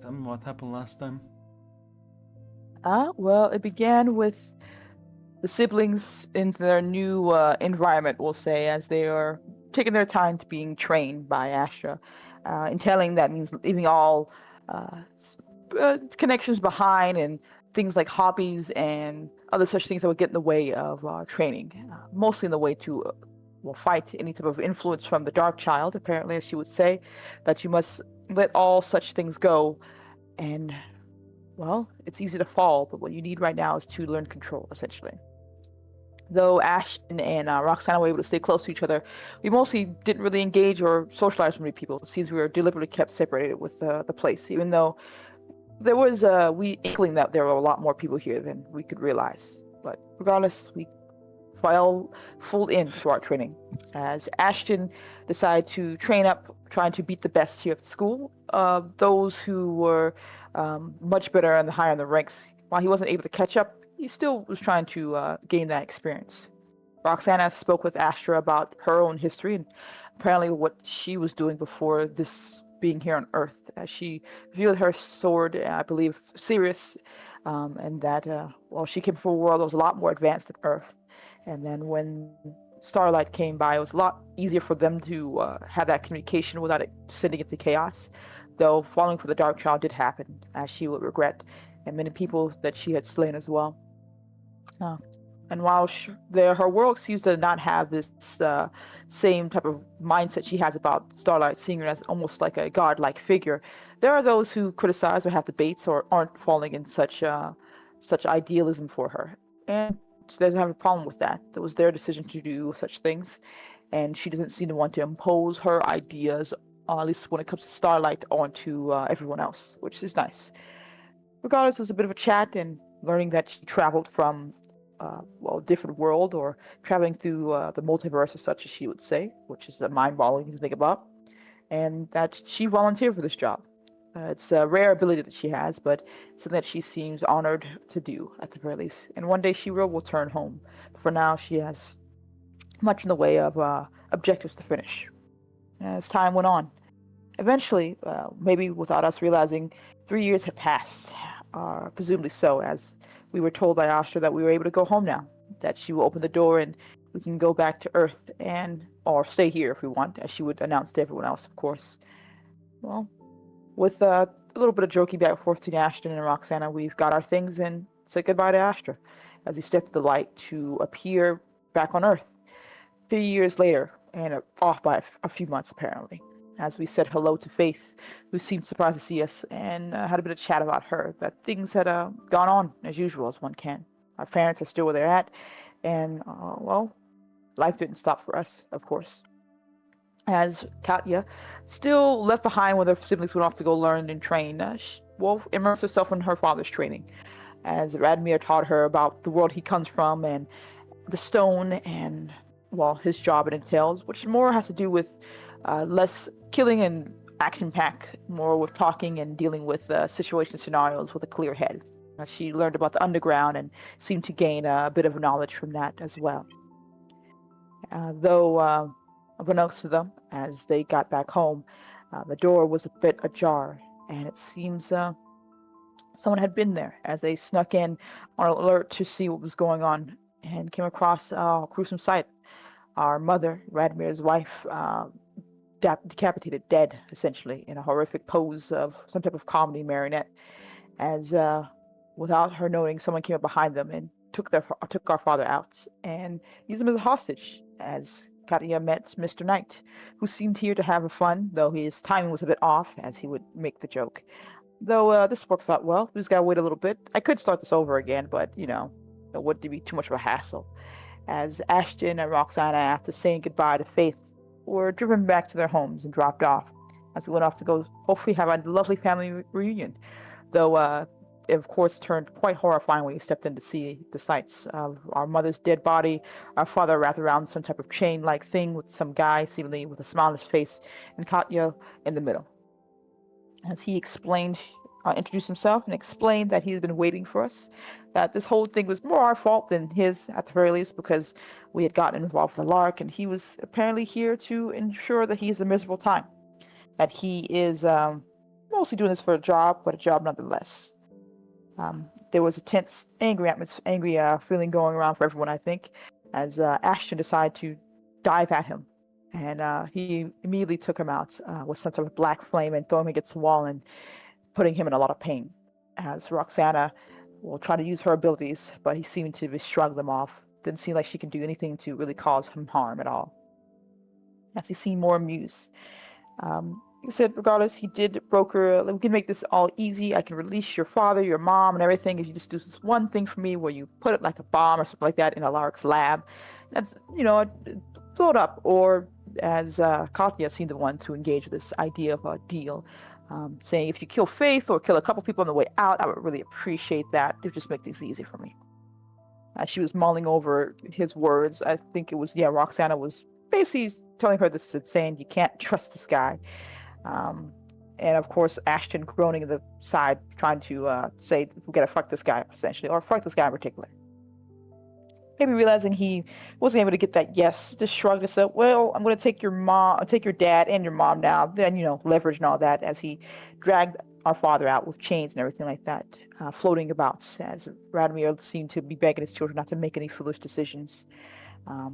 Tell me what happened last time. Well, it began with the siblings in their new environment, we'll say, as they are taking their time to being trained by Astra. Entailing that means leaving all connections behind and things like hobbies and other such things that would get in the way of training, mostly in the way to well, fight any type of influence from the Dark Child, apparently, as she would say, that you must let all such things go. And, well, it's easy to fall, but what you need right now is to learn control, essentially. Though Ashton and Roxana were able to stay close to each other, we mostly didn't really engage or socialize with many people, since we were deliberately kept separated with the place, even though there was we inkling that there were a lot more people here than we could realize. But regardless, we fell full into our training. As Ashton decided to train up, trying to beat the best here at the school, those who were much better and higher in the ranks. While he wasn't able to catch up, he still was trying to gain that experience. Roxana spoke with Astra about her own history and apparently what she was doing before this being here on Earth, as she viewed her sword, I believe, serious, and that well, she came from a world that was a lot more advanced than Earth. And then when Starlight came by, it was a lot easier for them to have that communication without it sending it to chaos. Though falling for the Dark Child did happen, as she would regret, and many people that she had slain as well. Uh, and while her world seems to not have this same type of mindset she has about Starlight, seeing her as almost like a godlike figure, there are those who criticize or have debates or aren't falling in such idealism for her. And she doesn't have a problem with that. It was their decision to do such things, and she doesn't seem to want to impose her ideas, at least when it comes to Starlight, onto everyone else, which is nice. Regardless, it was a bit of a chat and learning that she traveled from well, a different world or traveling through the multiverse as such as she would say, which is mind-boggling to think about, and that she volunteered for this job. It's a rare ability that she has, but something that she seems honored to do at the very least. And one day she will return home. But for now, she has much in the way of objectives to finish. As time went on, eventually, maybe without us realizing, 3 years had passed, presumably so, as we were told by Astra that we were able to go home now, that she will open the door and we can go back to Earth and or stay here if we want, as she would announce to everyone else, of course. Well, with a little bit of joking back and forth between Ashton and Roxana, we've got our things and said goodbye to Astra as he stepped to the light to appear back on Earth 3 years later, and off by a few months apparently. As we said hello to Faith, who seemed surprised to see us, and had a bit of chat about her, that things had gone on as usual, as one can. Our parents are still where they're at, and, well, life didn't stop for us, of course. As Katya, still left behind when their siblings went off to go learn and train, well, immersed herself in her father's training, as Radmir taught her about the world he comes from and the stone and, well, his job it entails, which more has to do with less killing and action packed, more with talking and dealing with situation scenarios with a clear head. She learned about the underground and seemed to gain a bit of knowledge from that as well. Though, unbeknownst to them, as they got back home, the door was a bit ajar, and it seems someone had been there as they snuck in on alert to see what was going on and came across a gruesome sight. Our mother, Radmir's wife, decapitated, dead, essentially, in a horrific pose of some type of comedy marionette. As, without her knowing, someone came up behind them and took our father out and used him as a hostage. As Katya met Mr. Knight, who seemed here to have fun, though his timing was a bit off, as he would make the joke. Though this works out well, we just gotta wait a little bit. I could start this over again, but it wouldn't be too much of a hassle. As Ashton and Roxana, after saying goodbye to Faith, were driven back to their homes and dropped off, as we went off to go hopefully have a lovely family reunion. Though it of course turned quite horrifying when we stepped in to see the sights of our mother's dead body, our father wrapped around some type of chain-like thing with some guy seemingly with a smile on his face, and Katya in the middle. As he explained, introduced himself and explained that he's been waiting for us, that this whole thing was more our fault than his at the very least, because we had gotten involved with the Lark, and he was apparently here to ensure that he has a miserable time, that he is, well, mostly doing this for a job, but a job nonetheless. There was a tense, angry atmosphere, angry feeling going around for everyone, I think, as Ashton decided to dive at him. And he immediately took him out with some sort of black flame and threw him against the wall and putting him in a lot of pain. As Roxana will try to use her abilities, but he seemed to shrug them off. Didn't seem like she can do anything to really cause him harm at all. As he seemed more amused. He said, regardless, he did broker, we can make this all easy. I can release your father, your mom, and everything if you just do this one thing for me where you put it like a bomb or something like that in Alaric's lab. That's, blow it up. Or as Katya seemed the one to engage with this idea of a deal, saying if you kill Faith or kill a couple people on the way out, I would really appreciate that. It would just make things easy for me. She was mulling over his words. I think it was, Roxana was basically telling her this, saying you can't trust this guy. And of course, Ashton groaning in the side, trying to say, we gotta fuck this guy, essentially, or fuck this guy in particular. Maybe realizing he wasn't able to get that yes, just shrugged and said, well, I'm gonna take your dad and your mom now, then, leverage and all that, as he dragged our father out with chains and everything like that, floating about, as Radomir seemed to be begging his children not to make any foolish decisions.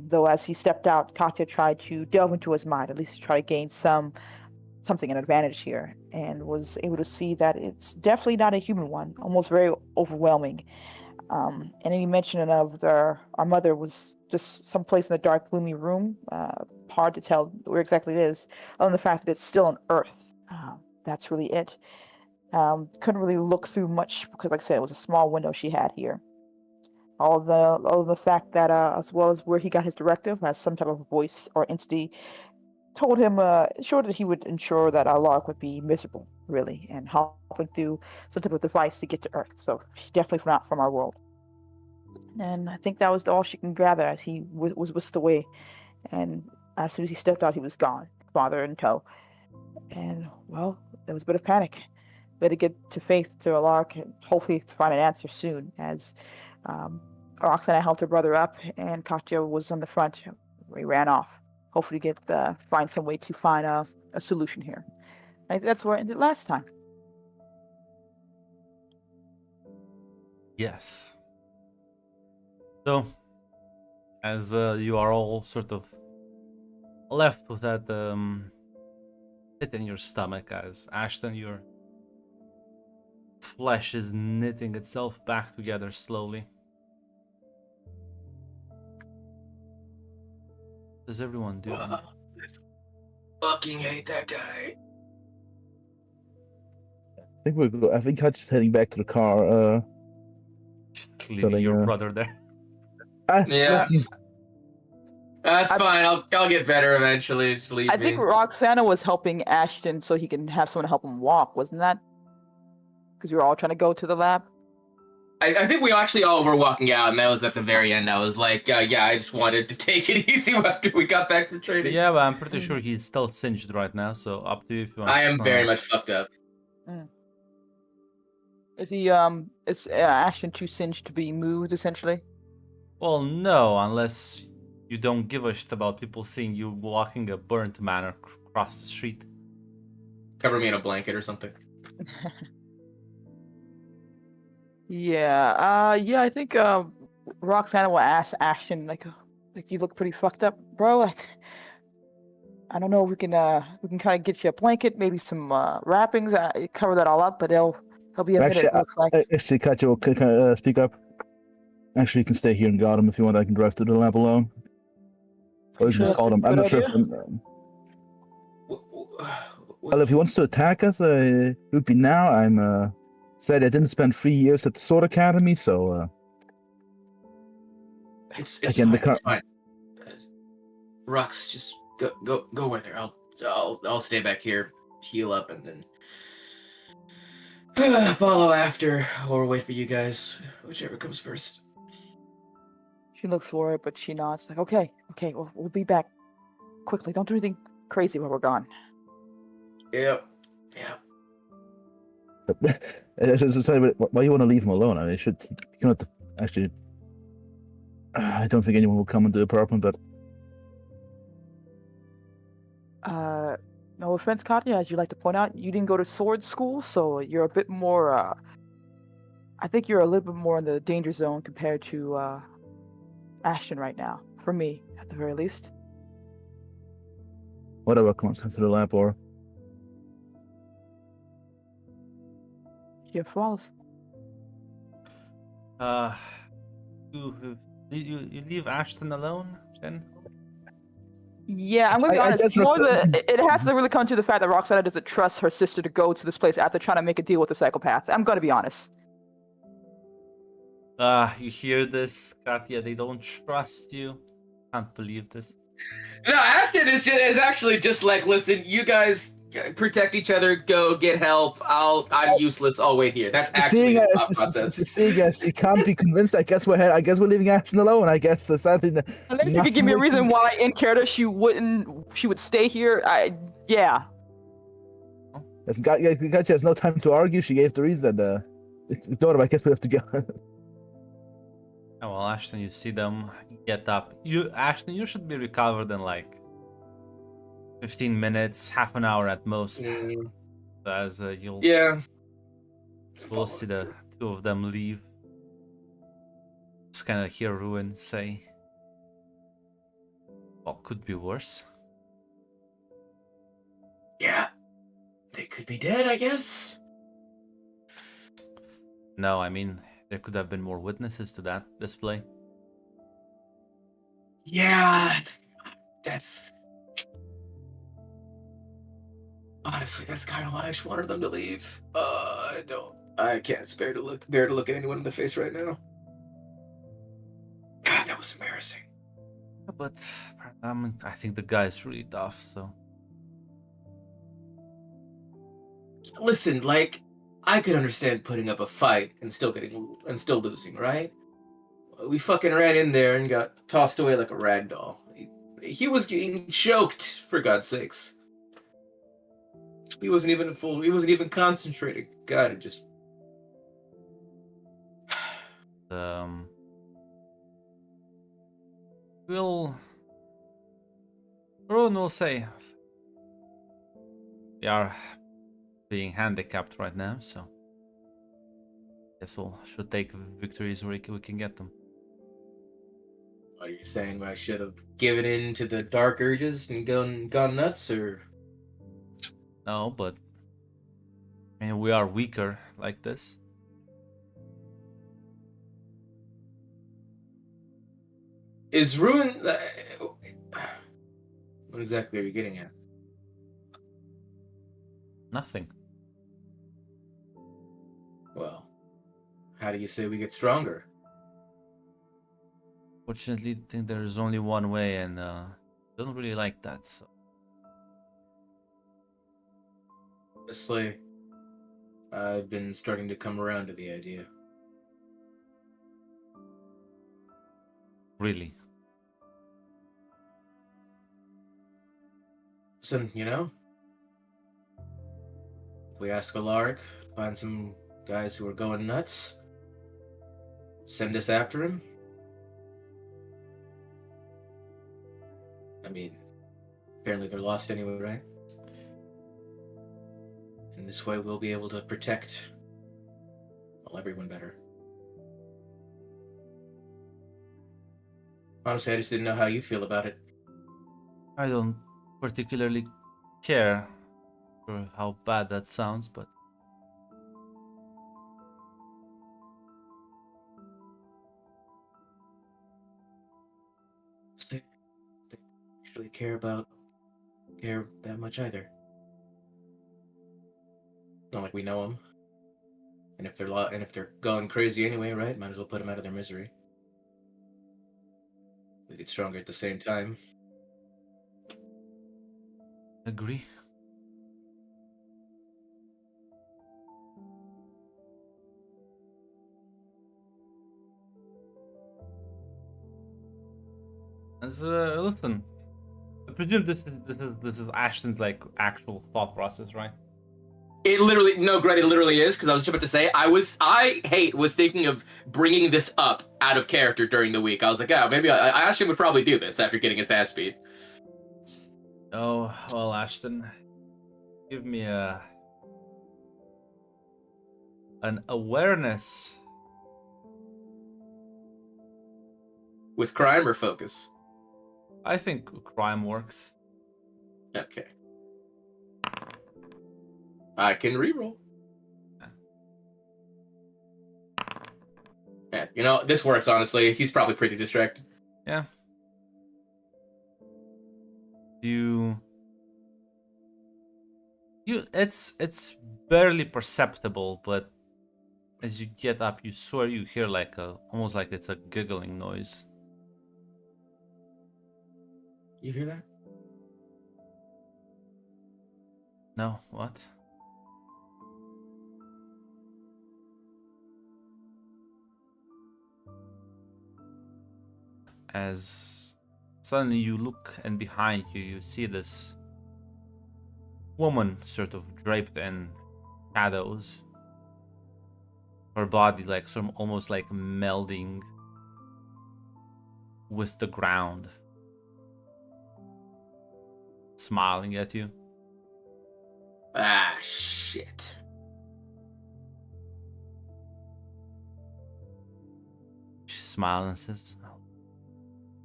Though as he stepped out, Katya tried to delve into his mind, at least to try to gain something, an advantage here, and was able to see that it's definitely not a human one, almost very overwhelming. And any mention of our mother was just someplace in the dark, gloomy room. Hard to tell where exactly it is, other than the fact that it's still on Earth. That's really it. Couldn't really look through much because, like I said, it was a small window she had here. All the fact that, as well as where he got his directive, as some type of voice or entity told him, ensured that he would ensure that Alaric would be miserable, really, and helping through some type of device to get to Earth. So definitely not from our world. And I think that was all she can gather as he was whisked away. And as soon as he stepped out, he was gone, father in tow. And, well, there was a bit of panic. Better get to Faith, to Alaric, and hopefully to find an answer soon, as Roxana helped her brother up, and Katya was on the front. We ran off. Hopefully find some way to find a solution here. I think that's where it ended last time. Yes. So, as you are all sort of left with that pit in your stomach, as Ashton, your flesh is knitting itself back together slowly. Does everyone do? I fucking hate that guy. I think Hutch is heading back to the car. Just leaving your brother there. Yeah. That's fine. I'll get better eventually. Just leave I think Roxana was helping Ashton so he can have someone help him walk, wasn't that? Because you were all trying to go to the lab? I think we actually all were walking out, and that was at the very end. I was like, yeah, I just wanted to take it easy after we got back from training. Yeah, but I'm pretty sure he's still singed right now, so up to you if you want. I am very much fucked up. Is he is Ashton too singed to be moved, essentially? Well, no, unless you don't give a shit about people seeing you walking a burnt man across the street. Cover me in a blanket or something. Yeah, I think Roxana will ask Ashton, like you look pretty fucked up, bro. I don't know if we can kind of get you a blanket, maybe some wrappings, cover that all up, but he'll be a minute, it looks like. Actually, Katya will speak up. Actually, you can stay here and guard him if you want. I can drive to the lab alone. Or you can just call him. I'm not sure if well, if he wants to attack us, it would be now. I'm sad I didn't spend 3 years at the Sword Academy, so it's again, fine. It's fine. Rux, just go with her. I'll stay back here, heal up, and then follow after, or wait for you guys, whichever comes first. She looks worried, but she nods, like, okay, we'll be back quickly. Don't do anything crazy while we're gone. Yep. Sorry, but why you want to leave him alone? I mean, actually. I don't think anyone will come into the apartment, but. no offense, Katya, as you like to point out, you didn't go to sword school, so you're a bit more. I think you're a little bit more in the danger zone compared to Ashton right now. For me, at the very least. Whatever comes to the lab, or She follows. You leave Ashton alone then? Yeah, I'm gonna be I honest. just More looked- it has to really come to the fact that Roxana doesn't trust her sister to go to this place after trying to make a deal with the psychopath. I'm gonna be honest. You hear this, Katya? They don't trust you. Can't believe this. No, Ashton is actually just like, listen, you guys protect each other. Go get help. I'm useless. I'll wait here. That's actually the thought process. seeing as you can't be convinced, I guess we're leaving Ashton alone. I guess sadly. Unless you could give me a reason why in character she would stay here. Yeah. Gotcha has no time to argue. She gave the reason. Daughter, I guess we have to go. Oh, well, Ashton, you see them get up. Ashton, you should be recovered in like 15 minutes, half an hour at most. As you'll see the two of them leave. Just kind of hear Ruin say, "Well, could be worse." Yeah, they could be dead, I guess. No, I mean, there could have been more witnesses to that display. Yeah, that's honestly, that's kind of why I just wanted them to leave. I can't bear to look at anyone in the face right now. God, that was embarrassing. But I think the guy's really tough, so. Listen, like, I could understand putting up a fight and still losing, right? We fucking ran in there and got tossed away like a rag doll. He was getting choked, for God's sakes. He wasn't even concentrating. God, it just Ruin will say we are being handicapped right now, so guess we should take victories where we can get them. Are you saying I should have given in to the dark urges and gone nuts, or? No, but I mean, we are weaker like this. Is Ruin? What exactly are you getting at? Nothing. Well, how do you say we get stronger? Fortunately, I think there is only one way, and don't really like that. So. Honestly, I've been starting to come around to the idea. Really? Listen, if we ask Alaric, find some guys who are going nuts, send us after him. I mean, apparently they're lost anyway, right? And this way we'll be able to protect, everyone better. Honestly, I just didn't know how you feel about it. I don't particularly care for how bad that sounds, but They actually care that much either. Not like we know them. And if they're going crazy anyway, right? Might as well put them out of their misery. We get stronger at the same time. agree. As listen, I presume this is Ashton's like actual thought process, right? It literally is, because I was just about to say, I was thinking of bringing this up out of character during the week. I was like, maybe Ashton would probably do this after getting his ass beat. Oh, well, Ashton, Give me an awareness. With crime or focus? I think crime works. Okay. I can reroll. Yeah, you know, this works, honestly. He's probably pretty distracted. Yeah. You it's barely perceptible, but as you get up, you swear you hear like almost like it's a giggling noise. You hear that? No, what? As suddenly you look and behind you, you see this woman sort of draped in shadows. Her body like almost like melding with the ground. Smiling at you. Ah, shit. She smiles and says, "Oh,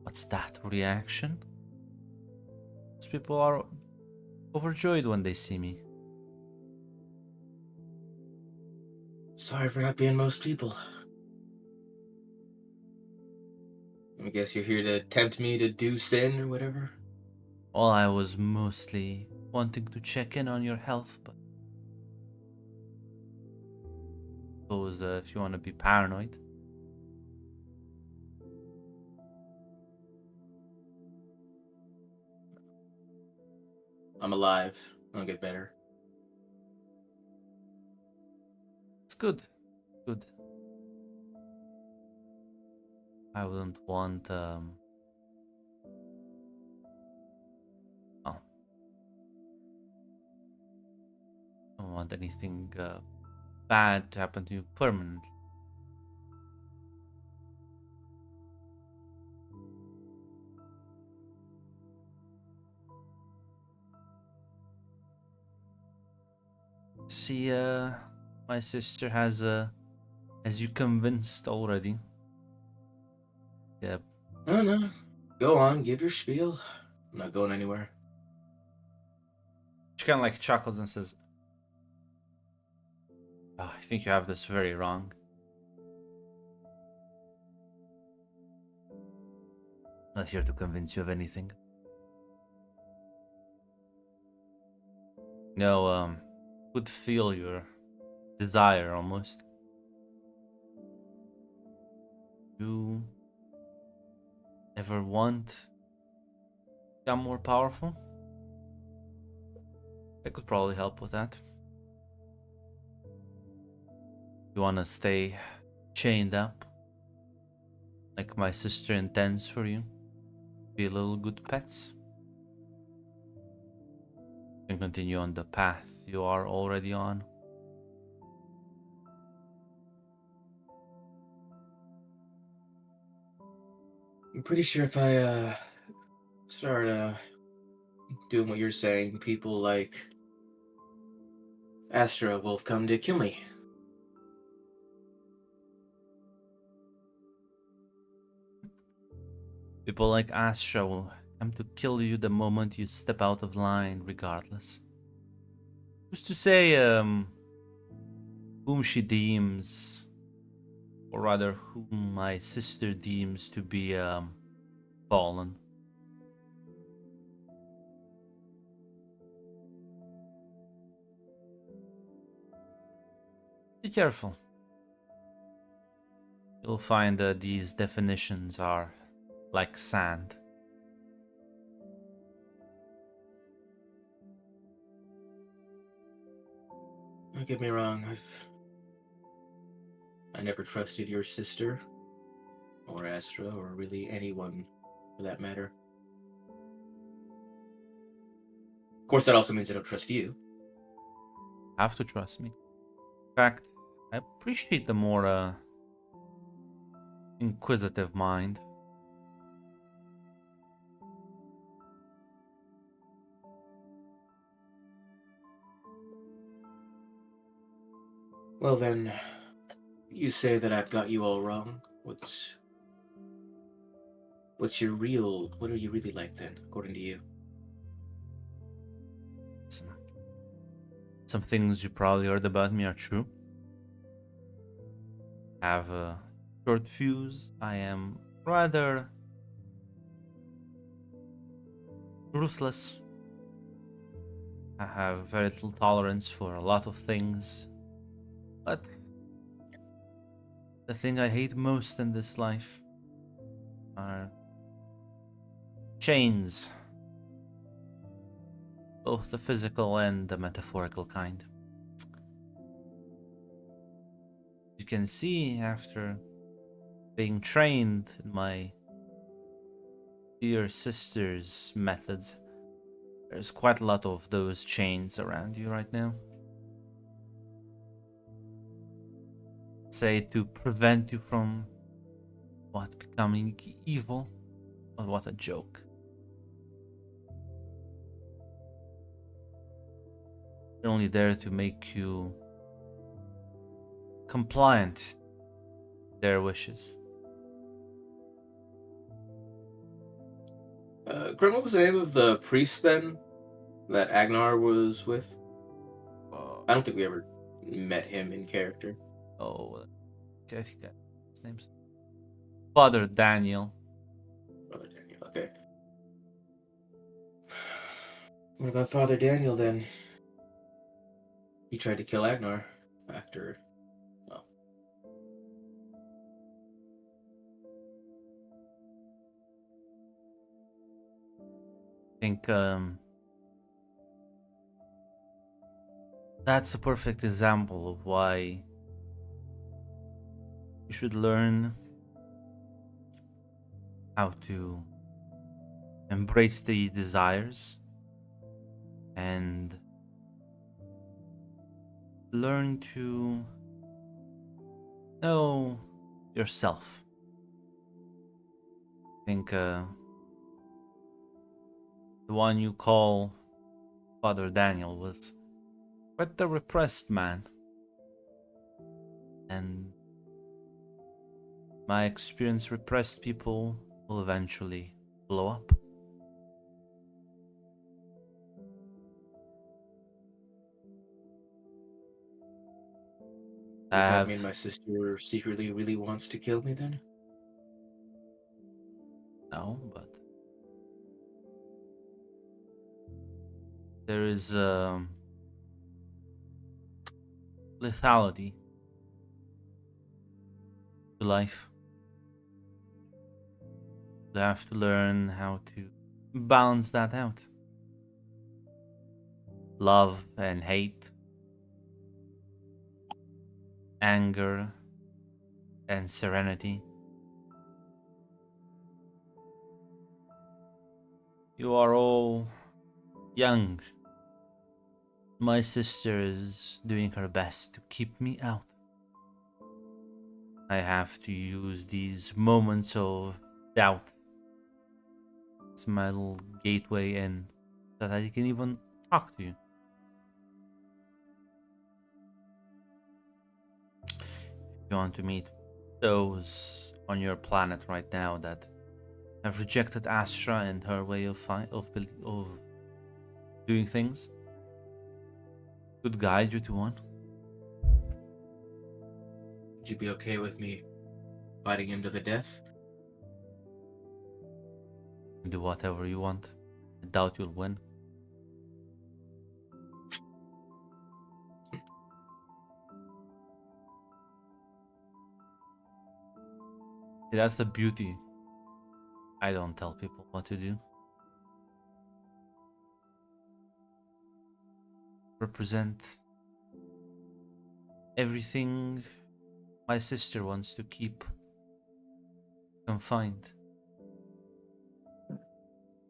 what's that reaction? Most people are overjoyed when they see me." Sorry for not being most people. I guess you're here to tempt me to do sin or whatever? Well, I was mostly wanting to check in on your health, but suppose if you want to be paranoid. I'm alive. I'll get better. It's good. Good. I wouldn't want oh. I don't want anything bad to happen to you permanently. See, my sister has you convinced already. Yep. No, no. Go on, give your spiel. I'm not going anywhere. She kind of like chuckles and says, "Oh, I think you have this very wrong. Not here to convince you of anything. No, could feel your desire almost. You ever want to become more powerful? I could probably help with that. You wanna stay chained up, like my sister intends for you? Be little good pets? And continue on the path you are already on. I'm pretty sure if I start doing what you're saying, people like Astra will come to kill me. People like Astra will come to kill you the moment you step out of line, regardless. Who's to say, whom she deems, or rather, whom my sister deems to be, fallen? Be careful. You'll find that these definitions are like sand. Don't get me wrong, I never trusted your sister, or Astra, or really anyone for that matter. Of course, that also means I don't trust you. Have to trust me. In fact, I appreciate the more inquisitive mind. Well then, you say that I've got you all wrong. What are you really like then, according to you? Some things you probably heard about me are true. Have a short fuse. I am rather ruthless. I have very little tolerance for a lot of things. But the thing I hate most in this life are chains. Both the physical and the metaphorical kind. You can see after being trained in my dear sister's methods, there's quite a lot of those chains around you right now. Say to prevent you from what becoming evil, but what a joke. They're only there to make you compliant to their wishes. Grim, what was the name of the priest then that Agnar was with? I don't think we ever met him in character. Oh, okay, I think his name's Father Daniel. Brother Daniel, okay. What about Father Daniel then? He tried to kill Agnar after. Well, I think that's a perfect example of why you should learn how to embrace the desires and learn to know yourself. I think the one you call Father Daniel was quite the repressed man, and my experience, repressed people will eventually blow up. I does that have mean my sister secretly really wants to kill me then? no, but there is lethality to life. You have to learn how to balance that out. Love and hate, anger and serenity. You are all young. My sister is doing her best to keep me out. I have to use these moments of doubt. It's my little gateway in that I can even talk to you. If you want to meet those on your planet right now that have rejected Astra and her way of doing things, could guide you to one. Would you be okay with me fighting him to the death? Do whatever you want. I doubt you'll win. See, that's the beauty. I don't tell people what to do. Represent everything my sister wants to keep confined.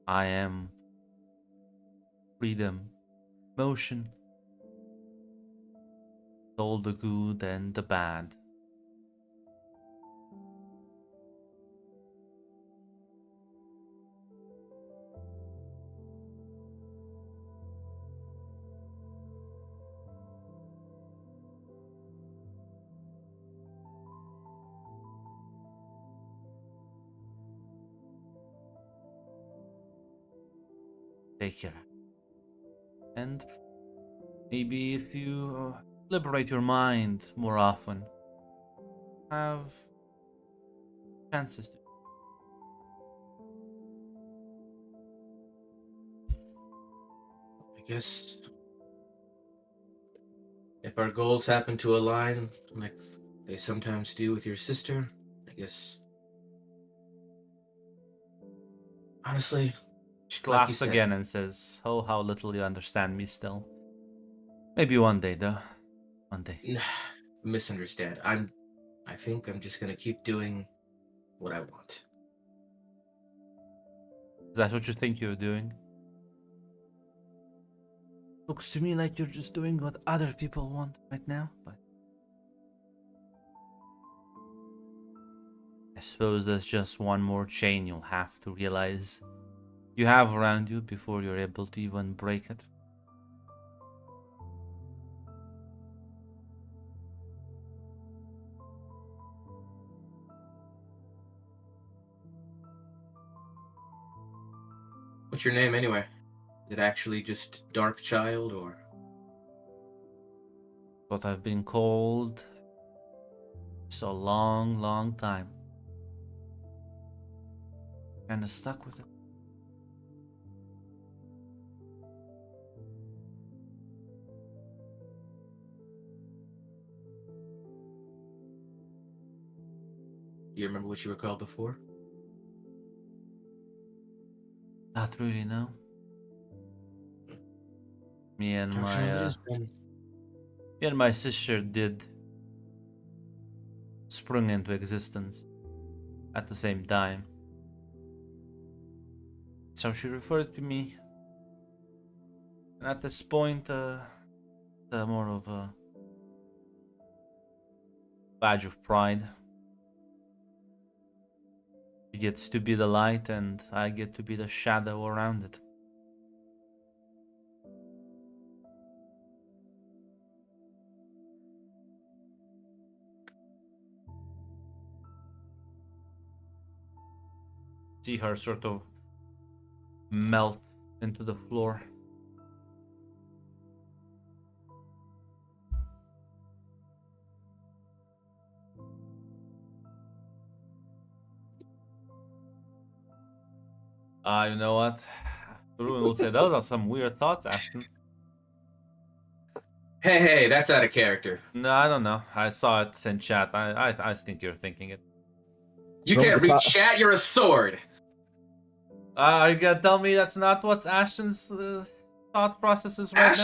I am freedom, motion, all the good and the bad. take care. And maybe if you liberate your mind more often, have chances to. I guess if our goals happen to align, like they sometimes do with your sister, I guess. Honestly, She like you laughs said. again and says, "Oh, how little you understand me still. Maybe one day, though. One day." misunderstand. I think I'm just gonna keep doing what I want. Is that what you think you're doing? Looks to me like you're just doing what other people want right now, but I suppose there's just one more chain you'll have to realize you have around you before you're able to even break it. What's your name anyway? Is it actually just Dark Child or? What I've been called so long, long time. Kinda stuck with it. Do you remember what you were called before? Not really, no. Me and Dark Child it my is then. me and my sister did sprung into existence at the same time. So she referred to me. And at this point, more of a badge of pride. She gets to be the light, and I get to be the shadow around it. See her sort of melt into the floor. You know what? Ruin will say those are some weird thoughts, Ashton. Hey, that's out of character. No, I don't know. I saw it in chat. I think you're thinking it. You Don't can't the read co- chat. You're a sword. Are you gonna tell me that's not what Ashton's thought process is right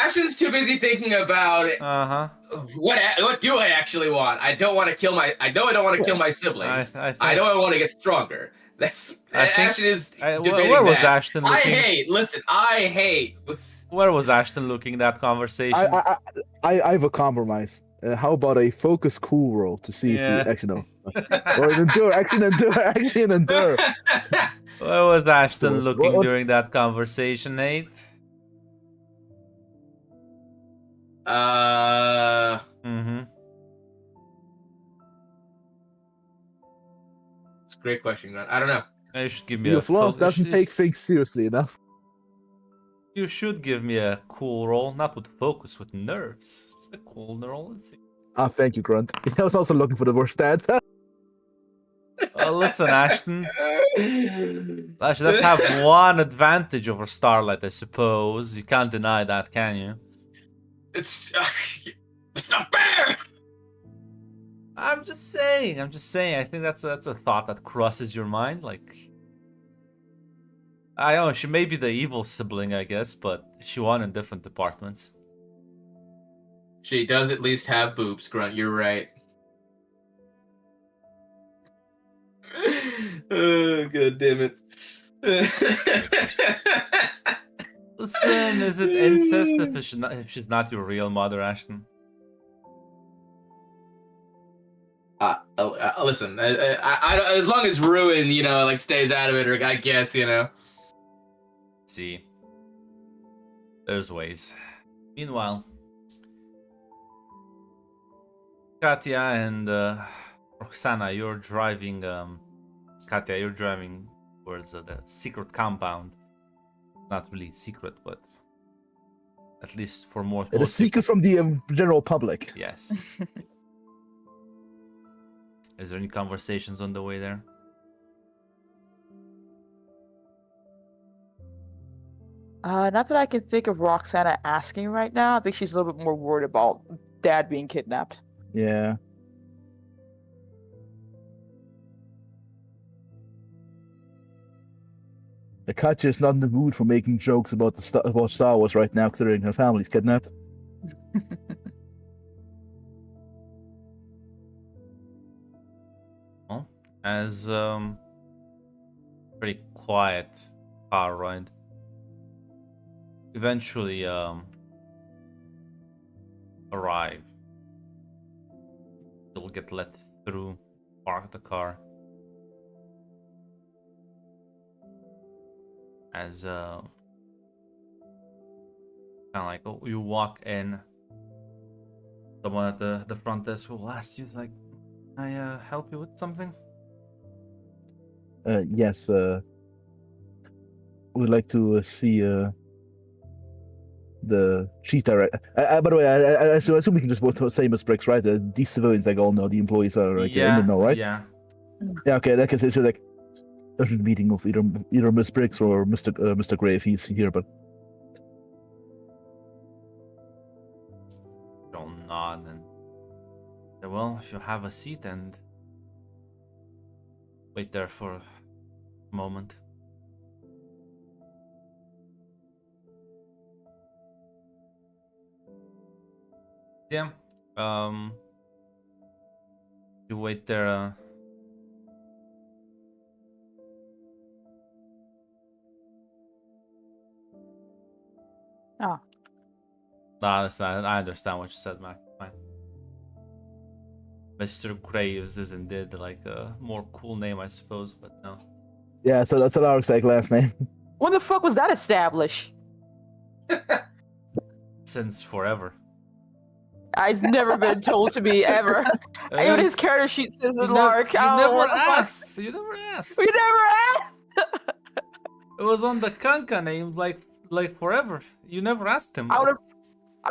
Ashton's too busy thinking about now? what do I actually want. I don't want to kill my. I know I don't want to kill my siblings. I think. I know I want to get stronger. That's I think- Ashton is where debating was that. Ashton looking? Listen, I hate. Where was Ashton looking that conversation? I have a compromise. How about a focus cool roll to see if you Yeah. actually know, or an endure, actually an endure. Where was Ashton What- looking what- during that conversation, Nate? Mm-hmm. It's a great question, man. I don't know. You should give me Your a flaws focus. doesn't take things seriously enough. You should give me a cool roll, not with focus, with nerves. It's a cool roll. Ah, thank you, Grunt. I was also looking for the worst stats. Listen, Ashton. Actually, let's have one advantage over Starlight, I suppose. You can't deny that, can you? It's not fair. I'm just saying. I think that's a thought that crosses your mind. Like, I don't know. She may be the evil sibling, I guess, but she won in different departments. She does at least have boobs, Grunt. You're right. Oh, god damn it. Listen, is it incest if she's not your real mother, Ashton? Listen, I as long as Ruin, like stays out of it, or I guess, See, there's ways. Meanwhile, Katya and Roxana, you're driving. Katya, you're driving towards the secret compound. not really secret, but at least for more. It is most secret from the general public. people- Yes. Is there any conversations on the way there? Not that I can think of Roxana asking right now. I think she's a little bit more worried about Dad being kidnapped. Yeah. The Katja is not in the mood for making jokes about about Star Wars right now, considering her family's kidnapped. Well, as pretty quiet car ride. Eventually arrive. You'll get let through, park the car. As kind of like, oh, you walk in, someone at the front desk will ask you, like, can I help you with something? Yes. We'd like to see the chief director. By the way, I assume we can just vote for same as Bricks, right? These civilians, like, all know the employees are like in the know, right? Yeah. Yeah. Okay. That case, it's like urgent meeting of either Miss Briggs or Mr. Gray if he's here. But They'll nod and say, well, if you have a seat and wait there for a moment. Yeah. You wait there. Oh. Nah, that's not, I understand what you said, Mac. Fine. Mr. Graves is indeed like a more cool name, I suppose, but no. yeah, so that's Alaric's like last name. When the fuck was that established? Since forever. I've never been told to me ever. Even his character sheet says You the Lark. You I don't know never what the fuck. asked. You never asked. We never asked. It was on the Kanka name like forever. You never asked him. I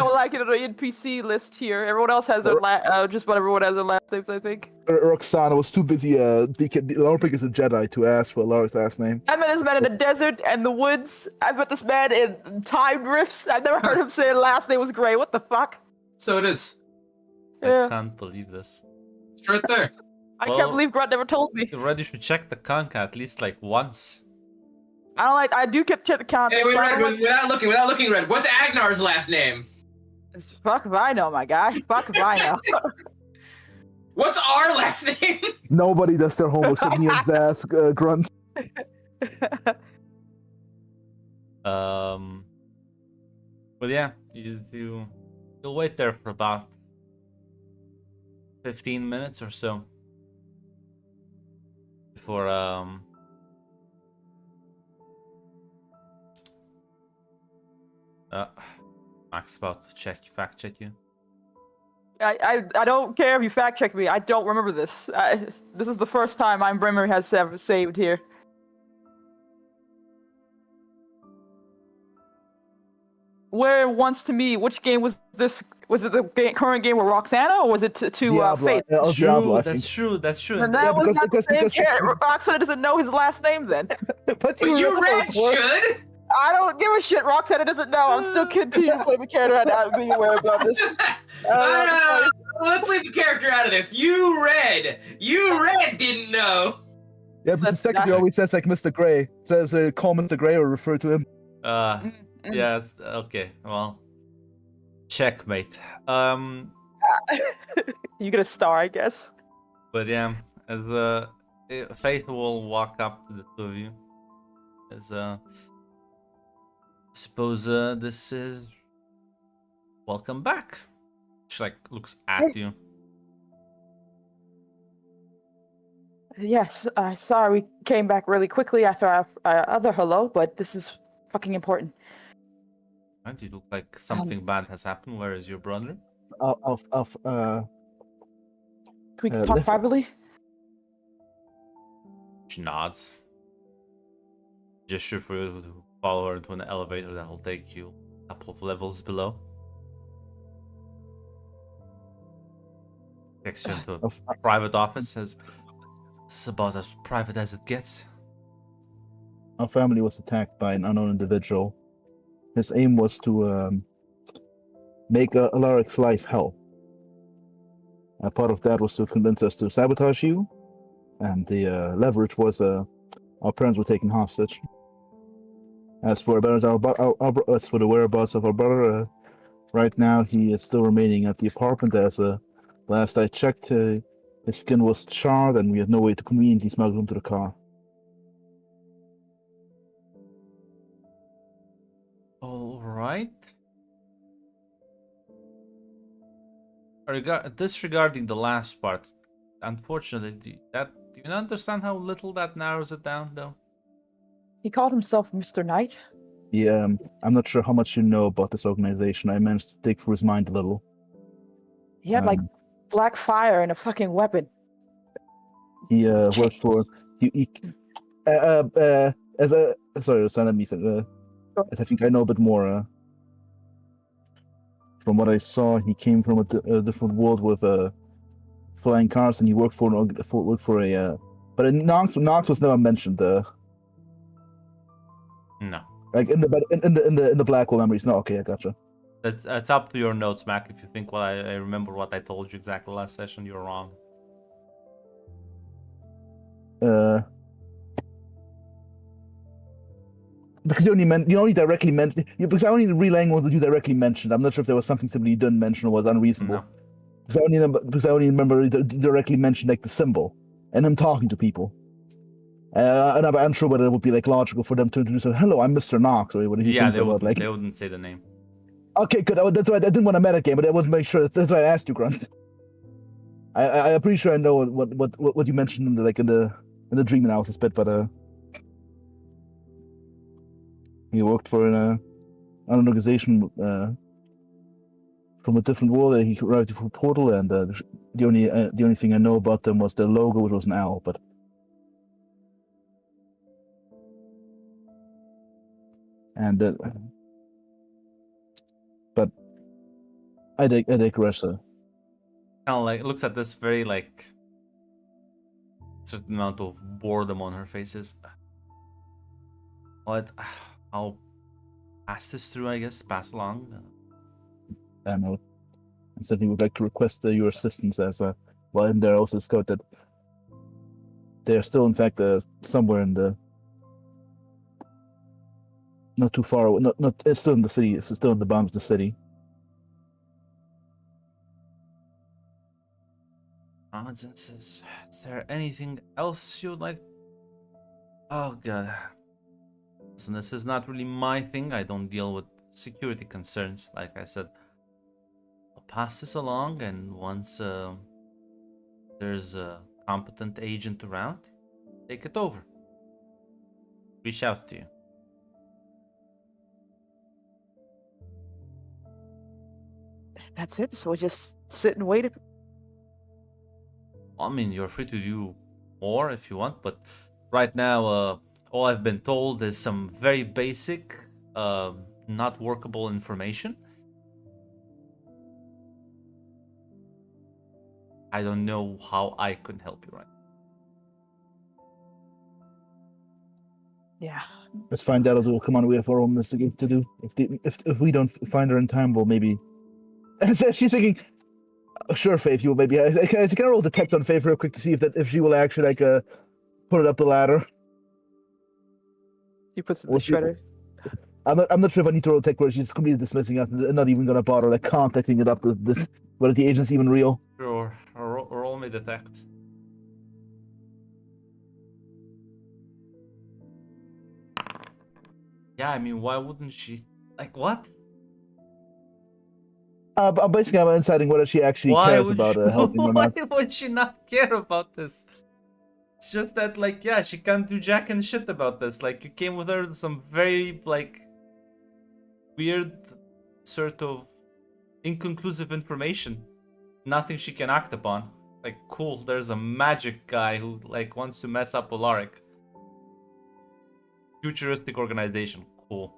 would like it on the NPC list here. Everyone else has their just about everyone has their last names, I think. Roxana was too busy. Alaric is a Jedi to ask for Alaric's last name. I met this man in the desert and the woods. I met this man in time drifts. I've never heard him say his last name was Gray. What the fuck? So it is. I Yeah. can't believe this. It's right there. I Well- can't believe Grunt never told me. You already should check the Kanka at least like once. I do get check the count. Hey, wait, but I Red, don't like- without looking, Red. What's Agnar's last name? Fuck if I know, my guy. Fuck if I know. What's our last name? Nobody does their homework except me and Zaz, Grunt. But yeah, you'll wait there for about 15 minutes or so before Mac's about to fact check you. I don't care if you fact check me. I don't remember this. This is the first time my memory has ever saved here. Where once to me, which game was this? Was it the current game with Roxana, or was it to Diablo. Faith? Oh, Diablo, I That's think. true. That's true. And that Yeah, was because- not because- the same because- character. Roxana doesn't know his last name then. But You remember Red before- should. I don't give a shit. Roxana doesn't know. I'm still continuing to play the character and not being aware about this. No. Let's leave the character out of this. You Red didn't know. Yeah, because the That's secretary not- always says like Mr. Gray. So call Mr. Gray or refer to him. Mm. Yeah, it's okay. Well, checkmate. You get a star, I guess. But yeah, as Faith will walk up to the two of you. As suppose this is welcome back. She like looks at you. Yes, sorry we came back really quickly after our other hello, but this is fucking important. Right? You look like something bad has happened. Where is your brother? Can we talk listen. privately? She nods. Gesture for you to follow her into an elevator that will take you a couple of levels below. Takes you into a Of- private office. Says it's about as private as it gets. Our family was attacked by an unknown individual. His aim was to make Alaric's life hell. A part of that was to convince us to sabotage you, and the leverage was our parents were taken hostage. As for as for the whereabouts of our brother, right now he is still remaining at the apartment. Last I checked, his skin was charred, and we had no way to conveniently smuggle him to the car. All right. Disregarding the last part, unfortunately, do you not understand how little that narrows it down, though? He called himself Mr. Knight. Yeah, I'm not sure how much you know about this organization. I managed to dig through his mind a little. He had like Um, black fire and a fucking weapon. He worked for he as a sorry, son, let me I think I know a bit more. From what I saw, he came from a different world with flying cars, and he worked for a. But Knox was never mentioned. No. Like in the Blackwell memories. No, okay, I gotcha. That's up to your notes, Mac. If you think, well, I remember what I told you exactly last session, you're wrong. Because you only directly mentioned because I only relaying what you directly mentioned. I'm not sure if there was something simply you didn't mention or was unreasonable. No. Because I only remember you directly mentioned like the symbol and him talking to people. And I'm unsure whether it would be like logical for them to introduce him. Hello, I'm Mr. Knox, or what he Yeah, thinks about. Like, they wouldn't say the name. okay, good. That's why I didn't want to metagame, but I wasn't make sure. That's why I asked you, Grunt. I'm pretty sure I know what you mentioned in the dream analysis bit, but he worked for an organization from a different world. He arrived through a portal, and the only thing I know about them was their logo, which was an owl. But I digress. Kind of like looks at this very like certain amount of boredom on her faces. What? I'll pass this through, I guess. Pass along. And I certainly would like to request your assistance as while in there. Also discovered that they're still, in fact, somewhere in the not too far away. Not it's still in the city. It's still in the bounds of the city. Is there anything else you'd like? Oh god. Listen, this is not really my thing. I don't deal with security concerns. Like I said, I'll pass this along, and once there's a competent agent around, take it over. Reach out to you. That's it. So we just sit and wait. I mean, you're free to do more if you want, but right now, all I've been told is some very basic, not workable information. I don't know how I can help you right now. Yeah. Let's find out. Come on, we have our own investigation to do. If we don't find her in time, we'll maybe. She's thinking. Sure, Faith, you will maybe. Can I roll detect on Faith real quick to see if she will actually like put it up the ladder? He puts it in the Well, she- shredder. I'm not sure if I need to roll detect where she's completely dismissing us and not even gonna bother like contacting it up with this whether the agent's even real. Sure, roll me detect. Yeah, I mean, why wouldn't she? Like, what? I'm basically deciding whether she actually Why cares would about she, helping or why not. would she not care about this? It's just that, like, yeah, she can't do jack and shit about this. Like, you came with her some very, like, weird, sort of inconclusive information. Nothing she can act upon. Like, cool, there's a magic guy who, like, wants to mess up Polaric. Futuristic organization. Cool.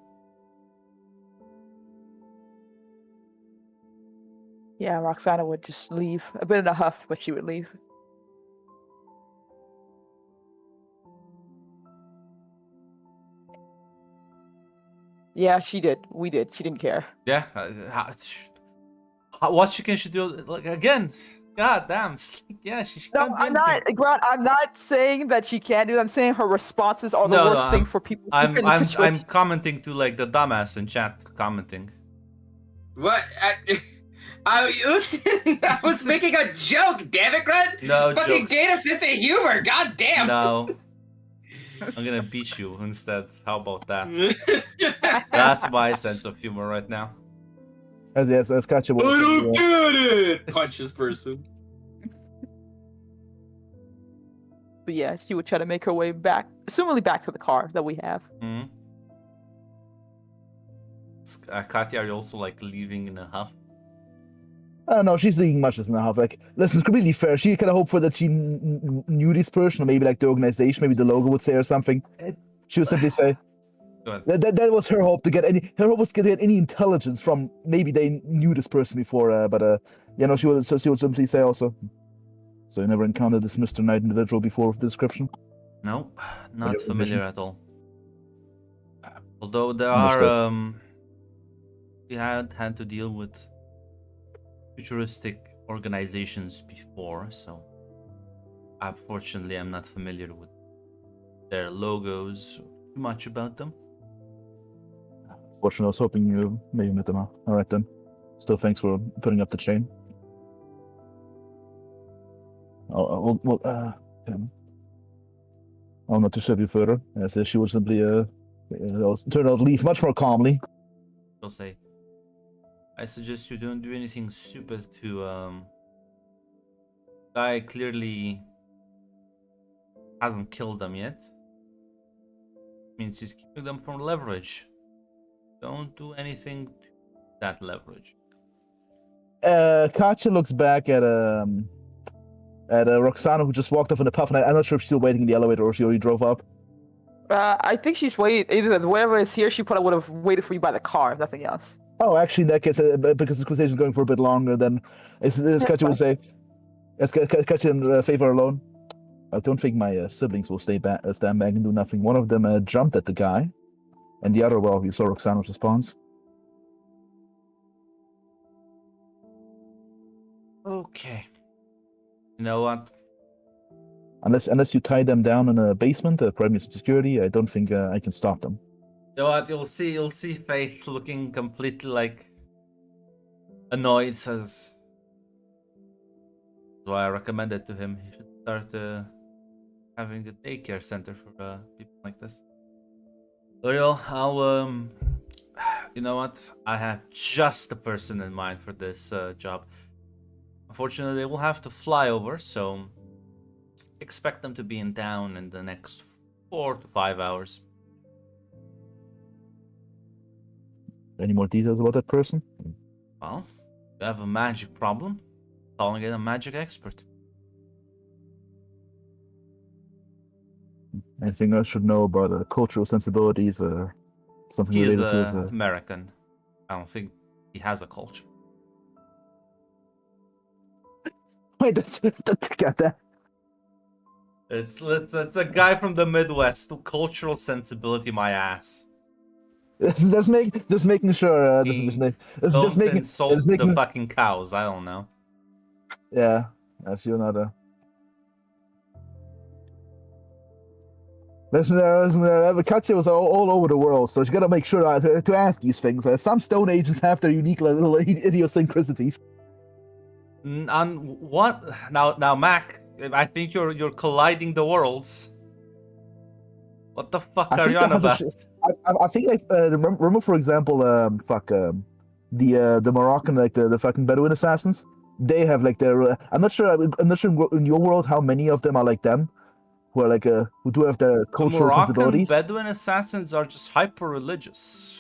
Yeah, Roxana would just leave. A bit in a huff, but she would leave. Yeah, she did. We did. She didn't care. Yeah. What can she do? Like again? God damn. Yeah, she No, can't do I'm not, anything. Grant. I'm not saying that she can't do that. I'm saying her responses are the No, worst thing I'm- for people who are in the I'm situation. commenting to like the dumbass in chat commenting. What? Listen, I was making a joke, damn it, Grunt! No Fucking jokes. gain of sense of humor, god damn! No. I'm gonna beat you instead. How about that? That's my sense of humor right now. As Katya I was don't get it! Punch this person. But yeah, she would try to make her way back, assumably back to the car that we have. Hmm. Katya, are you also like leaving in a huff? I don't know, she's leaving much less than a half. Like, listen, it's completely fair. She kind of hoped for that she knew this person, or maybe like the organization, maybe the logo would say or something. She would simply say Go ahead. that was her hope to get any. Her hope was to get any intelligence from maybe they knew this person before. But you know, she would simply say also. So you never encountered this Mr. Knight individual before with the description? No, not your familiar position? at all. Although there Understood. are we had to deal with futuristic organizations before, so unfortunately I'm not familiar with their logos or too much about them. Fortunately, I was hoping you maybe met them all. All right then. Still, thanks for putting up the chain. I'll not disturb you further, as she would simply turn out to leave much more calmly. They'll say, I suggest you don't do anything stupid to guy clearly hasn't killed them yet. Means he's keeping them from leverage. Don't do anything to that leverage. Katya looks back at Roxana, who just walked off in a puff, and I'm not sure if she's still waiting in the elevator or she already drove up. I think she's waiting. Either whatever is here, she probably would have waited for you by the car, if nothing else. Oh, actually, in that case, because this conversation is going for a bit longer, then as Katya would say, as Katya in favor alone, I don't think my siblings will stand back and do nothing. One of them jumped at the guy, and the other, well, you saw Roxana's response. Okay. You know what? Unless you tie them down in a basement, provide me some security, I don't think I can stop them. You know what? You'll see Faith looking completely like annoyed. Says, so I recommended to him he should start having a daycare center for people like this. L'Oreal, I'll you know what? I have just the person in mind for this job. Unfortunately, they will have to fly over, so expect them to be in town in the next 4 to 5 hours. Any more details about that person? Well, you have a magic problem, calling in a magic expert. Anything I should know about cultural sensibilities, something He is related to his... American. I don't think he has a culture. Wait, that's got that. It's a guy from the Midwest. Cultural sensibility, my ass. Just making sure. Don't Just making insult the fucking cows. I don't know. Yeah, that's you're not a. Listen, Katya was all over the world, so you gotta make sure to ask these things. Some Stone Ages have their unique little idiosyncrasies. On what now, Mac? I think you're colliding the worlds. What the fuck are you on about? I think like remember for example the Moroccan like the fucking Bedouin assassins. They have like their I'm not sure in your world how many of them are like them, who are like who do have their cultural sensibilities. Bedouin assassins are just hyper religious.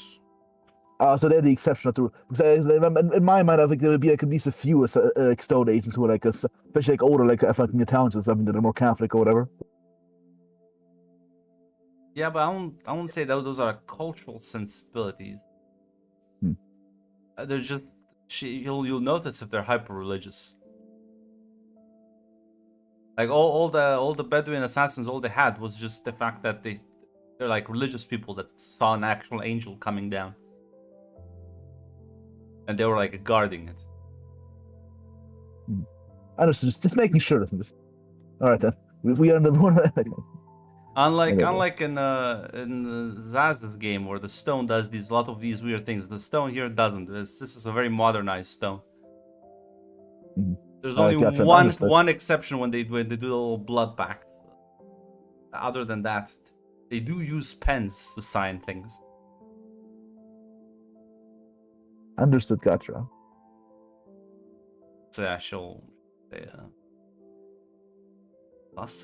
So they're the exception not the rule. Because in my mind, I think there would be like at least a few like Stone Agents who are like especially like older like fucking Italians or something that are more Catholic or whatever. Yeah, but I won't say that those are cultural sensibilities. Hmm. They're just you'll notice if they're hyper religious. Like all the Bedouin assassins, all they had was just the fact that they're like religious people that saw an actual angel coming down, and they were like guarding it. Understood. Just making sure. All right then. We are in the one. Unlike Whatever. in Zaz's game where the stone does a lot of these weird things, the stone here doesn't. This is a very modernized stone. Mhm. There's only Gotcha. Understood. one exception when they do the little blood pact. Other than that, they do use pens to sign things. Understood. Gotcha. So yeah, she'll. Plus,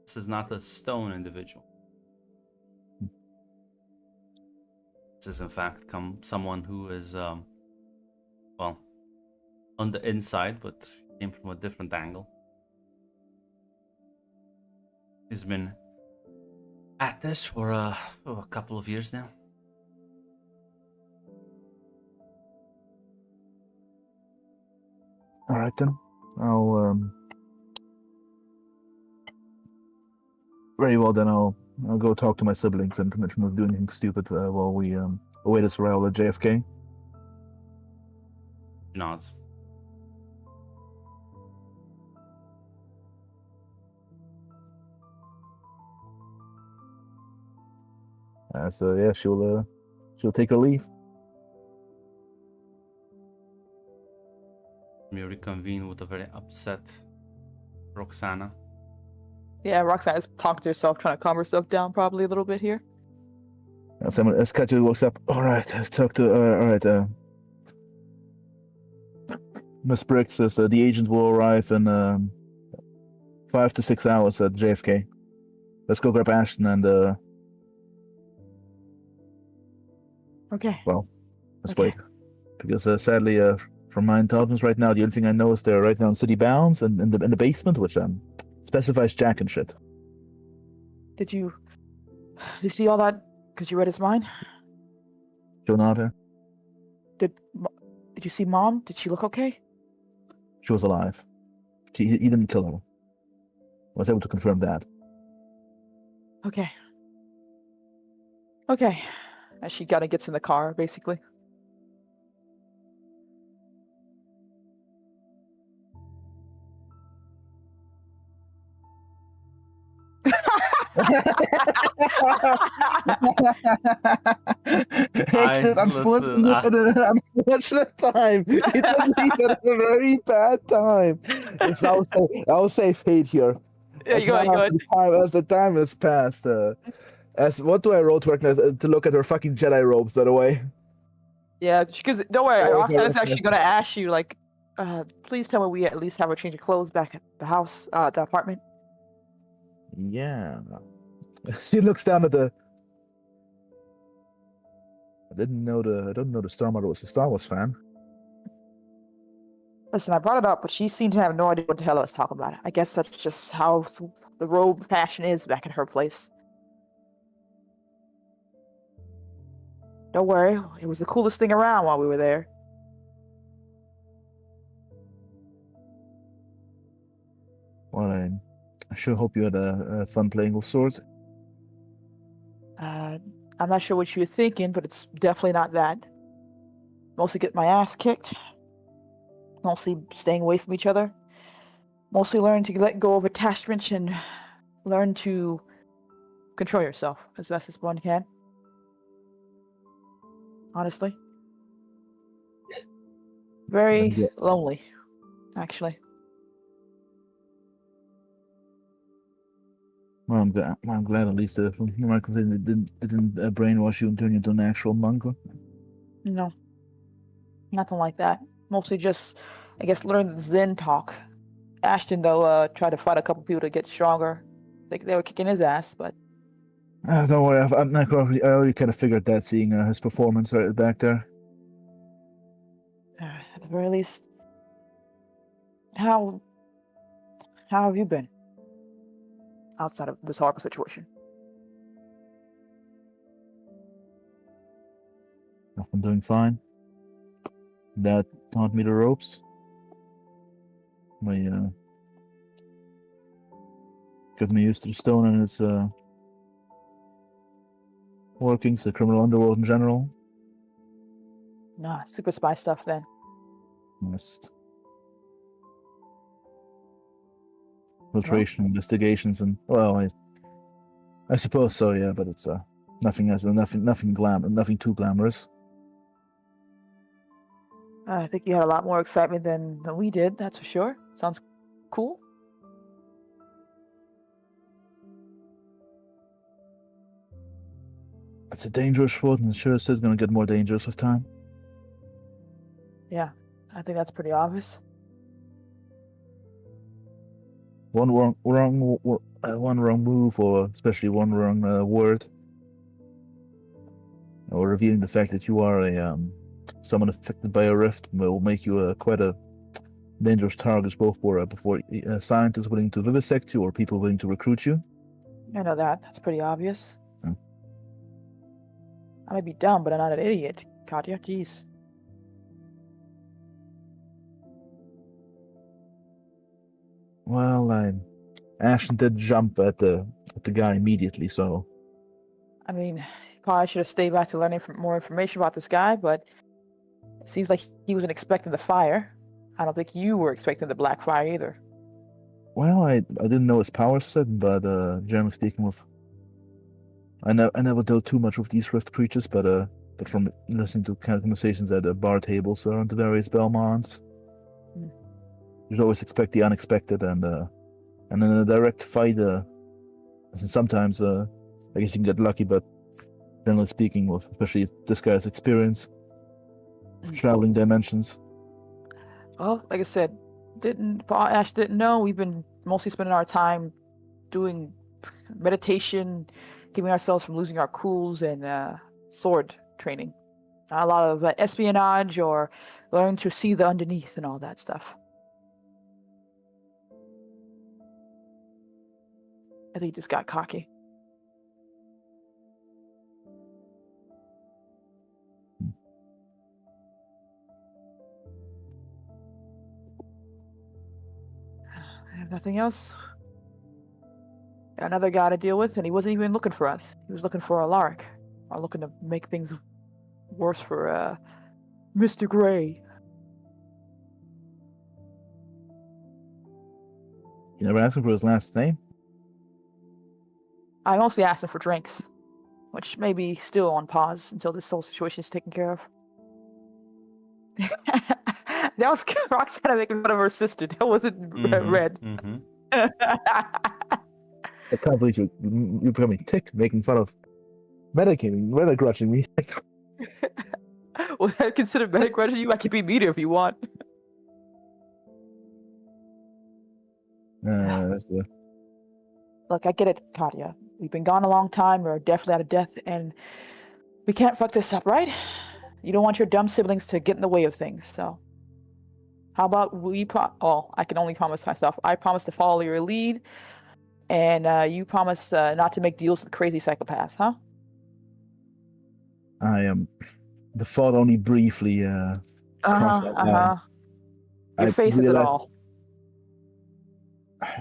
this is not a stone individual. This is in fact someone who is well, on the inside, but came from a different angle. He's been at this for a couple of years now. All right then. I'll very well then. I'll go talk to my siblings and convince them of doing anything stupid while we await his arrival at JFK. She nods. So yeah, she'll take her leave. You reconvene with a very upset Roxana. Yeah, Roxana's talking to herself, trying to calm herself down probably a little bit here. Someone Escacho walks up. All right, let's talk to. All right, Miss Briggs says the agent will arrive in 5 to 6 hours at JFK. Let's go grab Ashton and Okay. well, let's Okay. wait. Because sadly, from my intelligence right now, the only thing I know is they're right now in city bounds and in the basement, which specifies Jack and shit. Did you see all that? Because you read his mind. Jonata, Did you see Mom? Did she look okay? she was alive. He didn't kill her. I was able to confirm that. Okay. Okay. As she kind of gets in the car, basically. Hector, unfortunately, for an unfortunate time. It did leave at a very bad time. I'll say fate here. Yeah, you go ahead. As the time has passed, as what do I roll to look at her fucking Jedi robes, by the way? Yeah, because don't worry, Oh, Roxana's okay. actually gonna ask you, like, please tell me we at least have a change of clothes back at the house, the apartment. Yeah. She looks down at the. I didn't know the Star Mother was a Star Wars fan. Listen, I brought it up, but she seemed to have no idea what the hell I was talking about. I guess that's just how the robe fashion is back at her place. Don't worry, it was the coolest thing around while we were there. Well, I sure hope you had a fun playing with swords. I'm not sure what you were thinking, but it's definitely not that. Mostly get my ass kicked. Mostly staying away from each other. Mostly learn to let go of attachments and learn to control yourself as best as one can. Honestly. Very Yeah. lonely, actually. Well, I'm glad at least from my concern it didn't brainwash you and turn you into an actual monk. No. Nothing like that. Mostly just, I guess, learn Zen talk. Ashton, though, tried to fight a couple people to get stronger. They were kicking his ass, but Don't worry, I already kind of figured that seeing his performance right back there. at the very least, how how have you been? Outside of this horrible situation. I've been doing fine. Dad taught me the ropes. Got me used to the stone and its workings, the criminal underworld in general. Nah, super spy stuff then. Just filtration investigations and I suppose so, yeah, but it's nothing too glamorous. I think you had a lot more excitement than we did, that's for sure. Sounds cool. It's a dangerous world, and sure it's going to get more dangerous with time. Yeah, I think that's pretty obvious. One wrong move, or especially one wrong word, or revealing the fact that you are someone affected by a rift will make you quite a dangerous target, both for scientists willing to vivisect you or people willing to recruit you. I know that. That's pretty obvious. Hmm. I might be dumb, but I'm not an idiot, Katya. Jeez. Well, Ashton did jump at the guy immediately, so. I mean, probably should have stayed back to learn more information about this guy, but it seems like he wasn't expecting the fire. I don't think you were expecting the black fire either. Well, I didn't know his power set, but generally speaking, I never dealt too much with these rift creatures, but from listening to kind of conversations at bar tables around the various Belmonts, you should always expect the unexpected, and in a direct fight, sometimes I guess you can get lucky, but generally speaking, especially if this guy has experience traveling dimensions. Well, like I said, Ash didn't know. We've been mostly spending our time doing meditation, keeping ourselves from losing our cools, and sword training. Not a lot of espionage or learning to see the underneath and all that stuff. I think he just got cocky. I have nothing else. Got another guy to deal with, and he wasn't even looking for us. He was looking for Alaric, or looking to make things worse for Mr. Gray. You never asked him for his last name? I mostly asked him for drinks, which may be still on pause until this whole situation is taken care of. That was Roxana making fun of her sister. That wasn't Red. Mm-hmm. I can't believe you becoming tick making fun of medicating, rather grudging me. Well, I consider grudging you. I can be meaner if you want. Look, I get it, Katya. We've been gone a long time. We're definitely out of death, and we can't fuck this up, right? You don't want your dumb siblings to get in the way of things, so how about I can only promise myself. I promise to follow your lead, and you promise not to make deals with crazy psychopaths, huh? The thought only briefly crossed my mind. Your face is it all.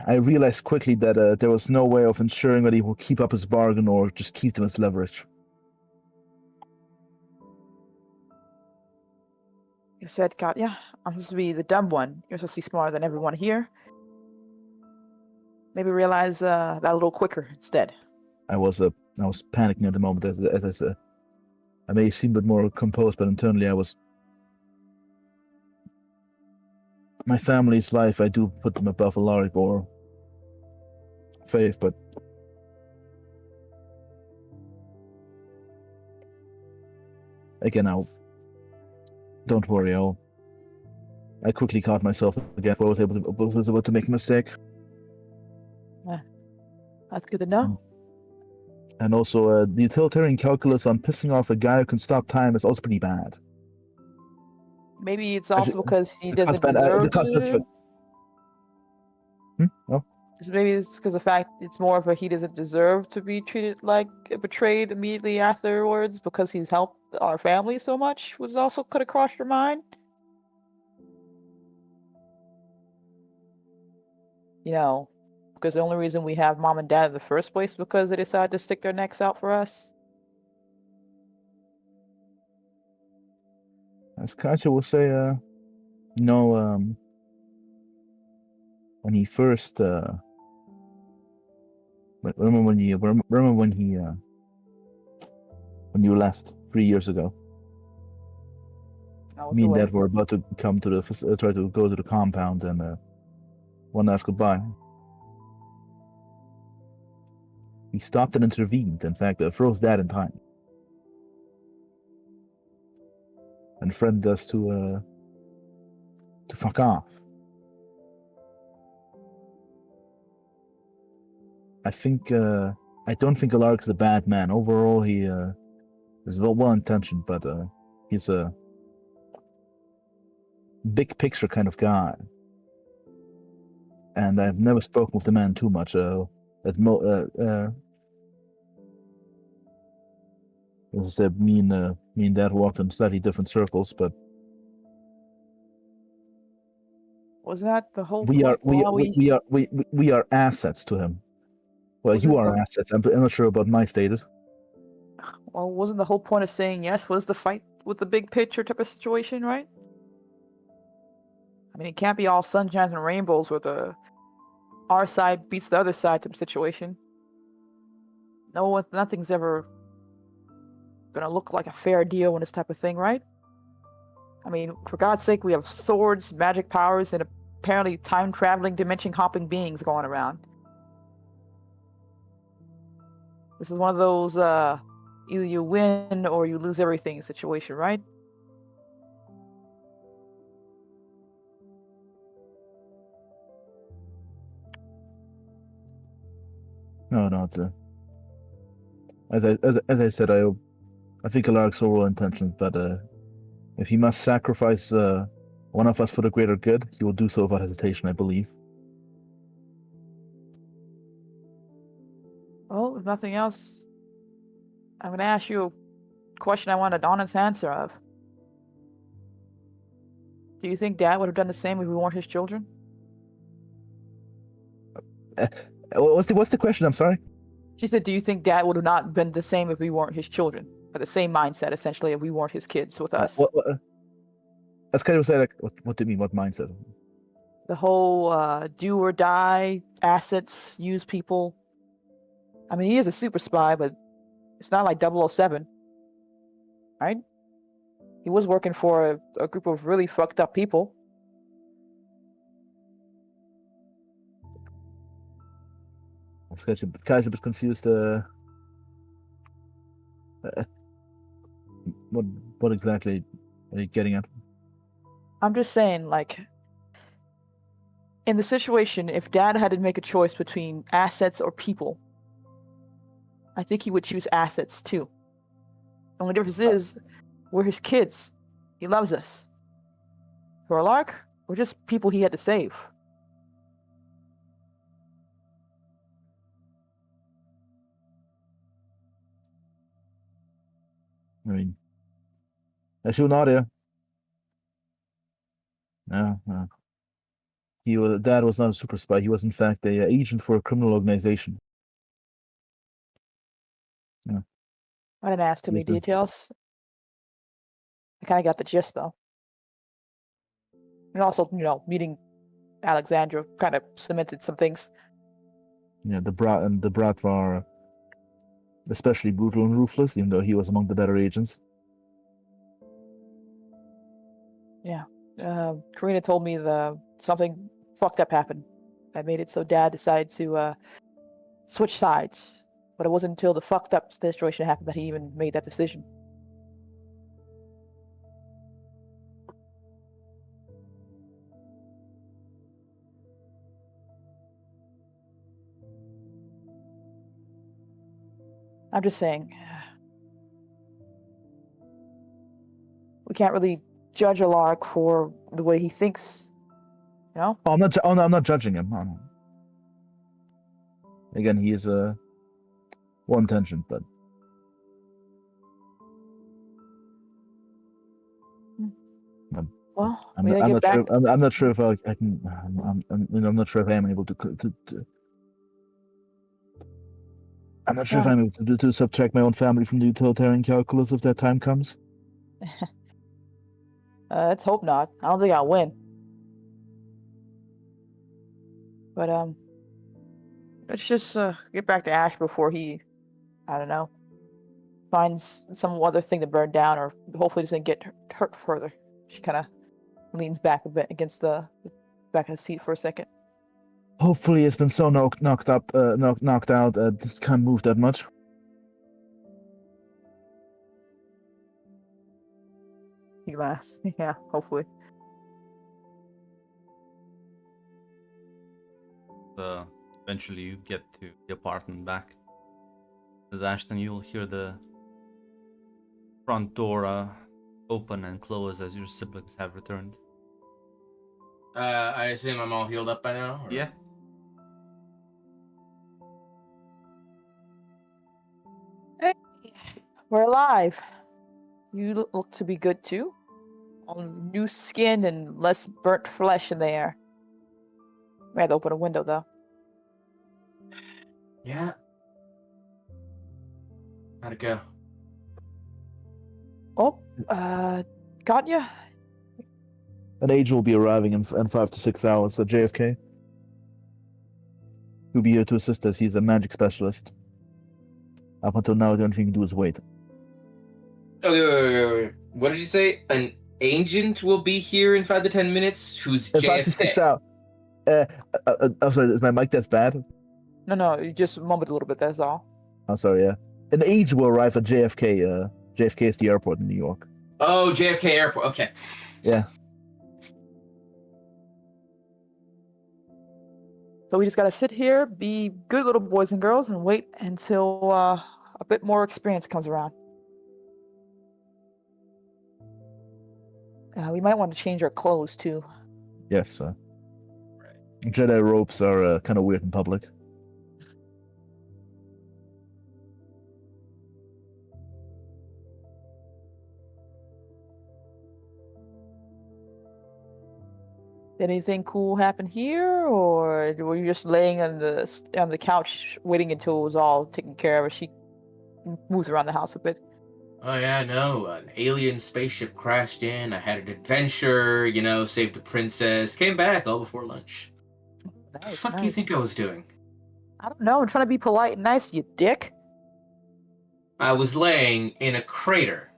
I realized quickly that there was no way of ensuring that he will keep up his bargain or just keep them as leverage. You said, Katya, I'm supposed to be the dumb one. You're supposed to be smarter than everyone here. Maybe realize that a little quicker instead. I was panicking at the moment, as I said. I may seem a bit more composed, but internally I was. My family's life, I do put them above Alaric or Faith, but again, don't worry. I quickly caught myself again. I was able to make a mistake. Yeah, that's good to know. And also, the utilitarian calculus on pissing off a guy who can stop time is also pretty bad. Maybe it's also because he doesn't deserve it. Oh, Maybe it's because the fact it's more of a he doesn't deserve to be treated like betrayed immediately afterwards because he's helped our family so much was also could have crossed your mind. You know, because the only reason we have mom and dad in the first place is because they decided to stick their necks out for us. as Kasia will say, no, when he first, remember when you left 3 years ago. I was Me and away. Dad were about to come to the try to go to the compound and one last goodbye. He stopped and intervened. In fact, froze Dad in time, and threatened us to fuck off. I don't think Alaric is a bad man. Overall, he is well intentioned, but he's a big picture kind of guy. And I've never spoken with the man too much. As I said, me and Dad walked in slightly different circles, but Wasn't that the whole we are point? Why we are assets to him. Well, Wasn't you it are the- assets. I'm not sure about my status. Well, wasn't the whole point of saying yes was the fight with the big picture type of situation, right? I mean, it can't be all sunshines and rainbows where our side beats the other side type of situation. Nothing's ever gonna look like a fair deal in this type of thing, right? I mean, for God's sake, we have swords, magic powers, and apparently time-traveling, dimension-hopping beings going around. This is one of those, either you win or you lose everything situation, right? No. It's as I said, I think Alaric's so well intentioned, but if he must sacrifice one of us for the greater good, he will do so without hesitation, I believe. Well, if nothing else, I'm gonna ask you a question I want an honest answer of. Do you think Dad would have done the same if we weren't his children? What's the question? I'm sorry. She said, do you think Dad would have not been the same if we weren't his children? Or the same mindset, essentially, if we weren't his kids with us? That's kind of say like, what do you mean? What mindset? The whole do or die, assets, use people. I mean, he is a super spy, but it's not like 007, right? He was working for a group of really fucked up people. I was kind of a bit confused. What exactly are you getting at? I'm just saying, like, in the situation, if Dad had to make a choice between assets or people, I think he would choose assets too. The only difference is, we're his kids. He loves us. For Alark, we're just people he had to save. I mean, as you Nadia. No. Dad was not a super spy. He was in fact a agent for a criminal organization. Yeah. I didn't ask too many Yes, sir. details. I kind of got the gist, though. And also, meeting Alexandra kind of cemented some things. Yeah, the Brat were especially brutal and ruthless, even though he was among the better agents. Karina told me something fucked up happened that made it so Dad decided to switch sides. But it wasn't until the fucked up situation happened that he even made that decision. I'm just saying, we can't really judge Alark for the way he thinks, you know? Oh, I'm not judging him. No. Again, he is well intentioned, but Well, I'm we not, gotta I'm get not back. sure. I'm not sure if I can. I'm not sure if I am able to. I'm not sure if Yeah. I'm able to subtract my own family from the utilitarian calculus if that time comes. Let's hope not. I don't think I'll win. But let's just get back to Ash before he, I don't know, finds some other thing to burn down, or hopefully doesn't get hurt further. She kind of leans back a bit against the back of the seat for a second. Hopefully, it's been so knocked out that it can't move that much. He laughs. Yeah, hopefully. Eventually you get to the apartment back. As Ashton, you'll hear the front door open and close as your siblings have returned. I assume I'm all healed up by now? Or? Yeah. Hey, we're alive. You look to be good too. All new skin and less burnt flesh in the air. We had to open a window though. Yeah. How'd it go? Oh, got ya? An angel will be arriving in 5 to 6 hours at JFK. He'll be here to assist us. He's a magic specialist. Up until now, the only thing he can do is wait. Okay, wait. What did you say? An agent will be here in 5 to 10 minutes? Who's In JFK? 5 to 6 hours. I'm sorry, is my mic that's bad? No, you just mumbled a little bit, that's all. I'm sorry, yeah. An angel will arrive at JFK. JFK is the airport in New York. Oh, JFK Airport. Okay. Yeah. So we just gotta sit here, be good little boys and girls, and wait until a bit more experience comes around. We might want to change our clothes too. Yes, Jedi robes are kind of weird in public. Did anything cool happen here, or were you just laying on the couch waiting until it was all taken care of? As she moves around the house a bit. Oh, yeah, no. An alien spaceship crashed in. I had an adventure, saved a princess. Came back all before lunch. What the fuck do you think I was doing? I don't know. I'm trying to be polite and nice, you dick. I was laying in a crater,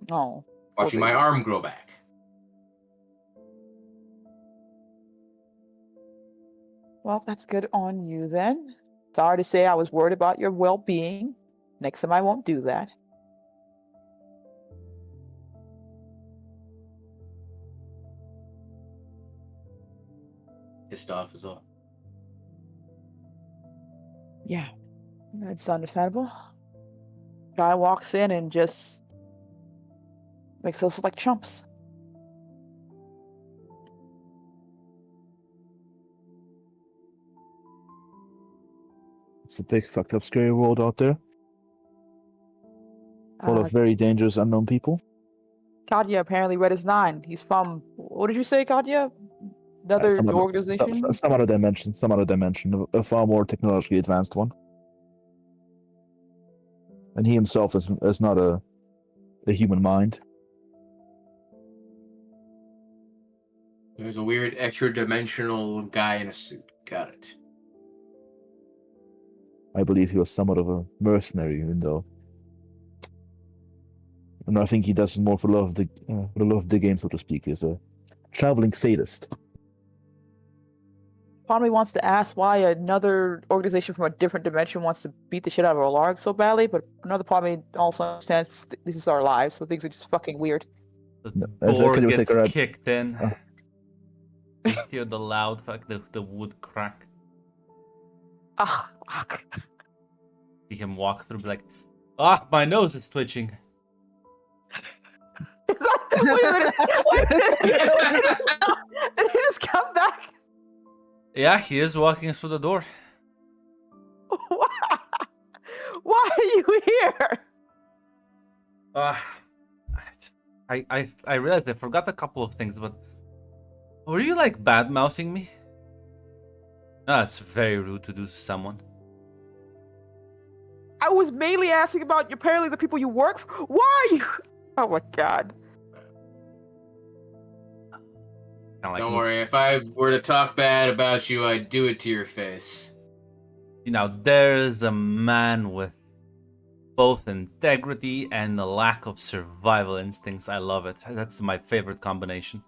Oh. watching my arm grow back. Well, that's good on you then. Sorry to say I was worried about your well-being. Next time I won't do that. Pissed off is all. Yeah, that's understandable. Guy walks in and just makes us look like chumps. It's a big, fucked up, scary world out there. Full Uh, of very dangerous, unknown people. Katya apparently read his 9. He's from, what did you say, Katya? Another organization? Some other dimension, a far more technologically advanced one. And he himself is not a human mind. There's a weird extra-dimensional guy in a suit. Got it. I believe he was somewhat of a mercenary, even though. And I think he does it more for the love of the game, so to speak. He's a traveling sadist. Part of me wants to ask why another organization from a different dimension wants to beat the shit out of Alarg so badly, but another part of me also understands this is our lives, so things are just fucking weird. The No, door can you gets take a- kicked in. Oh. You hear the loud the wood crack. Ah, fuck. See him walk through, be like, "Ah, my nose is twitching." Wait a minute. Did he just come back? Yeah, he is walking through the door. Why are you here? Uh, I realized I forgot a couple of things, but were you like bad mouthing me? That's very rude to do to someone. I was mainly asking about apparently the people you work for. Why are you? Oh my god. Kinda like, Don't look, worry, if I were to talk bad about you, I'd do it to your face. now there is a man with both integrity and a lack of survival instincts. I love it. That's my favorite combination.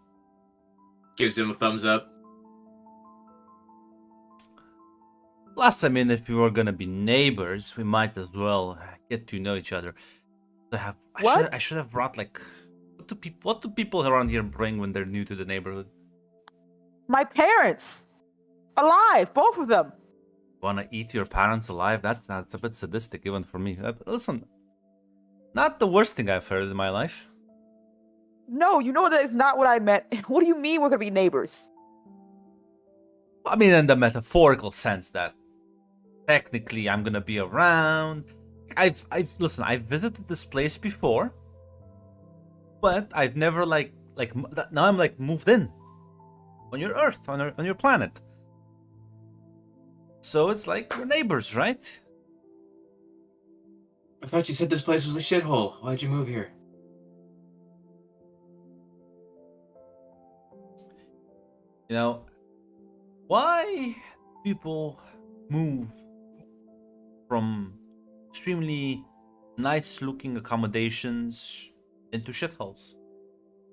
Gives him a thumbs up. Plus, I mean, if we were gonna be neighbors, we might as well get to know each other. What? I should have brought like, what do people around here bring when they're new to the neighborhood? My parents, alive, both of them. Wanna eat your parents alive? That's a bit sadistic even for me. Listen, not the worst thing I've heard in my life. No, you know that is not what I meant. What do you mean we're gonna be neighbors? I mean, in the metaphorical sense that technically I'm gonna be around. Listen, I've visited this place before, but I've never now I'm like moved in on your Earth, on your planet. So it's like we're neighbors, right? I thought you said this place was a shithole. Why'd you move here? You know, why people move from extremely nice looking accommodations into shitholes?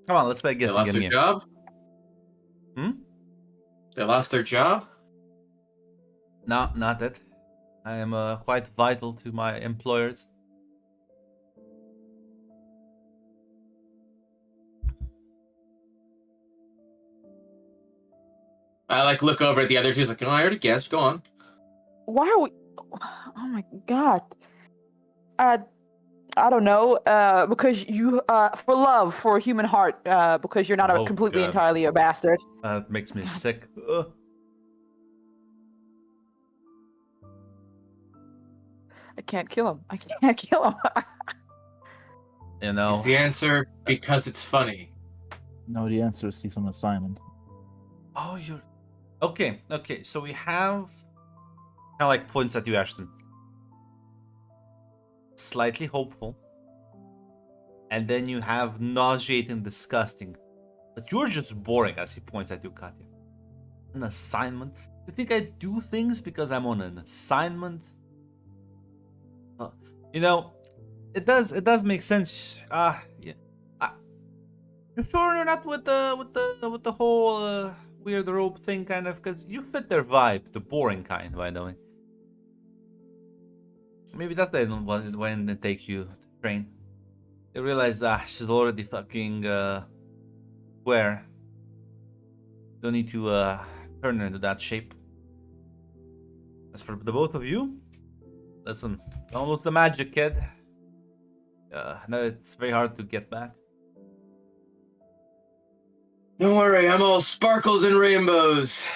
Come on, let's play a They guessing lost game their here. job? Hmm? They lost their job? No, not that. I am quite vital to my employers. I like look over at the other two. Like, oh, I already guessed. Go on. Why are we? Oh my god. I don't know. Because you, for love, for a human heart. Because you're not Oh, completely God. entirely a bastard. That makes me sick. Ugh. I can't kill him. I can't kill him. You know. Is the answer because it's funny? No, the answer is he's on assignment. Oh, you're okay. Okay, so we have kind of like points at you, Ashton. Slightly hopeful, and then you have nauseating, disgusting. But you're just boring, as he points at you, Katya. An assignment? You think I do things because I'm on an assignment? You know, it does make sense. Yeah. You sure you're not with the whole weird robe thing, kind of? Because you fit their vibe, the boring kind, by the way. Maybe that's the when they take you to train. They realize she's already fucking square. Don't need to turn her into that shape. As for the both of you, listen, don't lose the magic, kid. No, it's very hard to get back. Don't worry, I'm all sparkles and rainbows.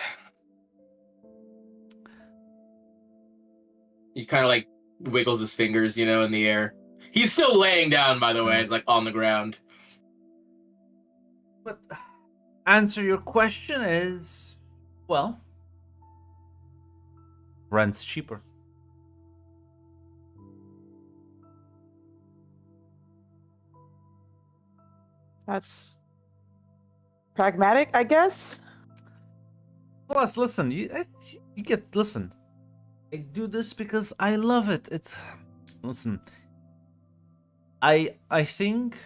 He kind of like wiggles his fingers, you know, in the air. He's still laying down, by the way. It's like on the ground. But answer your question is, well, rent's cheaper. That's pragmatic, I guess. Plus, listen, you get listen. I do this because I love it. Listen. I think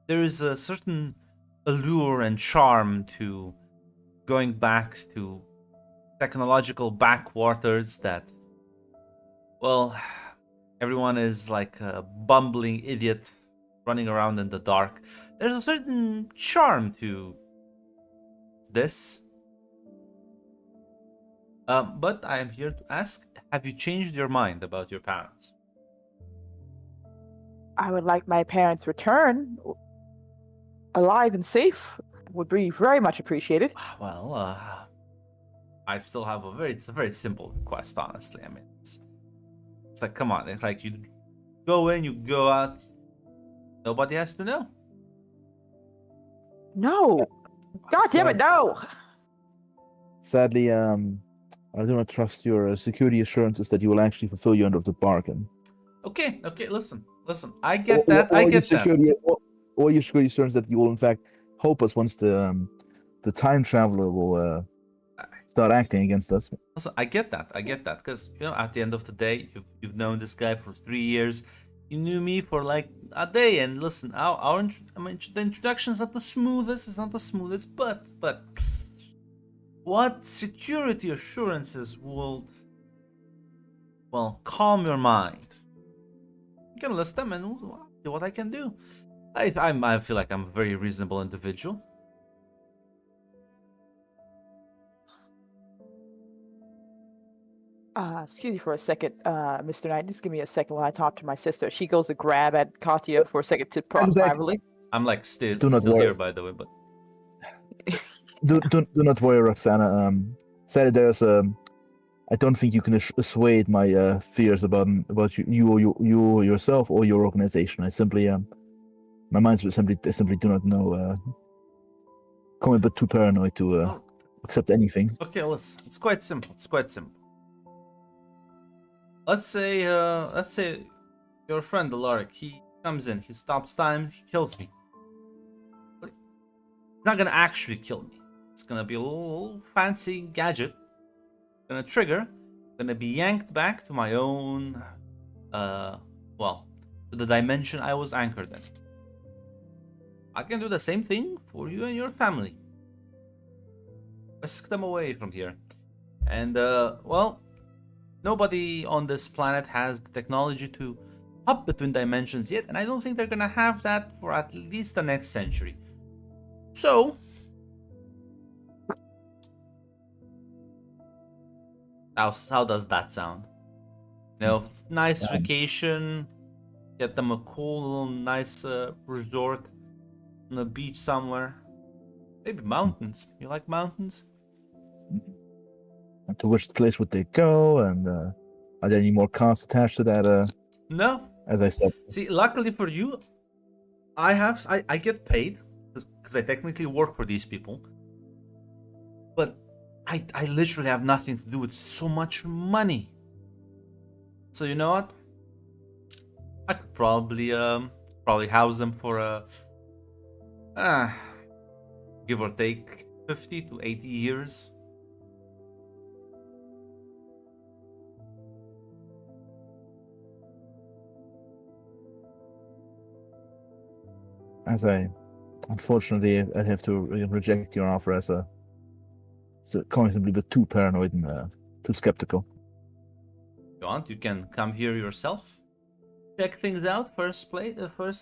there is a certain allure and charm to going back to technological backwaters that, well, everyone is like a bumbling idiot running around in the dark. There's a certain charm to this. But I am here to ask, have you changed your mind about your parents? I would like my parents' return, alive and safe. Would be very much appreciated. Well, I still have it's a very simple request, honestly. I mean, it's like, come on, it's like you go in, you go out, nobody has to know. No. God damn it, no. Sadly, I do not trust your security assurances that you will actually fulfill your end of the bargain. Okay, listen. I get that. I your get that. security, or your security assurance that you will in fact help us once the time traveler will start acting against us. Listen, I get that. Because at the end of the day, you've known this guy for 3 years. You knew me for like a day, and listen, the introduction's not the smoothest. It's not the smoothest, but what security assurances will calm your mind? You can list them and we'll see what I can do. I feel like I'm a very reasonable individual. Excuse me for a second, Mr. Knight. Just give me a second while I talk to my sister. She goes to grab at Katya for a second to talk Exactly. privately. I'm like still worry. here, by the way, but do not worry, Roxana. Sadly, there's I don't think you can assuade my fears about you yourself or your organization. I simply my mind simply do not know. I'm a bit too paranoid to accept anything. okay, listen. It's quite simple. Let's say your friend Alaric, he comes in, he stops time, he kills me. He's not gonna actually kill me. It's gonna be a little fancy gadget. Gonna trigger, gonna be yanked back to my own to the dimension I was anchored in. I can do the same thing for you and your family. Whisk them away from here. And nobody on this planet has the technology to hop between dimensions yet, and I don't think they're gonna have that for at least the next century. So how does that sound? Nice vacation, get them a cool little nice resort on a beach somewhere. Maybe mountains. You like mountains? And to which place would they go? And are there any more costs attached to that? No. As I said. See, luckily for you, I get paid because I technically work for these people. But I literally have nothing to do with so much money. So you know what? I could probably house them for give or take 50 to 80 years. Unfortunately, I'd have to reject your offer as calling simply a bit too paranoid and too skeptical. If you want, you can come here yourself. Check things out first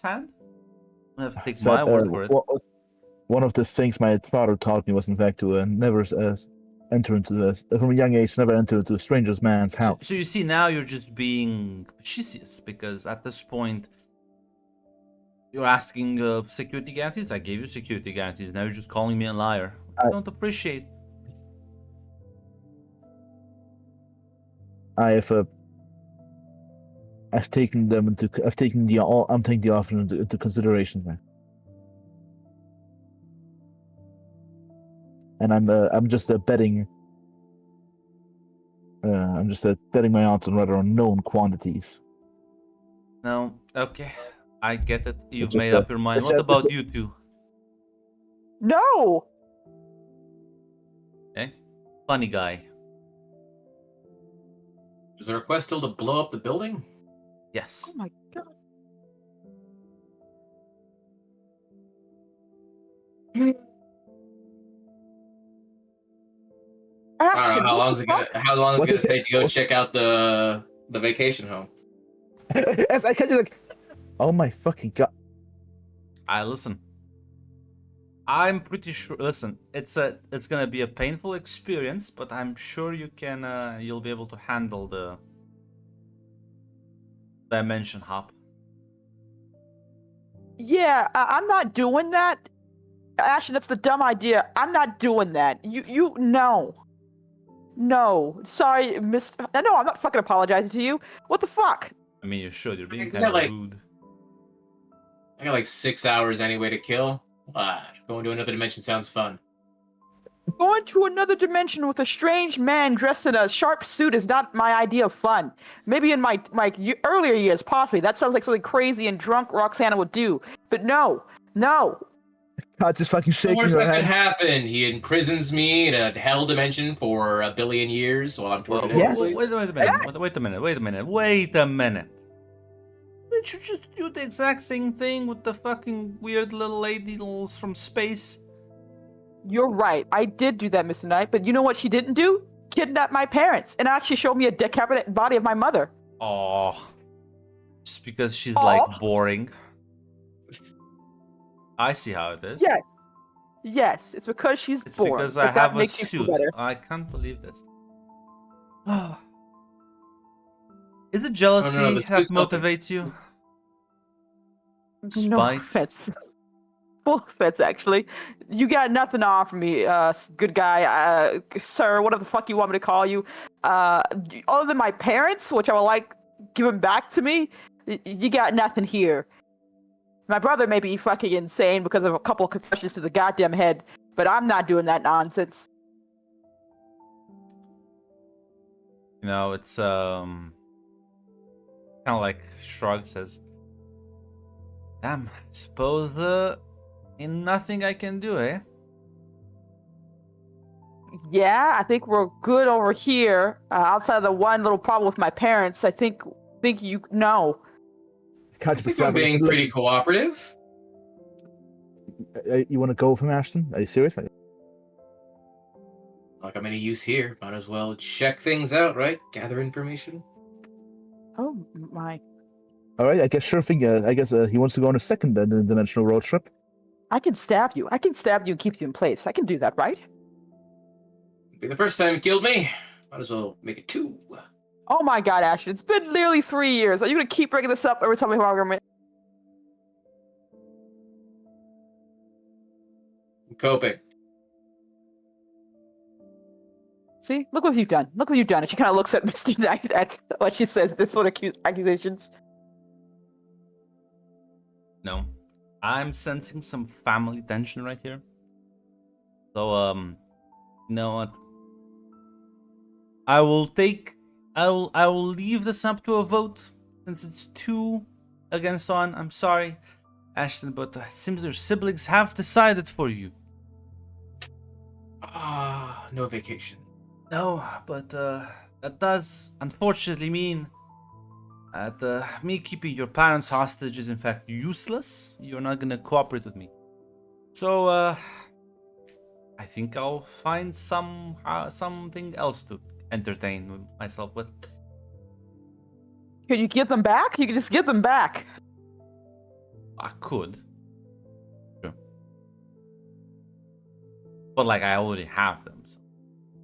hand. I have to take my word for it. One of the things my father taught me was, in fact, to never enter into from a young age, never enter into a stranger's man's house. So you see, now you're just being facetious because at this point, you're asking security guarantees. I gave you security guarantees. Now you're just calling me a liar. I don't appreciate. I've taken them into. I'm taking the offer into consideration now. And I'm just betting. I'm just betting my odds on rather unknown quantities. No, okay, I get it. You've made up your mind. What about you two? No. Okay, funny guy. Is the request still to blow up the building? Yes. Oh my god. I don't Ashton, know, what the fuck? how long is it gonna take to go what- check out the vacation home? As I kind of like, oh my fucking god! Listen. I'm pretty sure. Listen, it's gonna be a painful experience, but I'm sure you can. You'll be able to handle the dimension hop. Yeah, I'm not doing that. Ashton, that's the dumb idea. I'm not doing that. You know. No. Sorry, Miss. No, I'm not fucking apologizing to you. What the fuck? I mean, you should. You're being You kind got, of like- rude. I got like 6 hours anyway to kill. Going to another dimension sounds fun. Going to another dimension with a strange man dressed in a sharp suit is not my idea of fun. Maybe in my earlier years, possibly. That sounds like something crazy and drunk Roxana would do. But no. God, just fucking The shaking worst her that could head. happen. He imprisons me in a hell dimension for 1 billion years while I'm tortured Yes. endlessly. Wait a minute. Wait a minute. Did you just do the exact same thing with the fucking weird little ladies from space? You're right. I did do that, Mr. Knight. But you know what she didn't do? Kidnap my parents and actually show me a decapitated body of my mother. Oh, just because she's Aw. like boring. I see how it is. Yes, it's because she's It's bored. because If I that have a makes you feel suit. better. I can't believe this. Is it jealousy the that suit's open. motivates you? No Spite? offense. Full offense, actually. You got nothing to offer me, good guy, sir, whatever the fuck you want me to call you. Other than my parents, which I would like given back to me, you got nothing here. My brother may be fucking insane because of a couple of concussions to the goddamn head, but I'm not doing that nonsense. You know, it's kind of like shrug says, "Damn, I suppose ain't nothing I can do, eh?" Yeah, I think we're good over here. Outside of the one little problem with my parents, I think you know. God, I think I'm being pretty cooperative. You want to go with him, Ashton? Are you serious? Like I'm any use here. Might as well check things out, right? Gather information. Oh my! All right, I guess sure thing. I guess he wants to go on a second dimensional road trip. I can stab you. I can stab you and keep you in place. I can do that, right? Be the first time you killed me. Might as well make it 2. Oh my God, Ashton! It's been nearly 3 years. Are you gonna keep bringing this up every time we have an argument? I'm coping. See, look what you've done. Look what you've done. And she kind of looks at Misty Knight at what she says. This sort of accusations. No, I'm sensing some family tension right here. So, you know what? I will leave this up to a vote since it's 2 against 1. I'm sorry, Ashton, but it seems your siblings have decided for you. No vacation. No, but that does unfortunately mean that me keeping your parents hostage is in fact useless. You're not gonna cooperate with me. So, I think I'll find something else to entertain myself with. Can you give them back? You can just give them back. I could. Sure. But like I already have them. So.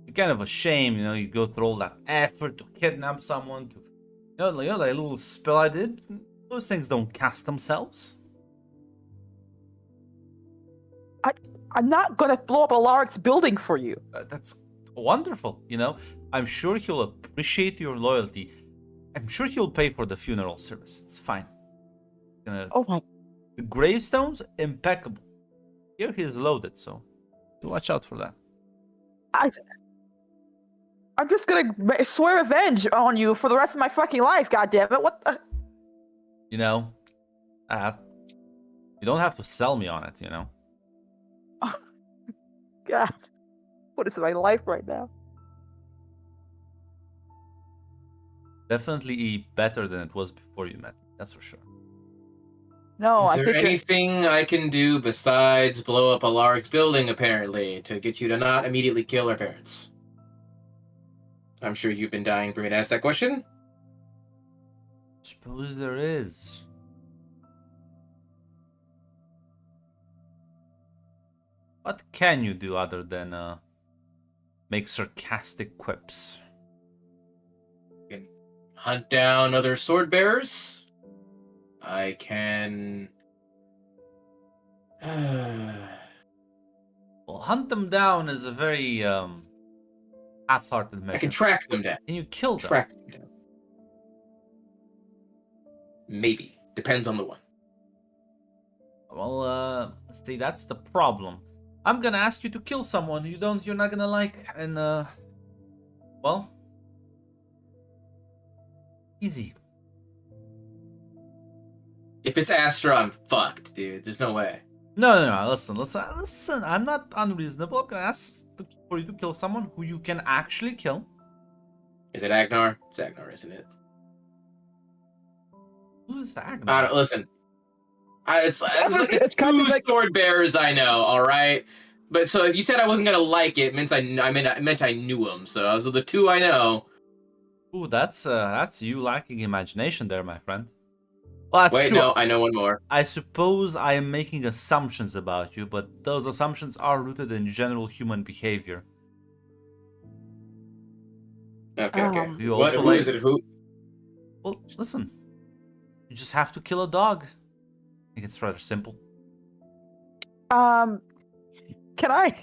It's kind of a shame, you know, you go through all that effort to kidnap someone, to you know, that little spell I did. Those things don't cast themselves. I'm not gonna blow up Alaric's building for you. That's wonderful, you know. I'm sure he'll appreciate your loyalty. I'm sure he'll pay for the funeral service. It's fine. Oh my! The gravestone's impeccable. Here he is loaded, so watch out for that. I'm just gonna swear revenge on you for the rest of my fucking life. God damn it! What the? You know, you don't have to sell me on it, you know. God, what is my life right now? Definitely better than it was before you met me. That's for sure. No, Is I there think you're- anything I can do besides blow up Alaric's building, apparently, to get you to not immediately kill our parents? I'm sure you've been dying for me to ask that question. Suppose there is. What can you do other than make sarcastic quips? Hunt down other sword bearers. I can. Well, hunt them down is a very half-hearted I measure. can track them down. Can you kill them? Track them down. Maybe. Depends on the one. Well, see, that's the problem. I'm gonna ask you to kill someone you're not gonna like, and well, easy. If it's Astra, I'm fucked, dude. There's no way. No. Listen. I'm not unreasonable. I'm gonna ask for you to kill someone who you can actually kill. Is it Agnar? It's Agnar, isn't it? Who's Agnar? Listen. It's like It's kind of two like- sword bearers I know, alright? But so if you said I wasn't gonna like it, meant I meant I knew them. So those are the two I know. Ooh, that's you lacking imagination there, my friend. Well, that's Wait, true. no, I know one more. I suppose I am making assumptions about you, but those assumptions are rooted in general human behavior. Okay, okay. You What? also Who like- is it? Who? Well, listen. You just have to kill a dog. I think it's rather simple. Can I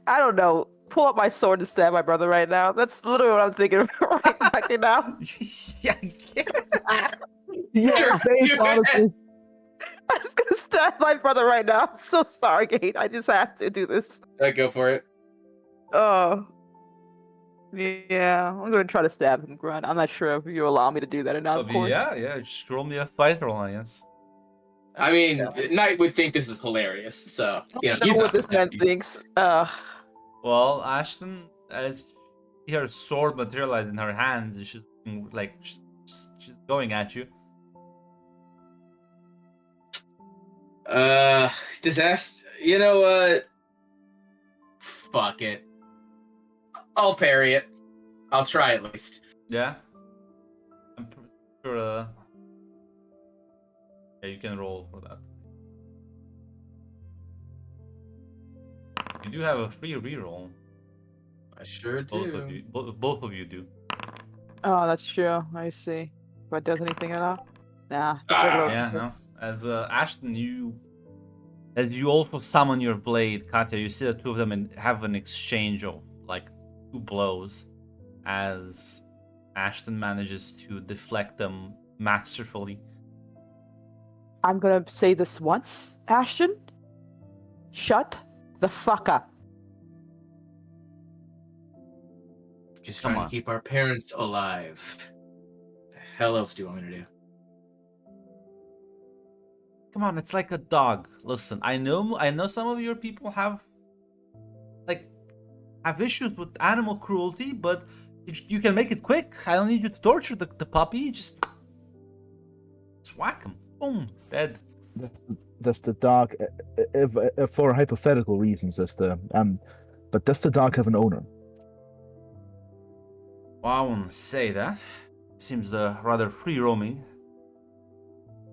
don't know, pull up my sword and stab my brother right now? That's literally what I'm thinking right now. Yeah, I guess. Yeah, Dave, You- honestly. I'm just gonna stab my brother right now. I'm so sorry, Kate. I just have to do this. Go for it. Oh. Yeah, I'm gonna try to stab him, Grunt. I'm not sure if you allow me to do that or not, of course. Yeah. Just roll me a fight roll, I guess. I mean, Knight would think this is hilarious, so you know I he's don't know not what this man happy. thinks. Well, Ashton, as her sword materialized in her hands, and she's like she's going at you. Disaster. You know what? Fuck it. I'll parry it. I'll try at least. Yeah. I'm pretty sure. Yeah, you can roll for that. You do have a free reroll. I sure Both do. of you, both of you do. Oh, that's true. I see. If it does anything at all? Nah. Ah, regular- Yeah, no. As Ashton, as you also summon your blade, Katya, you see the two of them and have an exchange of like 2 blows, as Ashton manages to deflect them masterfully. I'm gonna say this once, Ashton. Shut the fuck up. Just Come trying on. to keep our parents alive. The hell else do you want me to do? Come on, it's like a dog. Listen, I know some of your people have issues with animal cruelty, but you can make it quick. I don't need you to torture the puppy. Just whack him. Boom, dead. Does the dog, if for hypothetical reasons, but does the dog have an owner? Well, I wouldn't say that. Seems rather free roaming.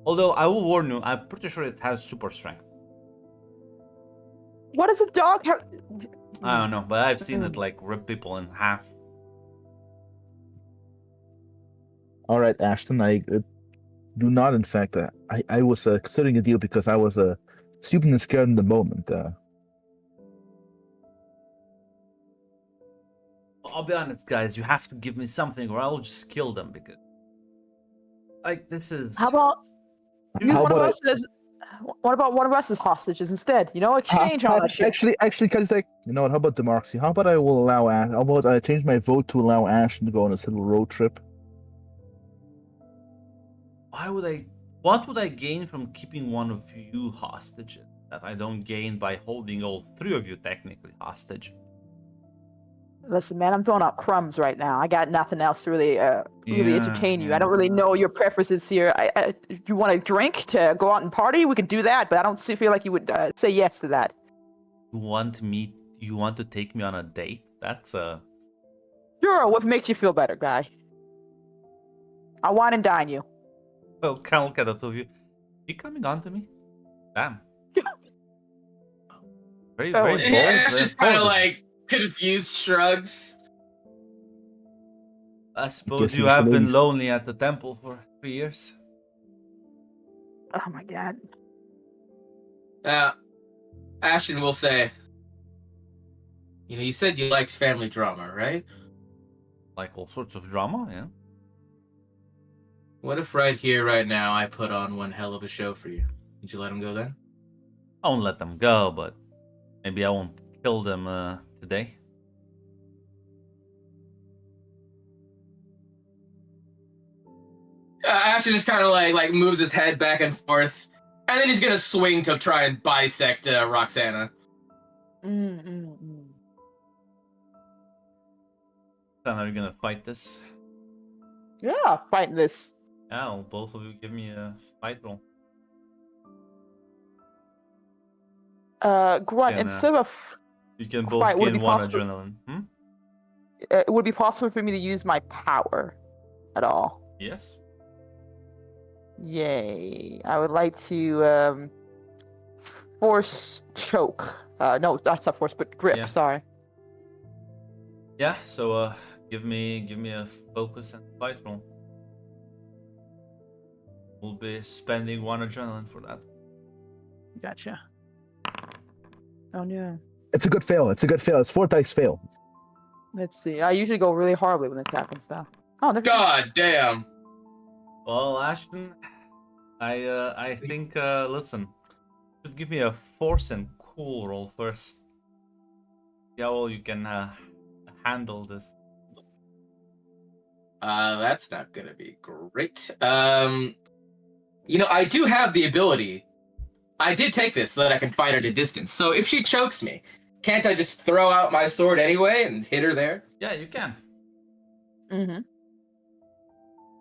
Although I will warn you, I'm pretty sure it has super strength. What does a dog have? I don't know, but I've seen it like rip people in half. All right, Ashton, I do not. In fact, I was considering a deal because I was stupid and scared in the moment. I'll be honest, guys. You have to give me something, or I'll just kill them because, like, this is. How about use How one of about us as? What about one of us as hostages instead? You know, exchange all that shit. Actually, can you say, you know what? How about democracy? How about I will allow? How about I change my vote to allow Ashton to go on this little road trip? Why would I? What would I gain from keeping one of you hostage that I don't gain by holding all 3 of you technically hostage? Listen, man, I'm throwing out crumbs right now. I got nothing else to really entertain you. Yeah. I don't really know your preferences here. If you want to drink to go out and party, we could do that. But I don't feel like you would say yes to that. You want to take me on a date? That's a. Sure, what makes you feel better, guy? I wine and dine you. Well, can't look at the two of you. You coming on to me? Damn. Very, Oh, very bold. Yeah, very just kind of bold. like confused shrugs. I suppose Guess you who's have been ladies? lonely at the temple for 3 years. Oh my god. Ashton will say, you know, you said you liked family drama, right? like all sorts of drama, yeah. What if right here, right now, I put on one hell of a show for you? Would you let him go then? I won't let them go, but maybe I won't kill them today. Ashton just kind of like moves his head back and forth, and then he's gonna swing to try and bisect Roxana. So are you gonna fight this? Yeah, fight this. Yeah, well, both of you give me a fight roll. Grunt, Can, instead of You can both Fight, would it gain be one possible- adrenaline. Hmm? it would be possible for me to use my power at all. Yes. Yay. I would like to force choke. No, that's not force, but grip, Yeah. sorry. Yeah. So give me a focus and fight roll. We'll be spending one adrenaline for that. Gotcha. Oh no. It's a good fail. It's a good fail. It's 4 dice fail. Let's see. I usually go really horribly when this happens though. Oh, never mind. God damn. Well, Ashton, I think listen, should give me a force and cool roll first. See how well you can handle this. That's not gonna be great. You know, I do have the ability. I did take this so that I can fight at a distance. So if she chokes me, can't I just throw out my sword anyway and hit her there? Yeah, you can. Mm-hmm.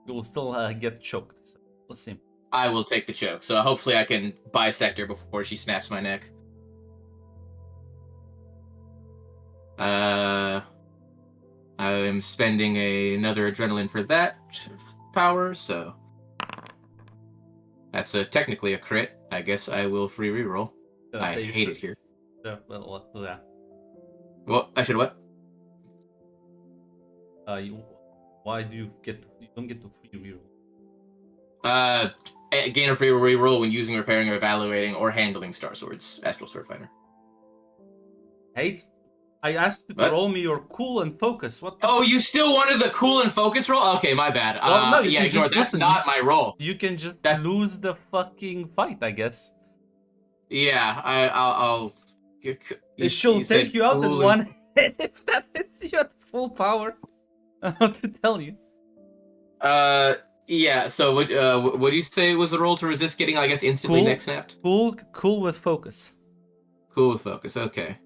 You will still get choked. So let's see. I will take the choke. So hopefully I can bisect her before she snaps my neck. I am spending another adrenaline for that power, so that's technically a crit. I guess I will free reroll. Gonna I say you hate should- it here. Well, yeah. Well, I should what? Why do you don't get to free reroll? Gain a free reroll when using, repairing, or evaluating, or handling Star Swords, Astral Sword Fighter. Hate? I asked you to What? roll me your cool and focus. What? The Oh, you still wanted the cool and focus roll? Okay, my bad. Well, no, you yeah, can ignore. just That's listen. not my roll. You can just That's- lose the fucking fight, I guess. Yeah, I'll. She'll take you out in cool and- one hit if that hits you at full power. I don't know what to tell you. Yeah. So what do you say was the roll to resist getting, I guess, instantly Cool. neck snapped? Cool with focus. Cool with focus. Okay.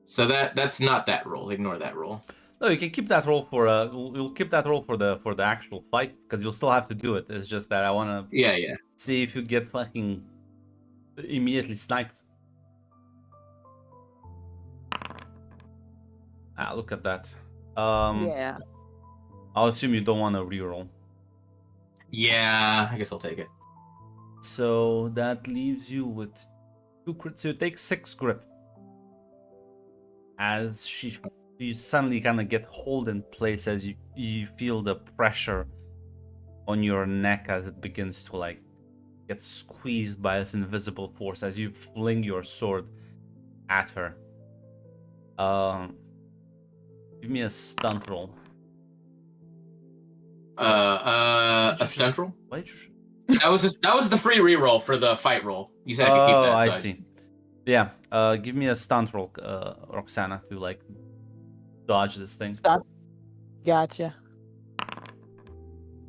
So that's not that roll. Ignore that roll. No, you can keep that roll for you'll keep that roll for the actual fight because you'll still have to do it. It's just that I want to Yeah, yeah. see if you get fucking immediately sniped. Ah, look at that. Yeah. I'll assume you don't want to reroll. Yeah, I guess I'll take it. So that leaves you with 2 crit. So you take 6 grit. As you suddenly kind of get hold in place as you feel the pressure on your neck as it begins to like get squeezed by this invisible force as you fling your sword at her. Give me a stunt roll. A stunt roll? Why did you? That was the free reroll for the fight roll. You said I could keep that. I so see. Yeah. Give me a stunt roll, Roxana, to like dodge this thing. Stop. Gotcha.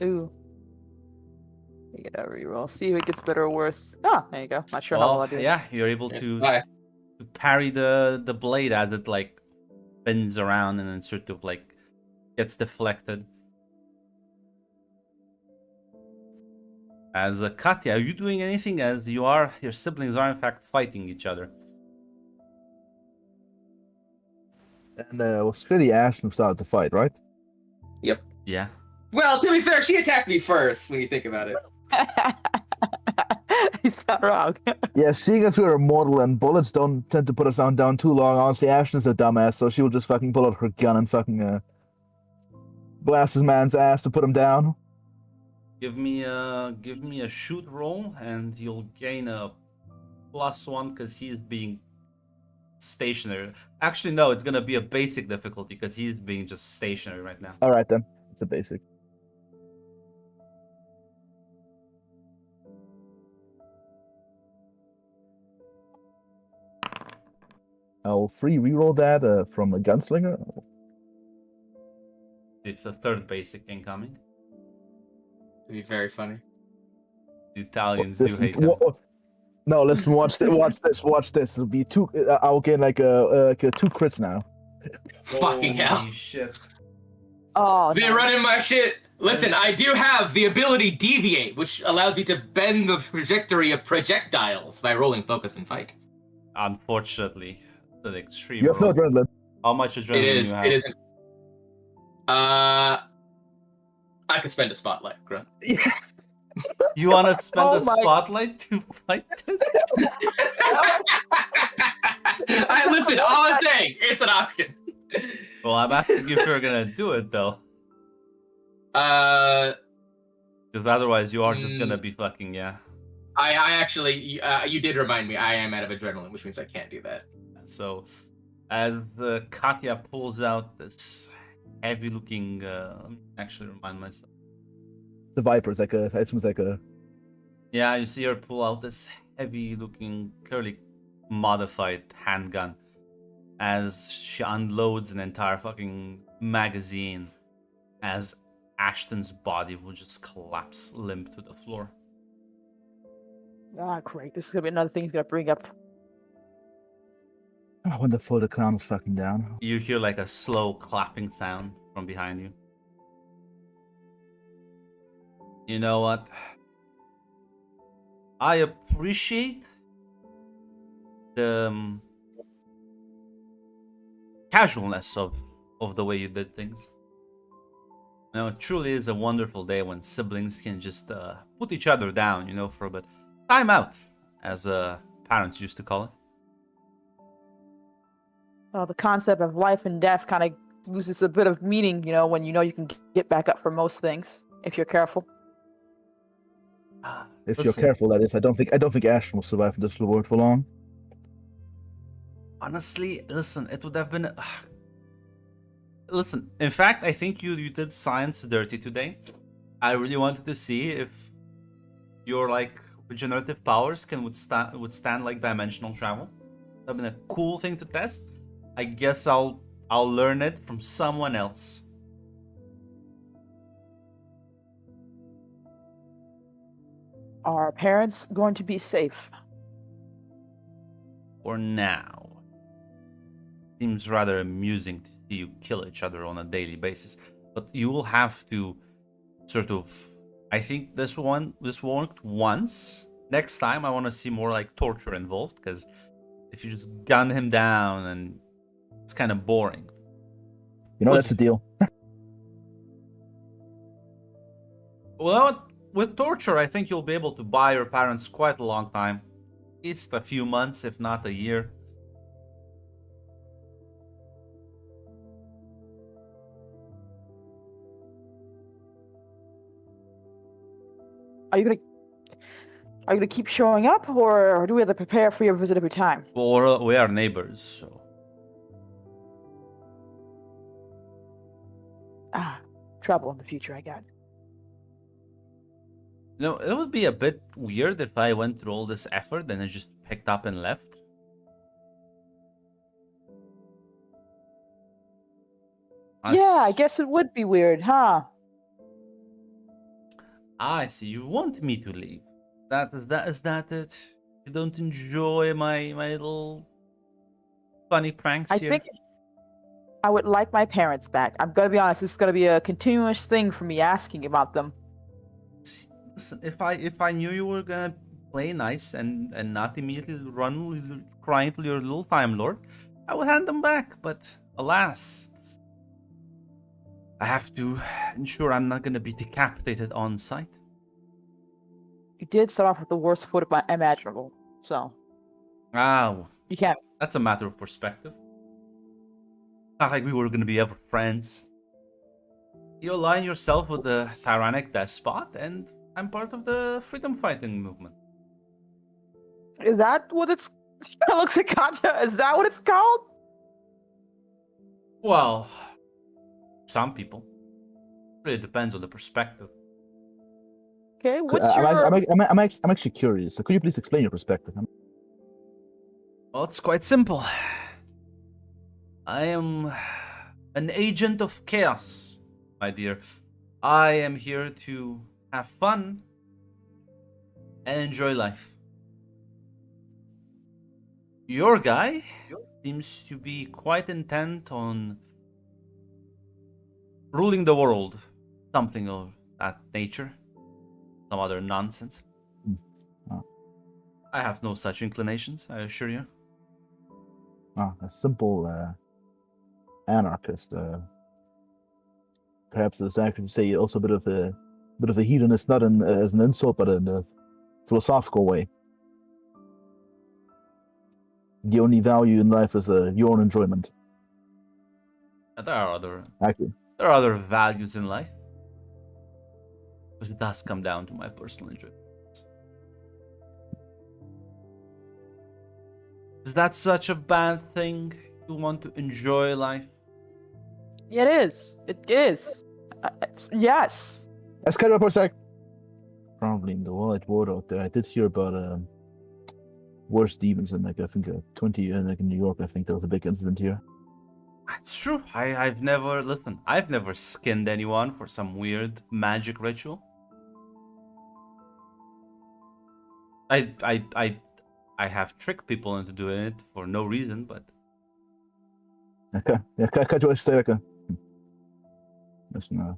Ooh. You get a reroll. See if it gets better or worse. Ah, there you go. Not sure how well I do. Yeah, you're able to Bye. parry the blade as it like spins around and then sort of like gets deflected. As Katya, are you doing anything as your siblings are in fact fighting each other? And it was clearly Ashton who started the fight, right? Yeah. Well, to be fair, she attacked me first. When you think about it. He's not wrong. Yeah, seeing as we're immortal and bullets don't tend to put us down too long, honestly, Ashton's a dumbass, so she will just fucking pull out her gun and fucking blast his man's ass to put him down. Give me a shoot roll and you'll gain a +1 because he is being stationary. Actually, no, it's gonna be a basic difficulty because he's being just stationary right now. All right then. It's a basic. I'll free reroll that from a gunslinger. It's the third basic incoming. It'd be very funny. The Italians do Listen, hate him. no, listen. Watch this. Watch this. Watch this. It'll be two. I'll get like a 2 crits now. Fucking hell. Holy shit. Oh, They're no. running my shit. Listen, I Yes. do have the ability Deviate, which allows me to bend the trajectory of projectiles by rolling Focus and Fight. Unfortunately, it's an extreme. You have no roll. adrenaline. How much adrenaline It is. you have? It isn't. I could spend a spotlight, Grunt. Yeah. You wanna spend Oh a my- spotlight to fight this? Listen. All I'm saying, it's an option. Well, I'm asking you if you're gonna do it though, I because otherwise you are just gonna be fucking yeah. actually, you did remind me. I am out of adrenaline, which means I can't do that. So, as Katya pulls out this heavy-looking, let me actually remind myself. The Viper is like a. It seems like a. Yeah, you see her pull out this heavy-looking, clearly modified handgun as she unloads an entire fucking magazine as Ashton's body will just collapse limp to the floor. Ah, great. This is gonna be another thing he's gonna bring up. Oh, wonderful. The clown is fucking down. You hear like a slow clapping sound from behind you. You know what? I appreciate the casualness of the way you did things. You know, it truly is a wonderful day when siblings can just put each other down, you know, for a bit. Time out, as parents used to call it. The concept of life and death kind of loses a bit of meaning, you know, when you know you can get back up for most things if you're careful. If Listen. you're careful, that is. I don't think Ashton will survive from this reward for long. Honestly, listen, it would have been. Listen, in fact, I think you did science dirty today. I really wanted to see if your like regenerative powers can withstand like dimensional travel. That'd been a cool thing to test. I guess I'll learn it from someone else. Are our parents going to be safe? For now. Seems rather amusing to see you kill each other on a daily basis, but you will have to sort of. I think this worked once. Next time, I want to see more like torture involved, because if you just gun him down, and it's kind of boring. You know, Well, that's a deal. Well, with torture, I think you'll be able to buy your parents quite a long time. At least a few months, if not a year. Are you gonna keep showing up, or do we have to prepare for your visit every time? Well, we are neighbors, so. Trouble in the future, I got. You know, it would be a bit weird if I went through all this effort and then just picked up and left. Yeah, I guess it would be weird, huh? I see. You want me to leave. Is that it? You don't enjoy my little funny pranks I here? think I would like my parents back. I'm gonna be honest, this is gonna be a continuous thing for me asking about them. Listen, if I knew you were gonna play nice and not immediately run crying to your little Time Lord, I would hand them back. But alas, I have to ensure I'm not gonna be decapitated on sight. You did start off with the worst foot imaginable, so Ah, you can't. that's a matter of perspective. Not like we were gonna be ever friends. You align yourself with the tyrannic despot, and I'm part of the freedom fighting movement. Is that what it's She kind of looks at Katya. Is that what it's called? Well, some people. Really depends on the perspective. Okay, what's I'm, your... I'm actually curious. So could you please explain your perspective? Well, it's quite simple. I am an agent of chaos, my dear. I am here to have fun and enjoy life. Your guy seems to be quite intent on ruling the world. Something of that nature. Some other nonsense. Oh. I have no such inclinations, I assure you. A simple anarchist. Perhaps it's actually to say also a bit of a hedonist, not as an insult, but in a philosophical way. The only value in life is your own enjoyment. There are Actually, other values in life. But it does come down to my personal enjoyment. Is that such a bad thing? You want to enjoy life? Yeah, it is. It is. Yes. as kind of a sec. Probably in the wide world out there. I did hear about worse demons in like I think 20 like in New York. I think there was a big incident here. It's true. I've never skinned anyone for some weird magic ritual. I have tricked people into doing it for no reason, but Okay, yeah, catch what I say, okay. Listen,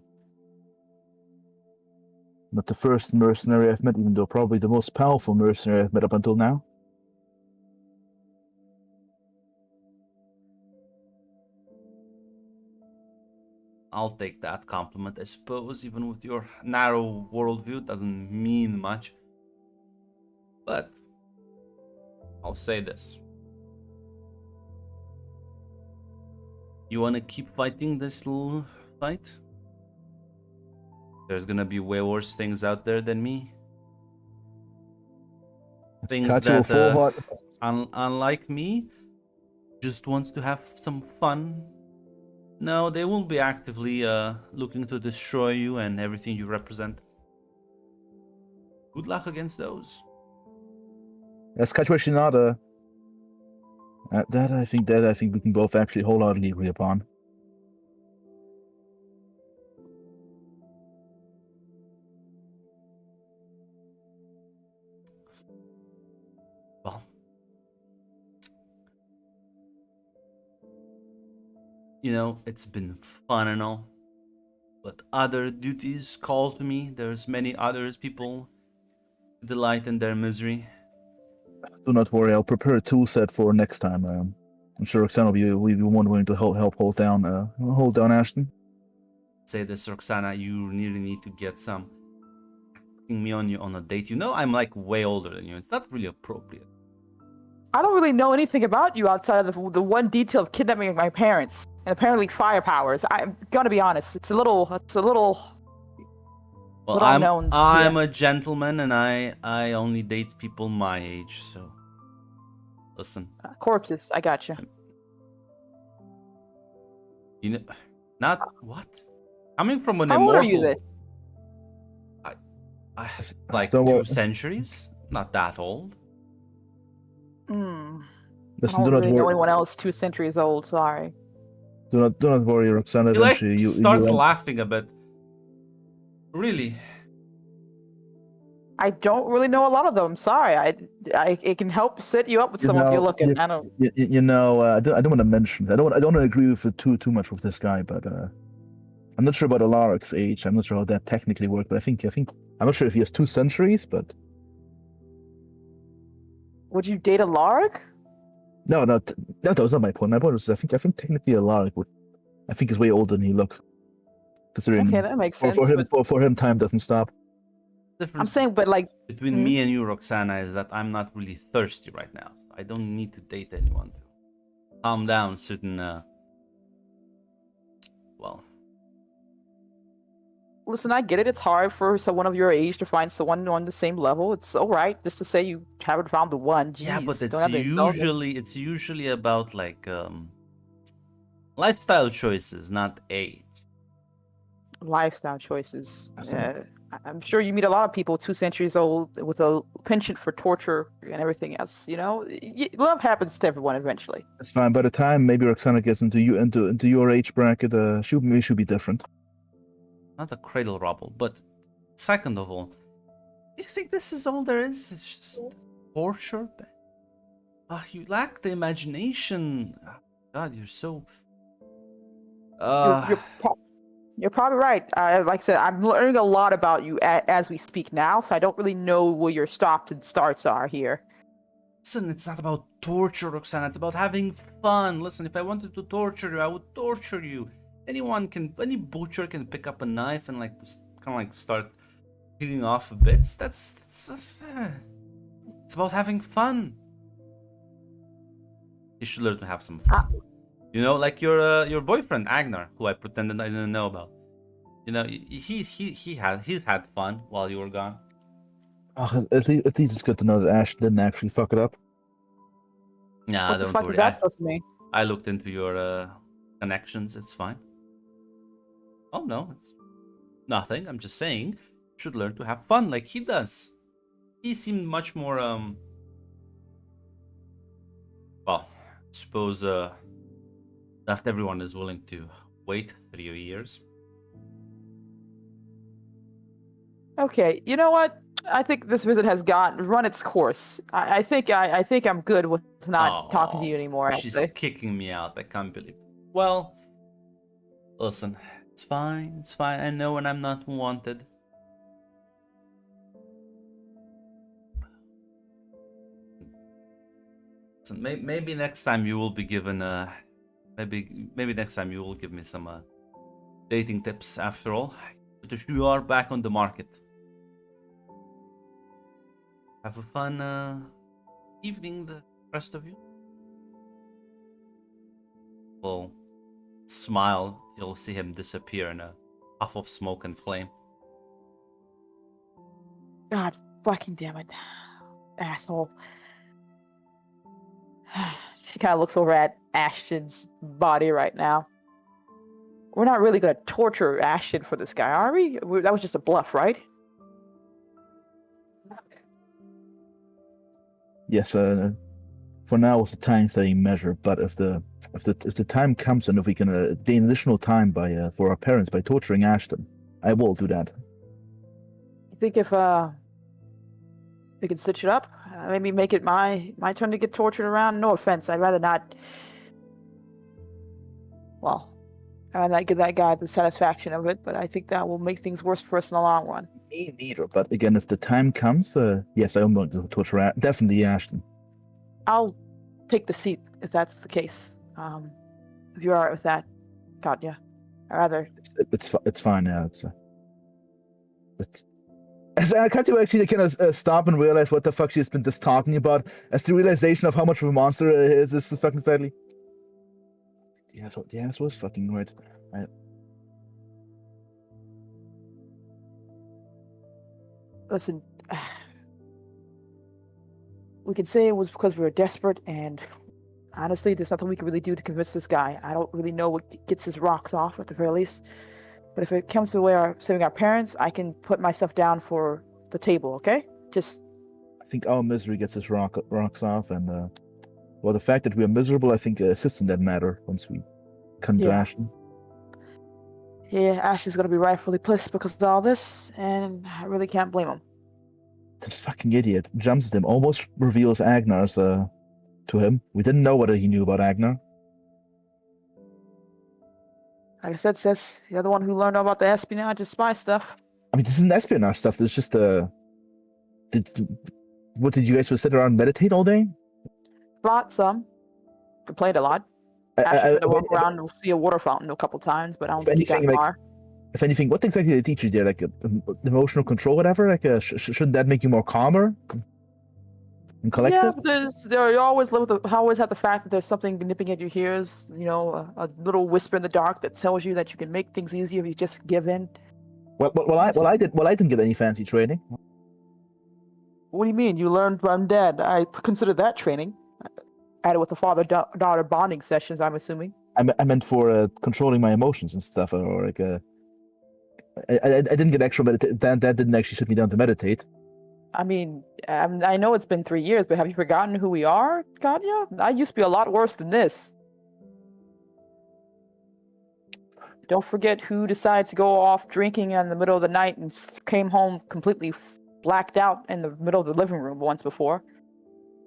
not the first mercenary I've met, even though probably the most powerful mercenary I've met up until now. I'll take that compliment, I suppose. Even with your narrow worldview, it doesn't mean much. But I'll say this. You wanna keep fighting this little fight? There's gonna be way worse things out there than me. Things Katsu will that, full heart. unlike me, just wants to have some fun. No, they won't be actively looking to destroy you and everything you represent. Good luck against those. That's catch what Shinada. That I think we can both actually wholeheartedly agree upon. Well, you know, it's been fun and all, but other duties call to me. There's many others people delight in their misery. Do not worry, I'll prepare a tool set for next time. I'm sure Roxanne will be more than willing to help hold down Ashton. Say this, Roxana, you really need to get some asking me on a date. You know, I'm like way older than you. It's not really appropriate. I don't really know anything about you outside of the one detail of kidnapping my parents and apparently fire powers. I'm gonna be honest. It's a little. Well, Little unknowns, I'm yeah. a gentleman, and I only date people my age. So, listen, Corpses. I gotcha. you know, not what coming from an How old immortal. are you then? I like Don't 2 worry. centuries. Not that old. Hmm. I Listen, don't do not really know worry. anyone else 2 centuries old. Sorry. Do not worry, Roxanne. He like Eventually, starts laughing a bit. Really? I don't really know a lot of them. Sorry. It can help set you up with someone if you're looking. I don't. You know, I don't want to mention. I don't want to agree with it too much with this guy, but I'm not sure about Alaric's age. I'm not sure how that technically works, but I think I'm not sure if he has 2 centuries, but Would you date a Lark? no, that was not my point. My point was I think technically Alaric would. I think he's way older than he looks. Considering Okay, that makes sense. for him but for him time doesn't stop. I'm Difference saying, but like, between me and you, Roxana, is that I'm not really thirsty right now. So I don't need to date anyone to calm down certain. Well, Listen, I get it. It's hard for someone of your age to find someone on the same level. It's all right just to say you haven't found the one. Jeez, Yeah, but don't have to insult it. it's usually about like lifestyle choices, not age. Lifestyle choices. That's all. I'm sure you meet a lot of people 2 centuries old with a penchant for torture and everything else. Love happens to everyone eventually. It's fine. By the time maybe Roxana gets into your age bracket, she should be different. Not a cradle robble, but second of all, you think this is all there is? It's just torture? You lack the imagination. God, you're so. You're probably right. Like I said, I'm learning a lot about you as we speak now, so I don't really know where your stops and starts are here. Listen, it's not about torture, Roxana. It's about having fun. Listen, if I wanted to torture you, I would torture you. Any butcher can pick up a knife and like just kind of like start peeling off bits. It's about having fun. You should learn to have some fun. Like your boyfriend Agnar, who I pretended I didn't know about. He's had fun while you were gone. Oh, at least it's good to know that Ash didn't actually fuck it up. Nah, What the don't fuck worry. is that supposed to mean? I looked into your connections. It's fine. Oh no, it's nothing. I'm just saying, you should learn to have fun like he does. He seemed much more well, I suppose not everyone is willing to wait 3 years. Okay, you know what? I think this visit has run its course. I think I'm good with not talking to you anymore. She's Actually. kicking me out. I can't believe it. Well, listen, it's fine. It's fine. I know when I'm not wanted. Listen, maybe next time you will be given maybe next time you will give me some dating tips after all. Because you are back on the market. Have a fun evening, the rest of you. Well, smile, you'll see him disappear in a puff of smoke and flame. God fucking damn it. Asshole. She kind of looks over at Ashton's body right now. We're not really going to torture Ashton for this guy, are we? That was just a bluff, right? Yes, for now it's a time-setting measure, but if the time comes and if we can gain additional time by for our parents by torturing Ashton, I will do that. You think if we can stitch it up, maybe make it my turn to get tortured around? No offense, I'd rather not. Well, I'd rather not give that guy the satisfaction of it, but I think that will make things worse for us in the long run. Me neither. But again, if the time comes, yes, I am going to torture definitely Ashton. I'll take the seat if that's the case. If you're alright with that, Katya. Or rather, It's fine. Yeah, it's. I can't you actually kind of stop and realize what the fuck she's been just talking about as the realization of how much of a monster is this fucking sadly. The asshole was fucking right. listen, we could say it was because we were desperate, and honestly, there's nothing we can really do to convince this guy. I don't really know what gets his rocks off at the very least. But if it comes to the way of saving our parents, I can put myself down for the table, okay? I think our misery gets his rocks off, and well, the fact that we are miserable, I think, assists in that matter once we come to Ashton. Yeah, Ashley's gonna be rightfully pissed because of all this, and I really can't blame him. This fucking idiot jumps at him, almost reveals Agnar's to him. We didn't know whether he knew about Agnar. Like I said, sis, you're the one who learned all about the espionage and spy stuff. I mean, this isn't espionage stuff. There's just what did you guys just sit around and meditate all day? Some. Complained a lot. Actually, walk around and see a water fountain a couple times, but I don't think he got far. If anything, what exactly did they teach you there? Like emotional control, whatever? Like, shouldn't that make you more calmer and collective? Yeah, you always have the fact that there's something nipping at your ears. You know, a little whisper in the dark that tells you that you can make things easier if you just give in. I didn't get any fancy training. What do you mean? You learned from Dad? I consider that training. Added with the father-daughter bonding sessions, I'm assuming. I meant for controlling my emotions and stuff, or like I didn't get actual meditate. Dad didn't actually sit me down to meditate. I mean, I know it's been 3 years, but have you forgotten who we are, Katya? I used to be a lot worse than this. Don't forget who decided to go off drinking in the middle of the night and came home completely blacked out in the middle of the living room once before.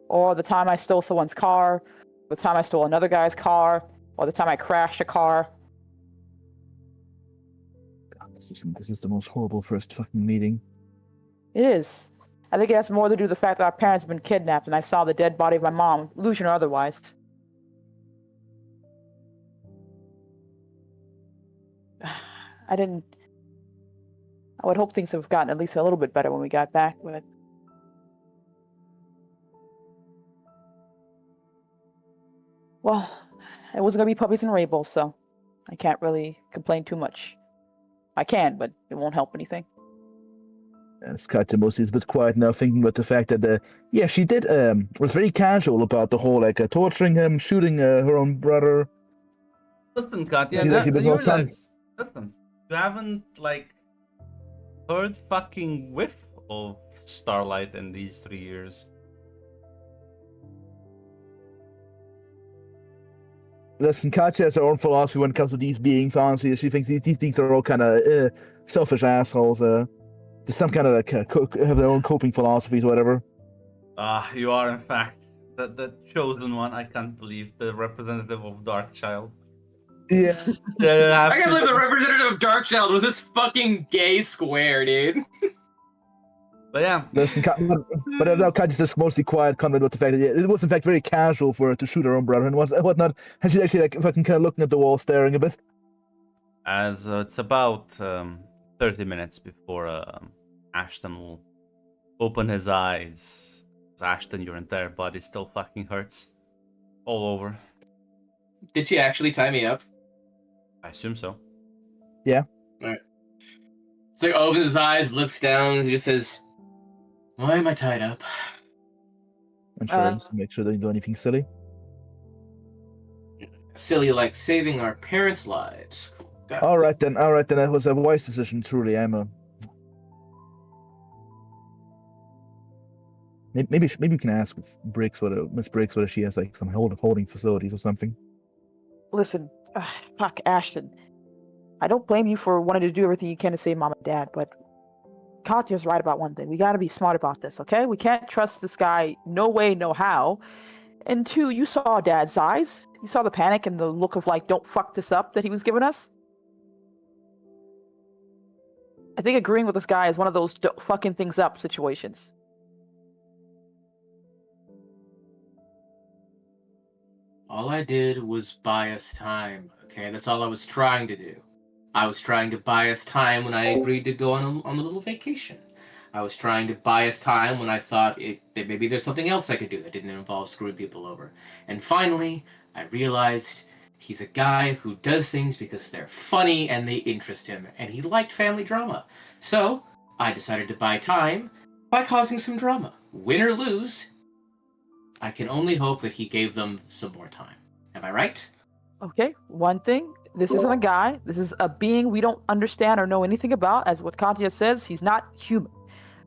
Or the time I stole someone's car, the time I stole another guy's car, or the time I crashed a car. God, this is the most horrible first fucking meeting. It is. I think it has more to do with the fact that our parents have been kidnapped and I saw the dead body of my mom, illusion or otherwise. I would hope things have gotten at least a little bit better when we got back, but... Well, it wasn't going to be puppies and rainbows, so I can't really complain too much. I can, but it won't help anything. Katya mostly is a bit quiet now, thinking about the fact that, yeah, she did, was very casual about the whole, like, torturing him, shooting her own brother. Listen, Katya, She's actually been you more realize, listen, you haven't, like, heard fucking whiff of Starlight in these 3 years. Listen, Katya has her own philosophy when it comes to these beings, honestly. She thinks these beings are all kind of selfish assholes. Just some kind of, like, have their own coping philosophies, whatever. You are, in fact, the chosen one. I can't believe the representative of Darkchild. Yeah. I can't believe the representative of Darkchild was this fucking gay square, dude. But yeah. Listen, but now Katya's just mostly quiet, comment about the fact that it was in fact very casual for her to shoot her own brother and whatnot. And she's actually like fucking kind of looking at the wall, staring a bit. As it's about 30 minutes before Ashton will open his eyes. Ashton, your entire body still fucking hurts. All over. Did she actually tie me up? I assume so. Yeah. Alright. So he opens his eyes, looks down, and he just says, "Why am I tied up?" Insurance to make sure they don't do anything silly. Silly like saving our parents' lives. Cool. Got it. All right then. That was a wise decision. Truly, Maybe we can ask Miss Briggs whether she has like some holding facilities or something. Listen, fuck, Ashton. I don't blame you for wanting to do everything you can to save Mom and Dad, but Katya's right about one thing. We gotta be smart about this, okay? We can't trust this guy no way, no how. And two, you saw Dad's eyes. You saw the panic and the look of like, don't fuck this up that he was giving us. I think agreeing with this guy is one of those don't fucking things up situations. All I did was buy us time, okay? That's all I was trying to do. I was trying to buy us time when I agreed to go on a little vacation. I was trying to buy us time when I thought that maybe there's something else I could do that didn't involve screwing people over. And finally, I realized he's a guy who does things because they're funny and they interest him, and he liked family drama. So, I decided to buy time by causing some drama. Win or lose, I can only hope that he gave them some more time. Am I right? Okay, one thing. This isn't a guy. This is a being we don't understand or know anything about. As what Katya says, he's not human.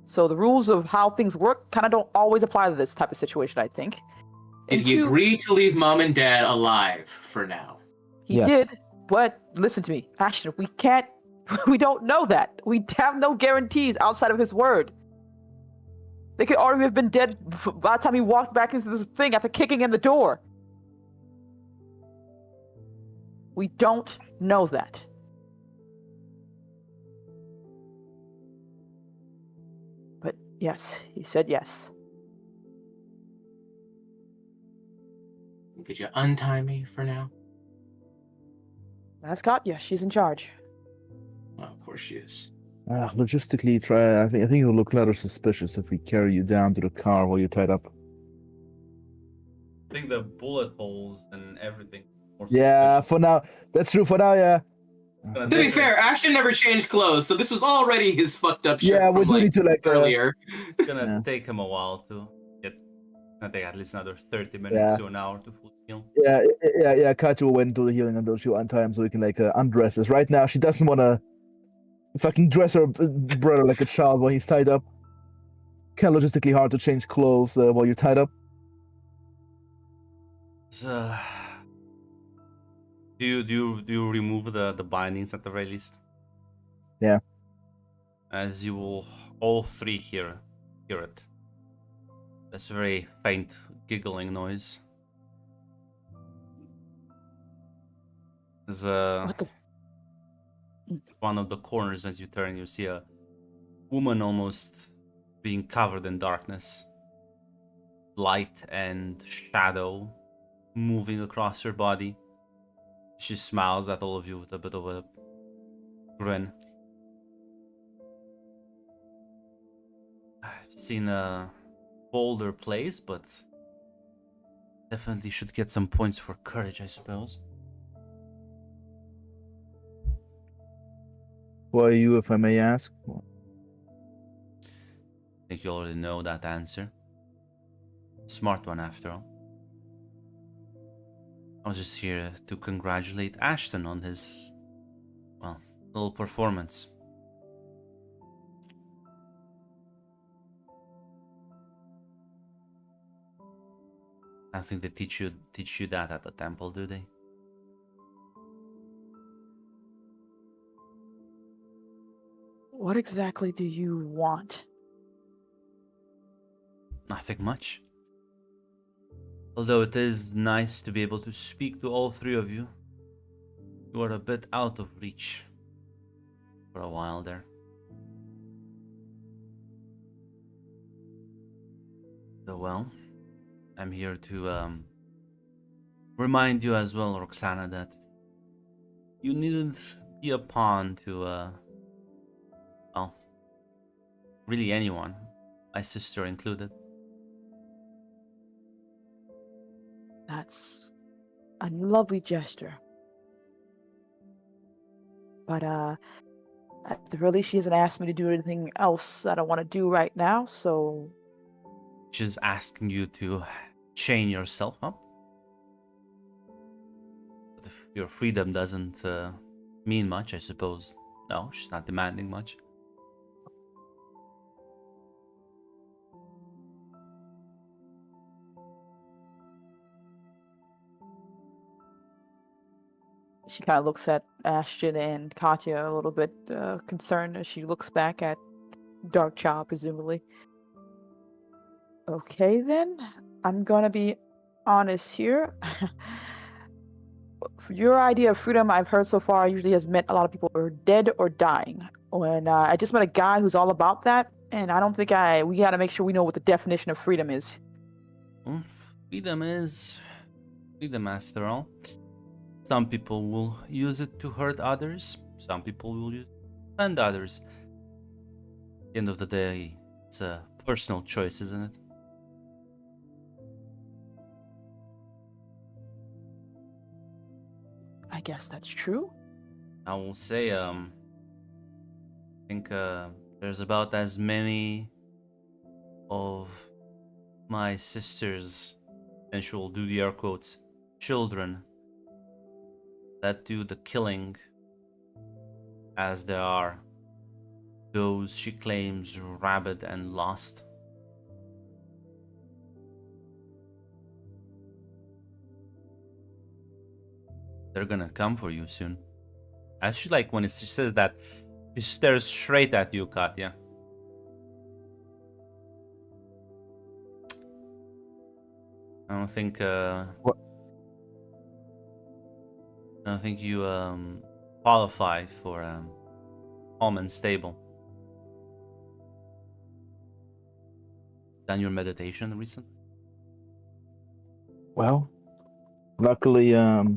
So the rules of how things work kind of don't always apply to this type of situation, I think. Did he agree to leave Mom and Dad alive for now? He Yes. did, but listen to me, Ashton, we don't know that. We have no guarantees outside of his word. They could already have been dead by the time he walked back into this thing after kicking in the door. We don't know that. But yes, he said yes. Could you untie me for now? That's Katya. She's in charge. Well, of course she is. Logistically, I think it will look rather suspicious if we carry you down to the car while you're tied up. I think the bullet holes and everything. More Yeah, suspicious. for now. That's true for now, yeah. To be fair, Ashton never changed clothes, so this was already his fucked up shit Yeah, we from do like need to like earlier. Gonna Yeah. take him a while to get. Gonna take at least another 30 minutes Yeah. to an hour to full heal. Yeah. Katya will wait until the healing until she on time so we can like undress us. Right now, she doesn't want to fucking dress her brother like a child while he's tied up. Kind of logistically hard to change clothes while you're tied up. So, do you remove the bindings at the very least? Yeah. As you will all three hear it. This very faint giggling noise. There's What the? one of the corners as you turn, you see a woman almost being covered in darkness. Light and shadow moving across her body. She smiles at all of you with a bit of a grin. I've seen a bolder place, but definitely should get some points for courage, I suppose. Who are you, if I may ask? I think you already know that answer. Smart one, after all. I was just here to congratulate Ashton on his, well, little performance. I don't think they teach you that at the temple, do they? What exactly do you want? Nothing much. Although it is nice to be able to speak to all three of you. You are a bit out of reach for a while there. So well, I'm here to remind you as well, Roxana, that you needn't be a pawn to well, really anyone, my sister included. That's a lovely gesture. But at the very least, she hasn't asked me to do anything else I don't want to do right now, so She's asking you to chain yourself up. But if your freedom doesn't mean much, I suppose. No, she's not demanding much. she kind of looks at Ashton and Katya a little bit concerned as she looks back at Darkchild, presumably. Okay, then. I'm gonna be honest here. Your idea of freedom, I've heard so far, usually has meant a lot of people are dead or dying. When I just met a guy who's all about that, and I don't think we gotta make sure we know what the definition of freedom is. Well, freedom is freedom after all. Some people will use it to hurt others. Some people will use it to defend others. At the end of the day, it's a personal choice, isn't it? I guess that's true. I will say, I think there's about as many of my sister's, and she will do the air quotes, children that do the killing as there are those she claims rabid and lost. They're gonna come for you soon. As she like when she says that, she stares straight at you, Katya. I don't think What? I don't think you qualify for home and stable. Done your meditation recently? Well, luckily, luckily,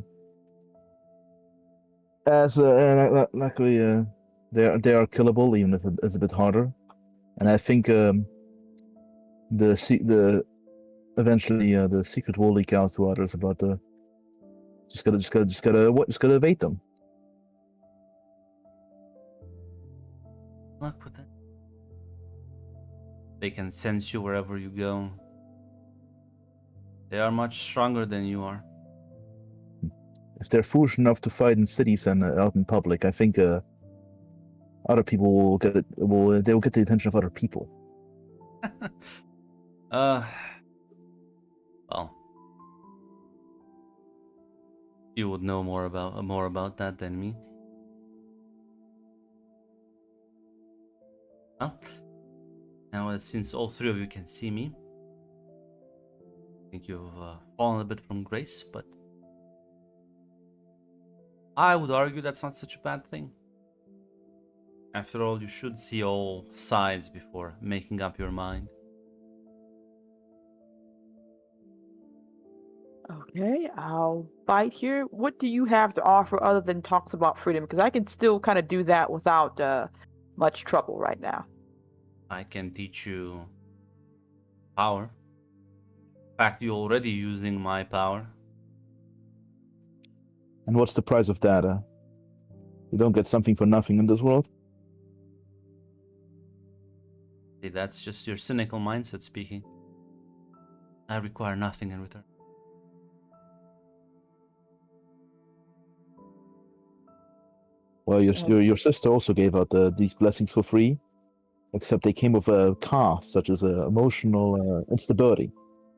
they are killable, even if it's a bit harder. And I think eventually the secret will leak out to others about the. Just gotta evade them. luck with it. They can sense you wherever you go. They are much stronger than you are. If they're foolish enough to fight in cities and out in public, I think other people will get it. They will get the attention of other people. Well, you would know more about that than me. Well, now since all three of you can see me, I think you've fallen a bit from grace, but I would argue that's not such a bad thing. After all, you should see all sides before making up your mind. Okay, I'll bite here. What do you have to offer other than talks about freedom? Because I can still kind of do that without much trouble right now. I can teach you power. In fact, you're already using my power. And what's the price of that? You don't get something for nothing in this world. See, that's just your cynical mindset speaking. I require nothing in return. Well, your sister also gave out these blessings for free, except they came with a cost, such as emotional instability.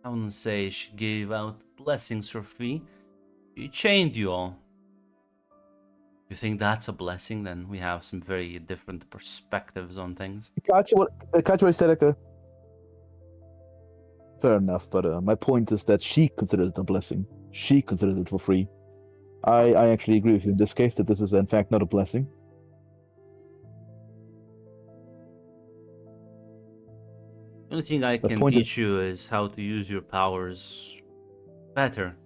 I wouldn't say she gave out blessings for free. She chained you all. If you think that's a blessing, then we have some very different perspectives on things. Gotcha. Seneca. Fair enough, but my point is that she considered it a blessing. She considered it for free. I actually agree with you in this case that this is in fact not a blessing. The only thing I The can point teach you is how to use your powers better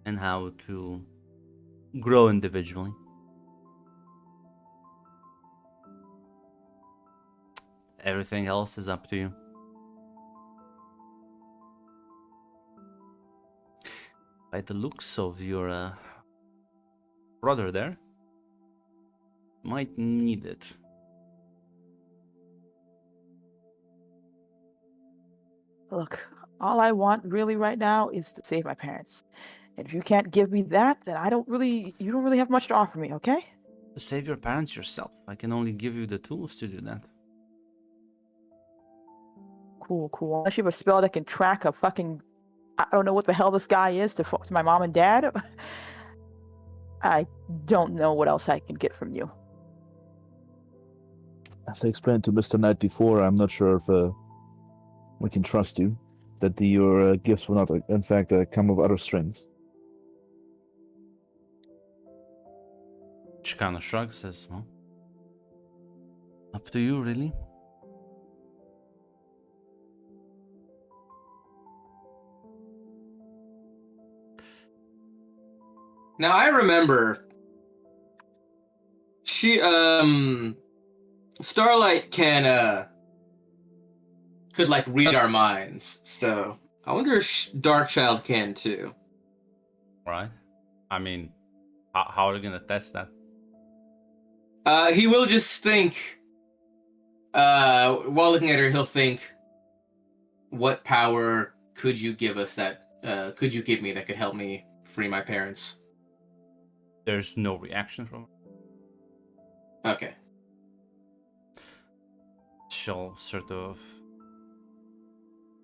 and how to grow individually. Everything else is up to you. By the looks of your brother there, might need it. Look, all I want really right now is to save my parents. And if you can't give me that, then you don't really have much to offer me, okay? To save your parents yourself, I can only give you the tools to do that. Cool. Unless you have a spell that can track a fucking, I don't know what the hell this guy is to my mom and dad. I don't know what else I can get from you. As I explained to Mr. Knight before, I'm not sure if we can trust you. That your gifts will not, in fact, come with other strings. She kind of shrugs, says, well, up to you, really. Now I remember Starlight could like read our minds, so I wonder if Darkchild can too. Right? I mean, how are you gonna test that? He will just think, while looking at her, he'll think, what power could you give us could you give me that could help me free my parents? There's no reaction from her. Okay. She'll sort of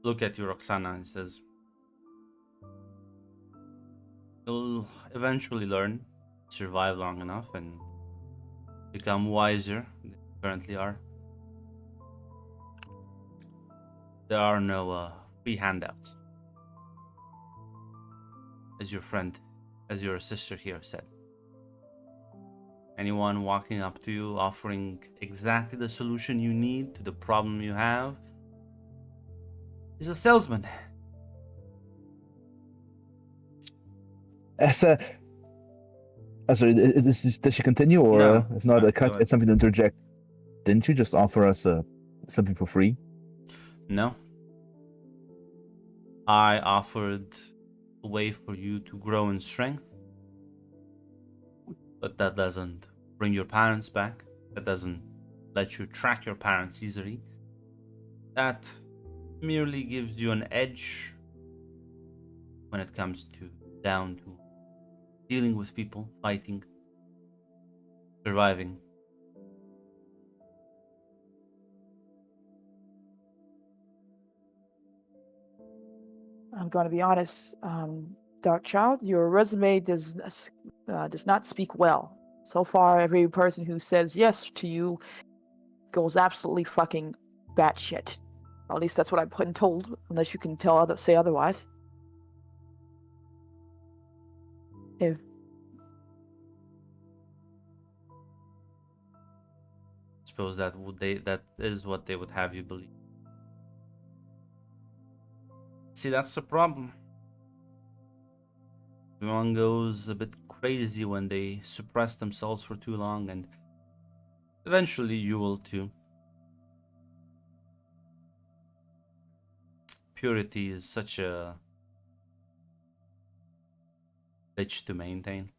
look at you, Roxana, and says, you'll eventually learn, survive long enough, and become wiser than you currently are. There are no free handouts. As your sister here said. Anyone walking up to you offering exactly the solution you need to the problem you have is a salesman. Sorry, does she continue, or No, if not, sorry, it's something to interject? Didn't you just offer us something for free? No. I offered a way for you to grow in strength, but that doesn't bring your parents back. that doesn't let you track your parents easily. That merely gives you an edge when it comes down to dealing with people, fighting, surviving. I'm going to be honest, Darkchild, your resume does not speak well. So far, every person who says yes to you goes absolutely fucking batshit. Or at least that's what I've been told, unless you can say otherwise. If Suppose that is what they would have you believe. See, that's the problem. Everyone goes a bit crazy when they suppress themselves for too long, and eventually you will too. Purity is such a bitch to maintain.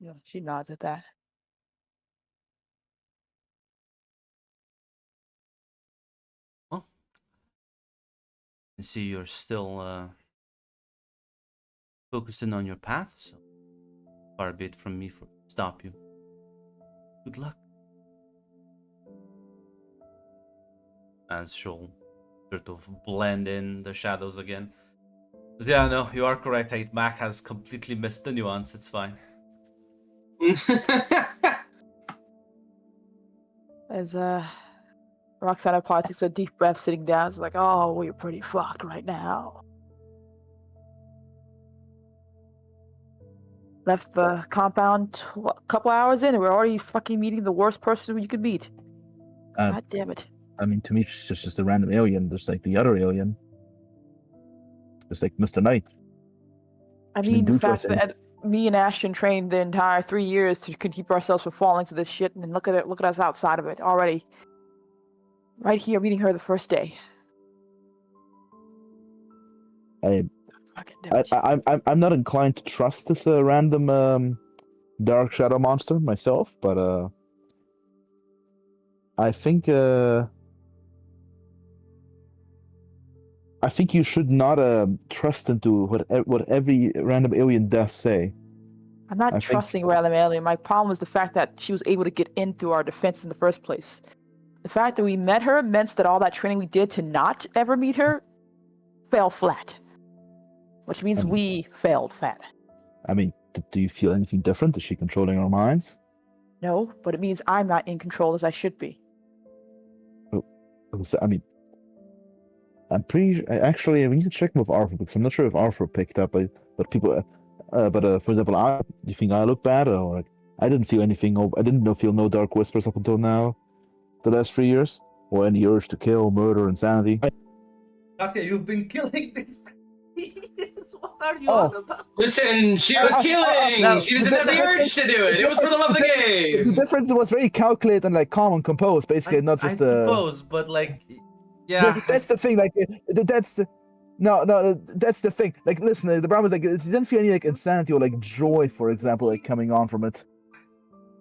yeah, she nods at that. Well, I see you're still focusing on your path, so far be it from me to stop you. Good luck. As she'll sort of blend in the shadows again. Yeah, no, you are correct. Mac has completely missed the nuance. It's fine. As Roxana Potts takes a deep breath sitting down, it's like, oh, we're pretty fucked right now. Left the compound a couple hours in, and we're already fucking meeting the worst person you could meet. God damn it. I mean, to me, she's just a random alien, just like the other alien. Just like Mr. Knight. I She mean, didn't the do fact anything. that me and Ashton trained the entire 3 years to keep ourselves from falling to this shit, and then look at us outside of it already. Right here, meeting her the first day. Fucking damn it. I'm not inclined to trust this random dark shadow monster myself, but I think you should not trust into what every random alien does say. I'm not I think- trusting random alien. My problem is the fact that she was able to get in through our defense in the first place. The fact that we met her meant that all that training we did to not ever meet her fell flat. Which means we failed flat. I mean, do you feel anything different? Is she controlling our minds? No, but it means I'm not in control as I should be. I mean, I'm pretty actually. We need to check with Arthur because I'm not sure if Arthur picked up. But people, for example, do you think I look bad or like, I didn't feel anything? I didn't feel no dark whispers up until now, the last 3 years, or any urge to kill, murder, insanity. Katya, you've been killing this. What are you on about? Listen, she was killing! No. She doesn't have the urge to do it! It was for the love of the The game! difference was very calculated and like calm and composed, basically, not just I suppose, but like, yeah. That's the thing. Like, that's the. No, that's the thing. Like, listen, the problem is like, you didn't feel any like insanity or like joy, for example, like coming on from it.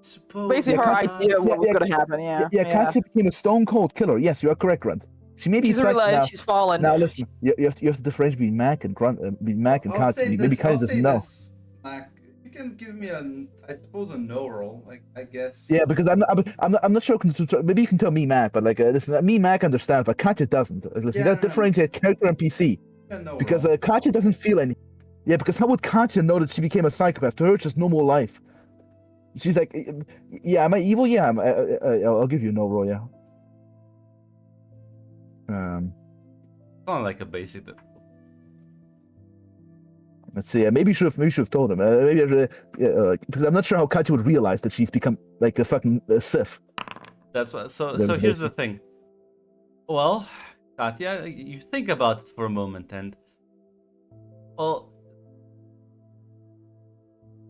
Suppose Basically, her idea of what was going to happen. Yeah. Katya became a stone cold killer. Yes, you are correct, Grunt. She may be She's psychic realized now. she's fallen. Now listen, you have to differentiate between Mac and Grunt, Mac and Katya. Maybe Katya doesn't know. Mac, you can give me I suppose a no roll, like I guess. Yeah, because I'm not sure. Maybe you can tell me Mac, but like listen, me Mac understands, but Katya doesn't. Listen, you gotta differentiate character and PC. Because Katya doesn't feel any. Yeah, because how would Katya know that she became a psychopath? To her, it's just normal life. She's like, yeah, am I evil? Yeah, I'll give you a no roll. Yeah. Not like a basic. Let's see. Maybe you should have told him. Because I'm not sure how Katya would realize that she's become like a fucking Sith. That's what. So That was here's the basic. thing. Well, Katya, you think about it for a moment, and well,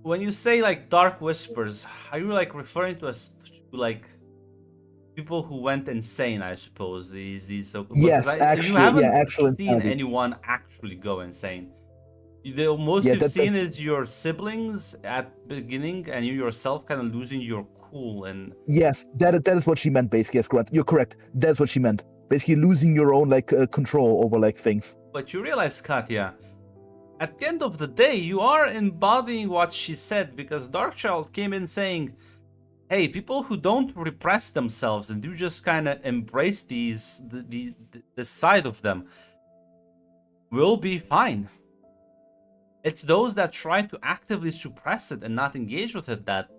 when you say like dark whispers, are you like referring to us to like people who went insane? I suppose these so. Yes, because actually, you haven't yeah, actual seen insanity. anyone actually go insane. The most Yeah, you've seen that's is your siblings at beginning, and you yourself kind of losing your cool. And yes, that is what she meant. Basically, yes, correct. You're correct. That's what she meant. Basically, losing your own like control over like things. but you realize, Katya, at the end of the day, you are embodying what she said, because Darkchild came in saying, hey, people who don't repress themselves and do just kind of embrace the side of them will be fine. It's those that try to actively suppress it and not engage with it that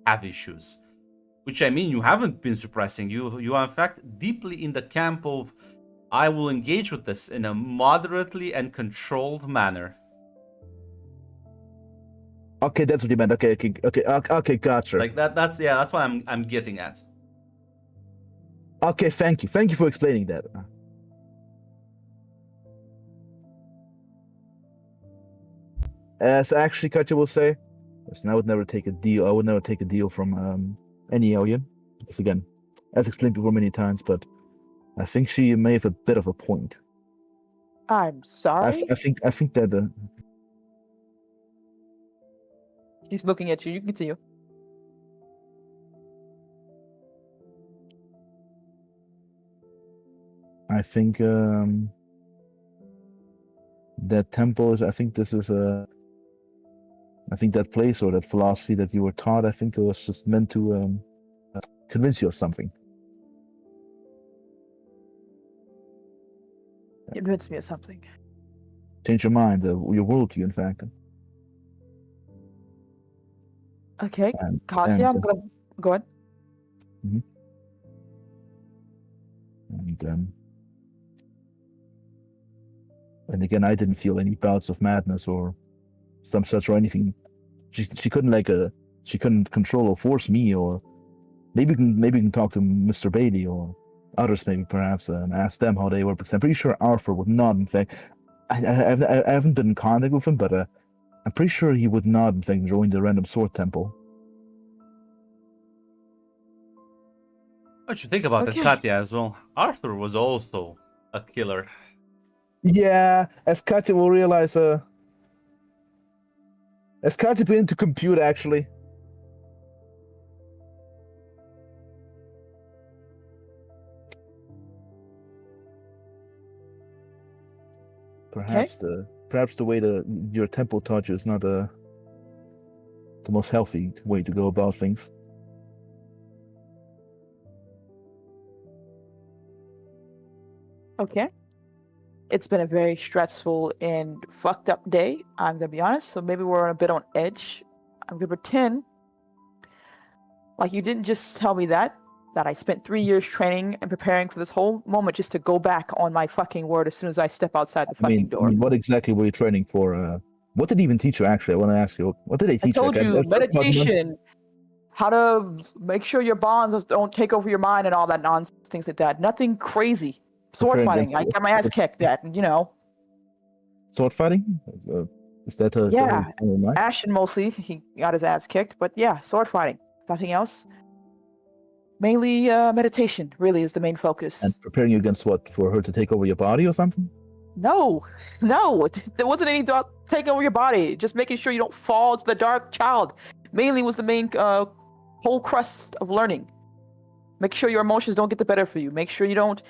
have issues. Which, I mean, you haven't been suppressing. You are in fact deeply in the camp of, I will engage with this in a moderately and controlled manner. Okay, that's what you meant. Okay, gotcha. Like that's what I'm getting at. Okay, thank you for explaining that. As actually, Katya will say, listen, I would never take a deal. I would never take a deal from any alien. Because again, as explained before many times, but I think she may have a bit of a point. I'm sorry. I think that She's looking at you. You can continue. I think that temple is. I think this is a. I think that place or that philosophy that you were taught. I think it was just meant to convince you of something. It reminds me of something. Change your mind, your worldview, in fact. Okay, And, Katya, I'm and, gonna go ahead. and again, I didn't feel any bouts of madness or some such or anything. She couldn't she couldn't control or force me, or maybe you can talk to Mr. Bailey or others maybe perhaps and ask them how they were, because I'm pretty sure Arthur would not, in fact, I haven't been in contact with him, but I'm pretty sure he would not, in fact, join the Random Sword Temple. What you think about Okay. it, Katya, as well? Arthur was also a killer. Yeah, as Katya will realize, as Katya been into compute, actually. Perhaps the way your temple taught you is not the most healthy way to go about things. Okay. It's been a very stressful and fucked up day. I'm gonna be honest. So maybe we're a bit on edge. I'm gonna pretend like you didn't just tell me that I spent 3 years training and preparing for this whole moment just to go back on my fucking word as soon as I step outside the fucking door. I mean, what exactly were you training for? What did he even teach you, actually? I want to ask you. What did they I teach told you? you meditation, how to make sure your bonds don't take over your mind and all that nonsense, things like that. Nothing crazy. Sword Preparing fighting. I against- got my ass kicked at, you know. Sword fighting? Is that a... Yeah. Right? Ashton mostly, he got his ass kicked, but yeah, sword fighting. Nothing else. Mainly meditation really is the main focus. And preparing you against what? For her to take over your body or something? No, there wasn't any taking over your body. Just making sure you don't fall to the dark child. Mainly was the main whole crust of learning. Make sure your emotions don't get the better for you. Make sure you don't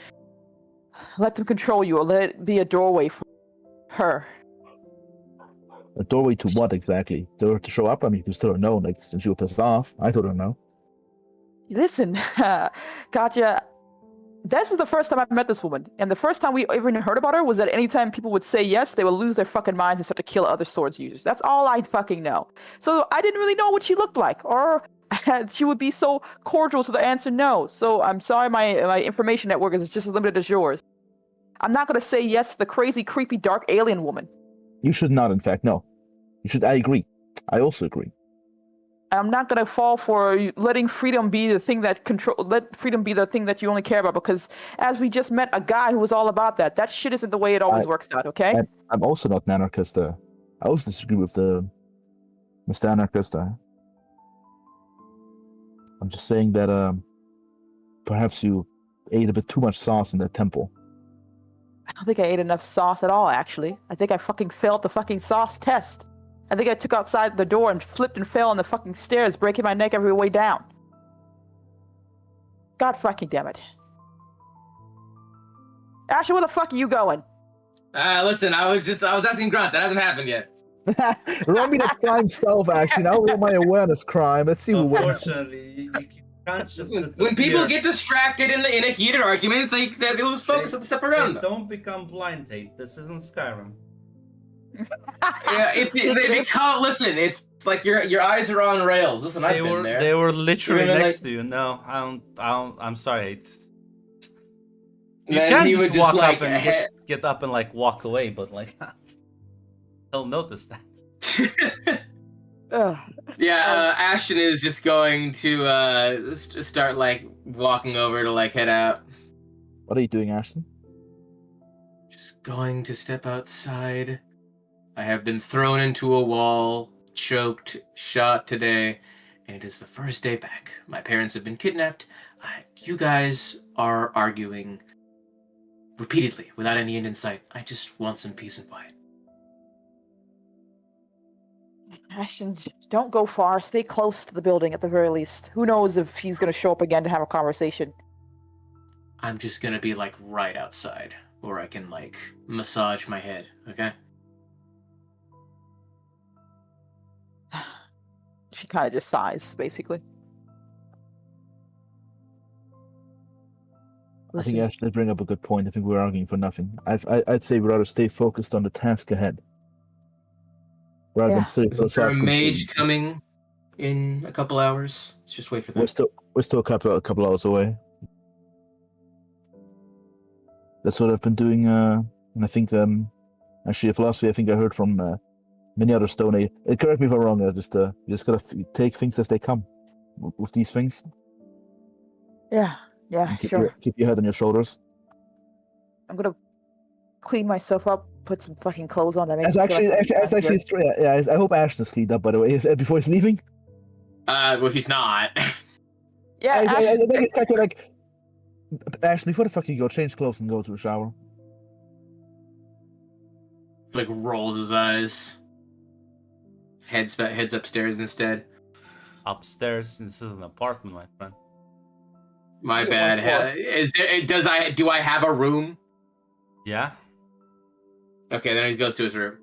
let them control you or let it be a doorway for her. A doorway to what exactly? To her to show up? I mean, you can still know, like, since you were pissed off. I don't know. Listen, Katya, this is the first time I've met this woman. And the first time we even heard about her was that anytime people would say yes, they would lose their fucking minds and start to kill other swords users. That's all I fucking know. So I didn't really know what she looked like, or she would be so cordial to the answer no. So I'm sorry my information network is just as limited as yours. I'm not going to say yes to the crazy, creepy, dark alien woman. You should not, in fact, no. You should, I agree. I also agree. I'm not going to fall for letting freedom be the thing that let freedom be the thing that you only care about, because as we just met a guy who was all about that. That shit isn't the way it always works out, okay? I'm also not an anarchist. I also disagree with Mr. Anarchist. I'm just saying that perhaps you ate a bit too much sauce in that temple. I don't think I ate enough sauce at all, actually. I think I fucking failed the fucking sauce test. I think I took outside the door and flipped and fell on the fucking stairs, breaking my neck every way down. God fucking damn it. Ashley, where the fuck are you going? Listen, I was asking Grant. That hasn't happened yet. Roll me the crime self action. I'll roll my awareness crime. Let's see who wins. Unfortunately, you can't just Listen, when people disappear. get distracted in a heated argument, it's like they lose focus on the stuff around them. Don't become blind, Tate. This isn't Skyrim. Yeah, they can't listen. It's like your eyes are on rails. Listen, I've been there. They were literally Even, next like- to you. No, I don't. I'm sorry. You Then can't he would just walk like up and get up and like walk away, but like he'll notice that. Ugh. Yeah, Ashton is just going to start like walking over to like head out. What are you doing, Ashton? Just going to step outside. I have been thrown into a wall, choked, shot today, and it is the first day back. My parents have been kidnapped. You guys are arguing repeatedly without any end in sight. I just want some peace and quiet. Ashton, don't go far. Stay close to the building at the very least. Who knows if he's going to show up again to have a conversation. I'm just gonna be like right outside, where I can like massage my head, okay? She kind of just sighs, basically. I think Listen, Ashton did bring up a good point. I think we're arguing for nothing. I'd say we'd rather stay focused on the task ahead. Rather Yeah. than sit Is there a philosophical. mage coming in a couple hours? Let's just wait for We're that. still a couple hours away. That's what I've been doing, and I think actually a philosophy I think I heard from many other Stone Age. Correct me if I'm wrong. You just gotta take things as they come with these things. yeah, And sure. keep your head on your shoulders. I'm gonna clean myself up, put some fucking clothes on. That makes That's me feel actually like I'm actually straight. Yeah, I hope Ashton's cleaned up by the way before he's leaving. Well, he's not. Yeah, I Ashton, think it's kind of like Ashton. Before the fuck you go, change clothes and go to the shower. Like rolls his eyes. Heads upstairs instead. Upstairs, this is an apartment, my friend. My Yeah, bad. what Do I have a room? Yeah. Okay, then he goes to his room.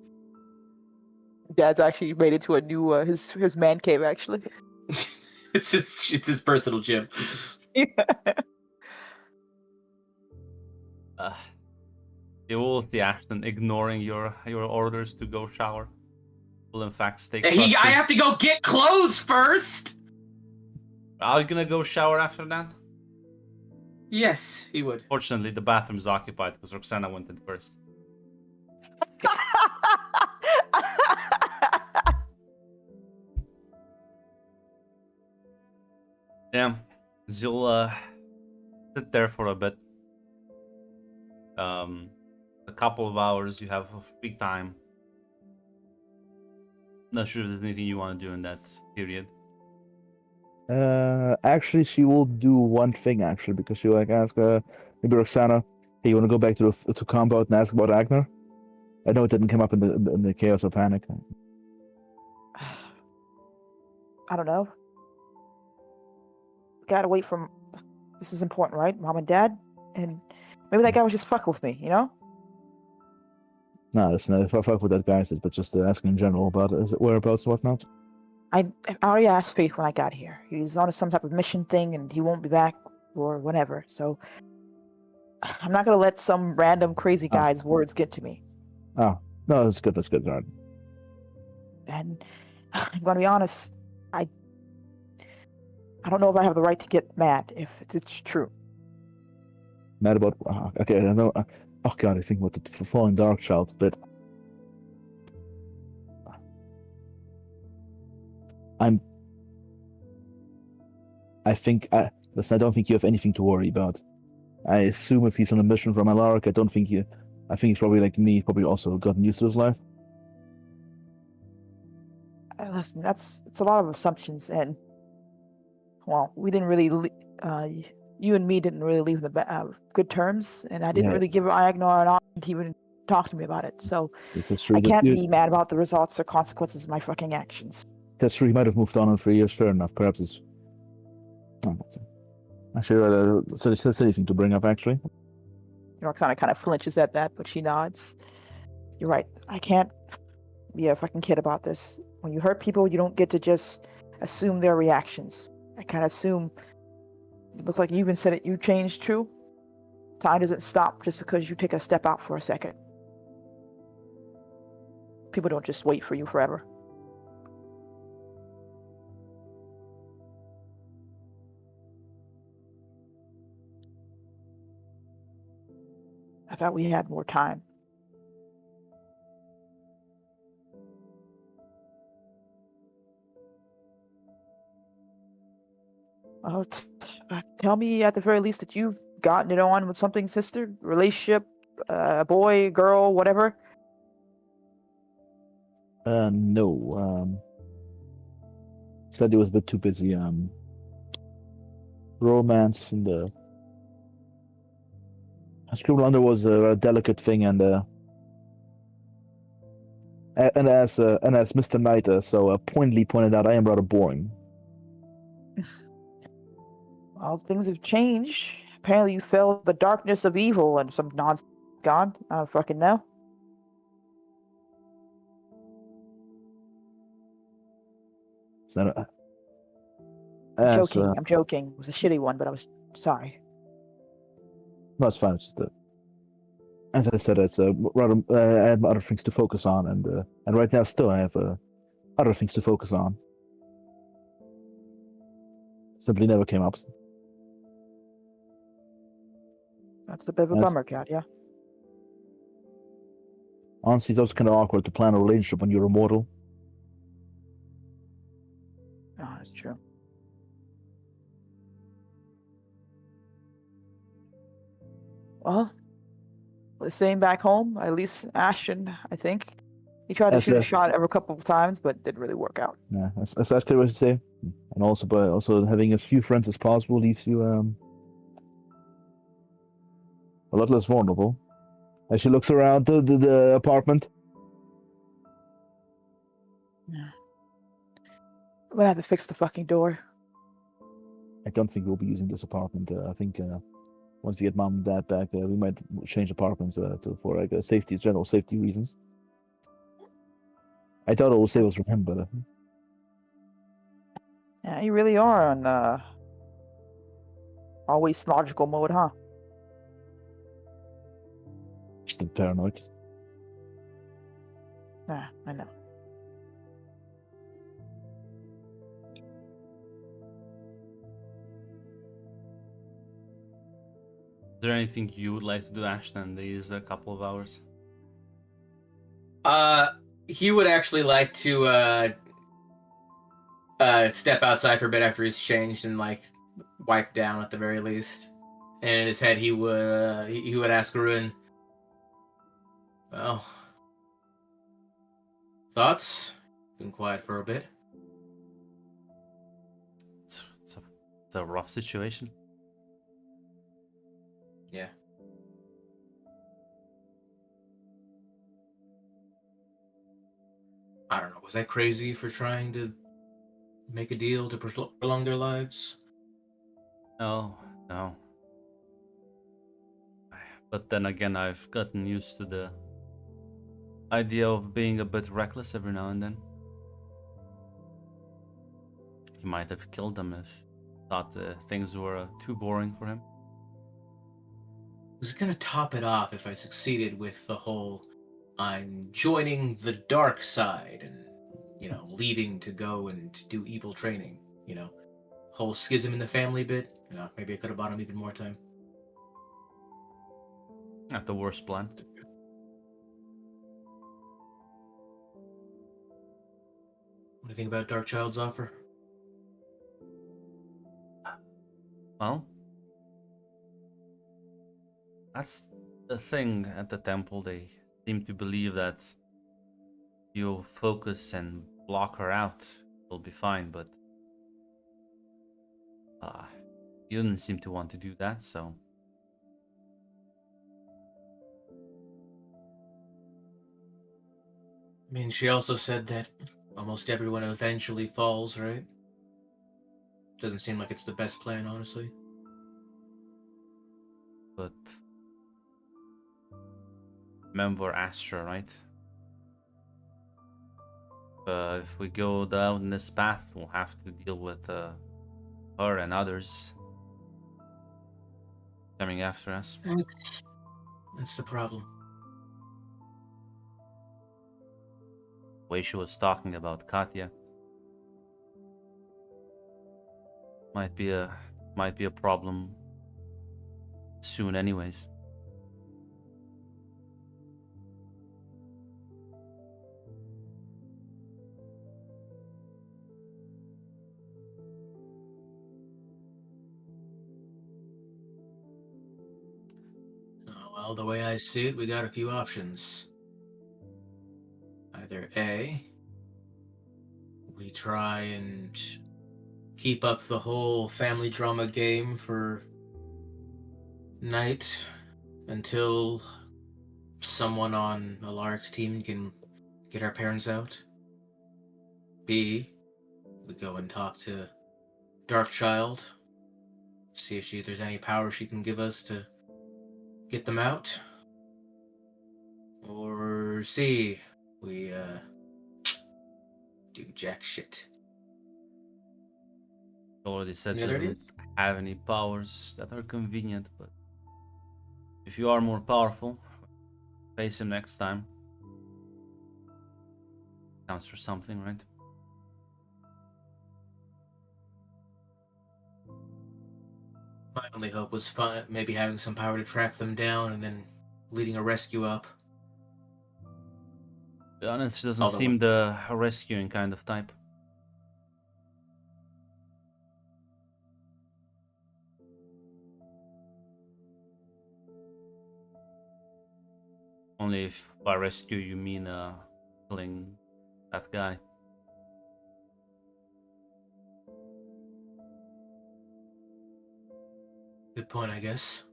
Dad's actually made it to a new his man cave actually. It's his personal gym. You will see Ashton ignoring your orders to go shower. Will in fact stay I crusty. have to go get clothes first. Are you gonna go shower after that? Yes, he would. Fortunately, the bathroom's occupied because Roxana went in first. Yeah, as you'll sit there for a bit. A couple of hours you have of free time. Not sure if there's anything you want to do in that period. Actually, she will do one thing actually because she'll like ask maybe Roxana, hey, you want to go back to compound and ask about Agner? I know it didn't come up in the chaos or panic. I don't know. Gotta wait for. This is important, right? Mom and Dad, and maybe that guy was just fucking with me, you know? No, it's not. If I fuck with that guy, but just asking in general about whereabouts and whatnot. I already asked Faith when I got here. He's on some type of mission thing, and he won't be back or whatever. So I'm not gonna let some random crazy guy's words get to me. Oh no, that's good. That's good. All right. And I'm gonna be honest. I don't know if I have the right to get mad if it's true. Mad about okay, I know. Oh god, I think about the falling dark child, but I think listen, I don't think you have anything to worry about. I assume if he's on a mission from Alaric, I think he's probably like me, probably also gotten used to his life. Listen, it's a lot of assumptions, and well, we didn't really. You and me didn't really leave the good terms, and I didn't Yeah. really give Agnar an to even talk to me about it. So This is true. I can't be mad about the results or consequences of my fucking actions. That's true. He might have moved on in 3 years. Fair enough. Perhaps it's. Oh, that's actually, that's anything to bring up. Actually, Roxana kind of flinches at that, but she nods. You're right. I can't be a fucking kid about this. When you hurt people, you don't get to just assume their reactions. I kind of assume. It looks like you even said it. You changed, true. Time doesn't stop just because you take a step out for a second. People don't just wait for you forever. I thought we had more time. Well, tell me at the very least that you've gotten it on with something, sister. Relationship, boy, girl, whatever. no. Said he was a bit too busy. Romance and Scribble Under was a delicate thing, and as Mr. Knight pointedly pointed out, I am rather boring. Well, things have changed. Apparently, you fell the darkness of evil and some nonsense god. I don't fucking know. Is that I'm joking. I'm joking. It was a shitty one, but I was sorry. No, it's fine. It's just as I said, it's rather I had other things to focus on, and right now still I have other things to focus on. Simply never came up. That's a bit of a bummer, cat. Yeah. Honestly, it's also kind of awkward to plan a relationship when you're immortal. Oh, that's true. Well, the same back home. At least Ashton, I think. He tried to shoot a shot every couple of times, but didn't really work out. Yeah, that's actually what I say. And also having as few friends as possible leaves you a lot less vulnerable. As she looks around the apartment. Yeah. I'm gonna have to fix the fucking door. I don't think we'll be using this apartment. I think once we get mom and dad back, we might change apartments for like general safety reasons. I thought it would save us from him, but yeah, you really are on always logical mode, huh? just a paranoid. Yeah, I know. Is there anything you would like to do, Ashton, in these couple of hours? He would actually like to step outside for a bit after he's changed and like wipe down at the very least. And in his head, he would ask Arun, "Well, thoughts? Been quiet for a bit." It's a rough situation. Yeah. I don't know. Was I crazy for trying to make a deal to prolong their lives? No. But then again, I've gotten used to the idea of being a bit reckless every now and then. He might have killed them if he thought things were too boring for him. I was gonna top it off if I succeeded with the whole I'm joining the dark side and, leaving to go and do evil training, whole schism in the family bit. Maybe I could have bought him even more time. Not the worst plan. What do you think about Darkchild's offer? Well, that's the thing at the temple. They seem to believe that you focus and block her out, it'll be fine, but you didn't seem to want to do that, so I mean, she also said that almost everyone eventually falls, right? Doesn't seem like it's the best plan, honestly. But remember Astra, right? If we go down this path, we'll have to deal with her and others coming after us. That's the problem. The way she was talking about Katya might be a problem soon, anyways. Well, the way I see it, we got a few options. Either A, we try and keep up the whole family drama game for night until someone on Alaric's team can get our parents out. B, we go and talk to Darkchild, see if there's any power she can give us to get them out. Or C, we do jack shit. Already said Any she other doesn't ideas? have any powers that are convenient, but if you are more powerful, face him next time. Counts for something, right? My only hope was maybe having some power to track them down and then leading a rescue up. To be honest, she doesn't Although seem with- the rescuing kind of type. Only if by rescue you mean killing that guy. Good point, I guess.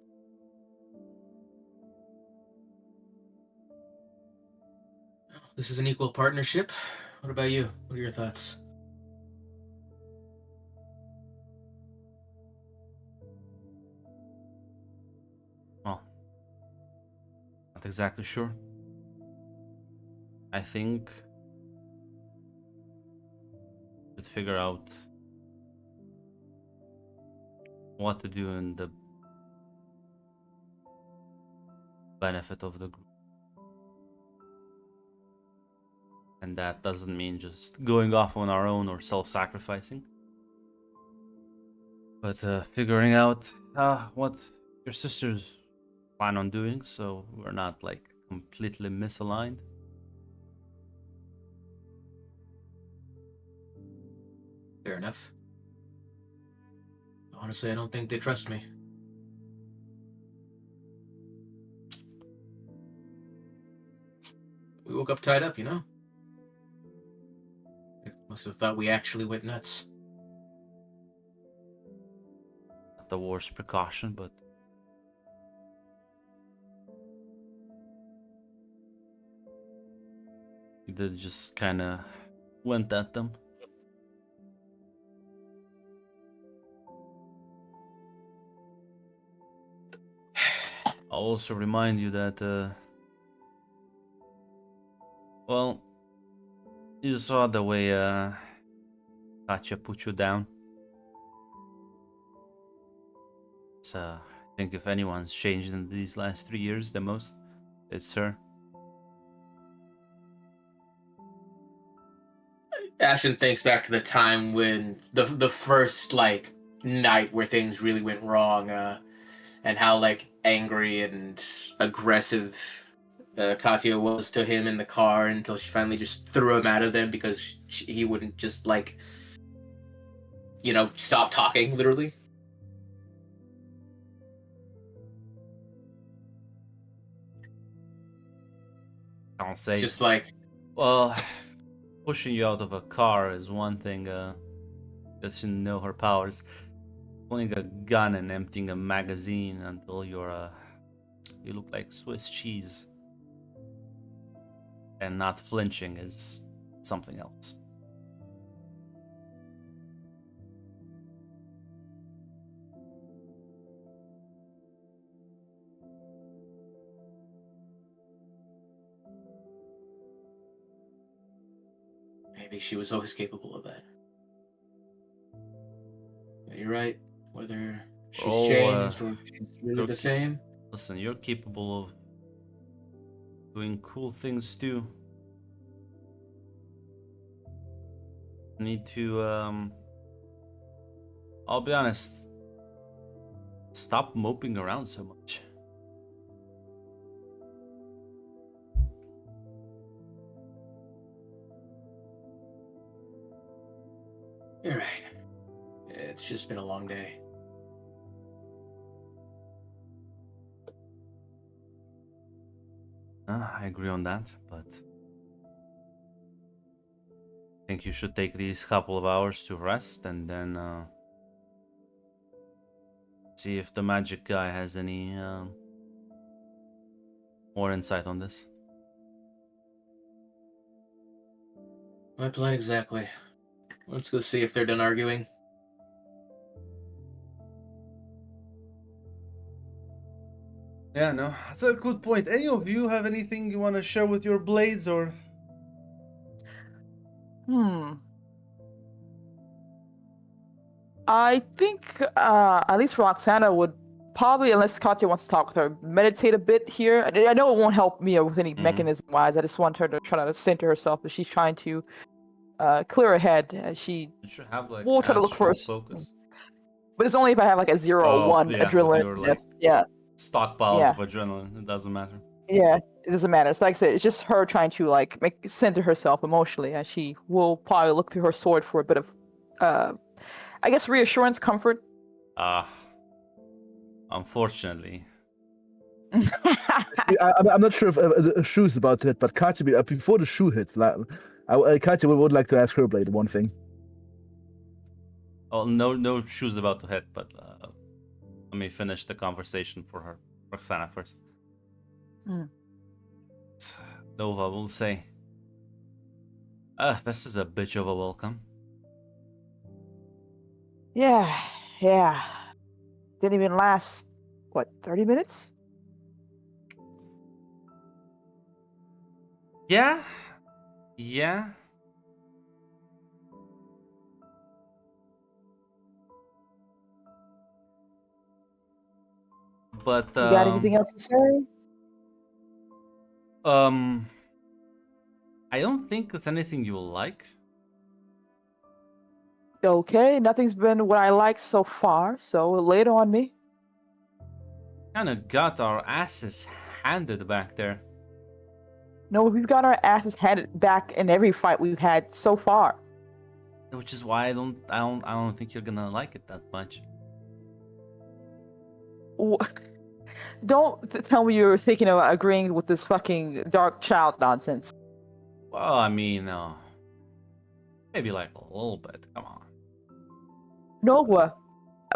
This is an equal partnership. What about you? What are your thoughts? Well, not exactly sure. I think we'd figure out what to do in the benefit of the group. And that doesn't mean just going off on our own or self-sacrificing. But figuring out what your sisters plan on doing, so we're not like completely misaligned. Fair enough. Honestly, I don't think they trust me. We woke up tied up, you know? They must have thought we actually went nuts. Not the worst precaution, but we did just kind of went at them. I'll also remind you that, well, you saw the way Katya put you down. So I think if anyone's changed in these last 3 years the most, it's her. Ashen thinks back to the time when the first like night where things really went wrong, and how like angry and aggressive Katya was to him in the car until she finally just threw him out of them because he wouldn't just like, stop talking, literally. I'll It's say, just like, well, pushing you out of a car is one thing, because you know her powers. Pulling a gun and emptying a magazine until you look like Swiss cheese. and not flinching is something else. Maybe she was always capable of that. Yeah, you're right. Whether she's Oh, changed or she's really you're the keep- same. Listen, you're capable of doing cool things too. Need to, I'll be honest, stop moping around so much. You're right. It's just been a long day. I agree on that, but I think you should take these couple of hours to rest and then see if the magic guy has any more insight on this. My plan exactly. Let's go see if they're done arguing. Yeah, no, that's a good point. Any of you have anything you want to share with your blades, or? I think at least Roxana would probably, unless Katya wants to talk with her, meditate a bit here. I know it won't help Mia with any Mhm. mechanism wise. I just want her to try to center herself, but she's trying to clear her head. She You should have like We'll try to look for astral us. focus. But it's only if I have like a 0 or Oh, 1 yeah, with adrenaline. your, like, Yes, yeah, Stockpiles Yeah. of adrenaline. It doesn't matter. yeah. It doesn't matter. It's like I said, it's just her trying to like center herself emotionally, and she will probably look through her sword for a bit of, I guess, reassurance, comfort. Unfortunately. I'm not sure if the shoe's about to hit, but Katya, before the shoe hits, Katya would like to ask her blade one thing. Oh, no shoes about to hit, but let me finish the conversation for her. Roxana first. Mm. Nova will say, this is a bitch of a welcome. Yeah. Didn't even last, what, 30 minutes? Yeah. But You got anything else to say? I don't think it's anything you'll like. Okay, nothing's been what I liked so far, so lay it on me. Kinda got our asses handed back there. No, we've got our asses handed back in every fight we've had so far. Which is why I don't think you're gonna like it that much. Don't tell me you're thinking of agreeing with this fucking dark child nonsense. Well, I mean, maybe like a little bit. Come on. Nova,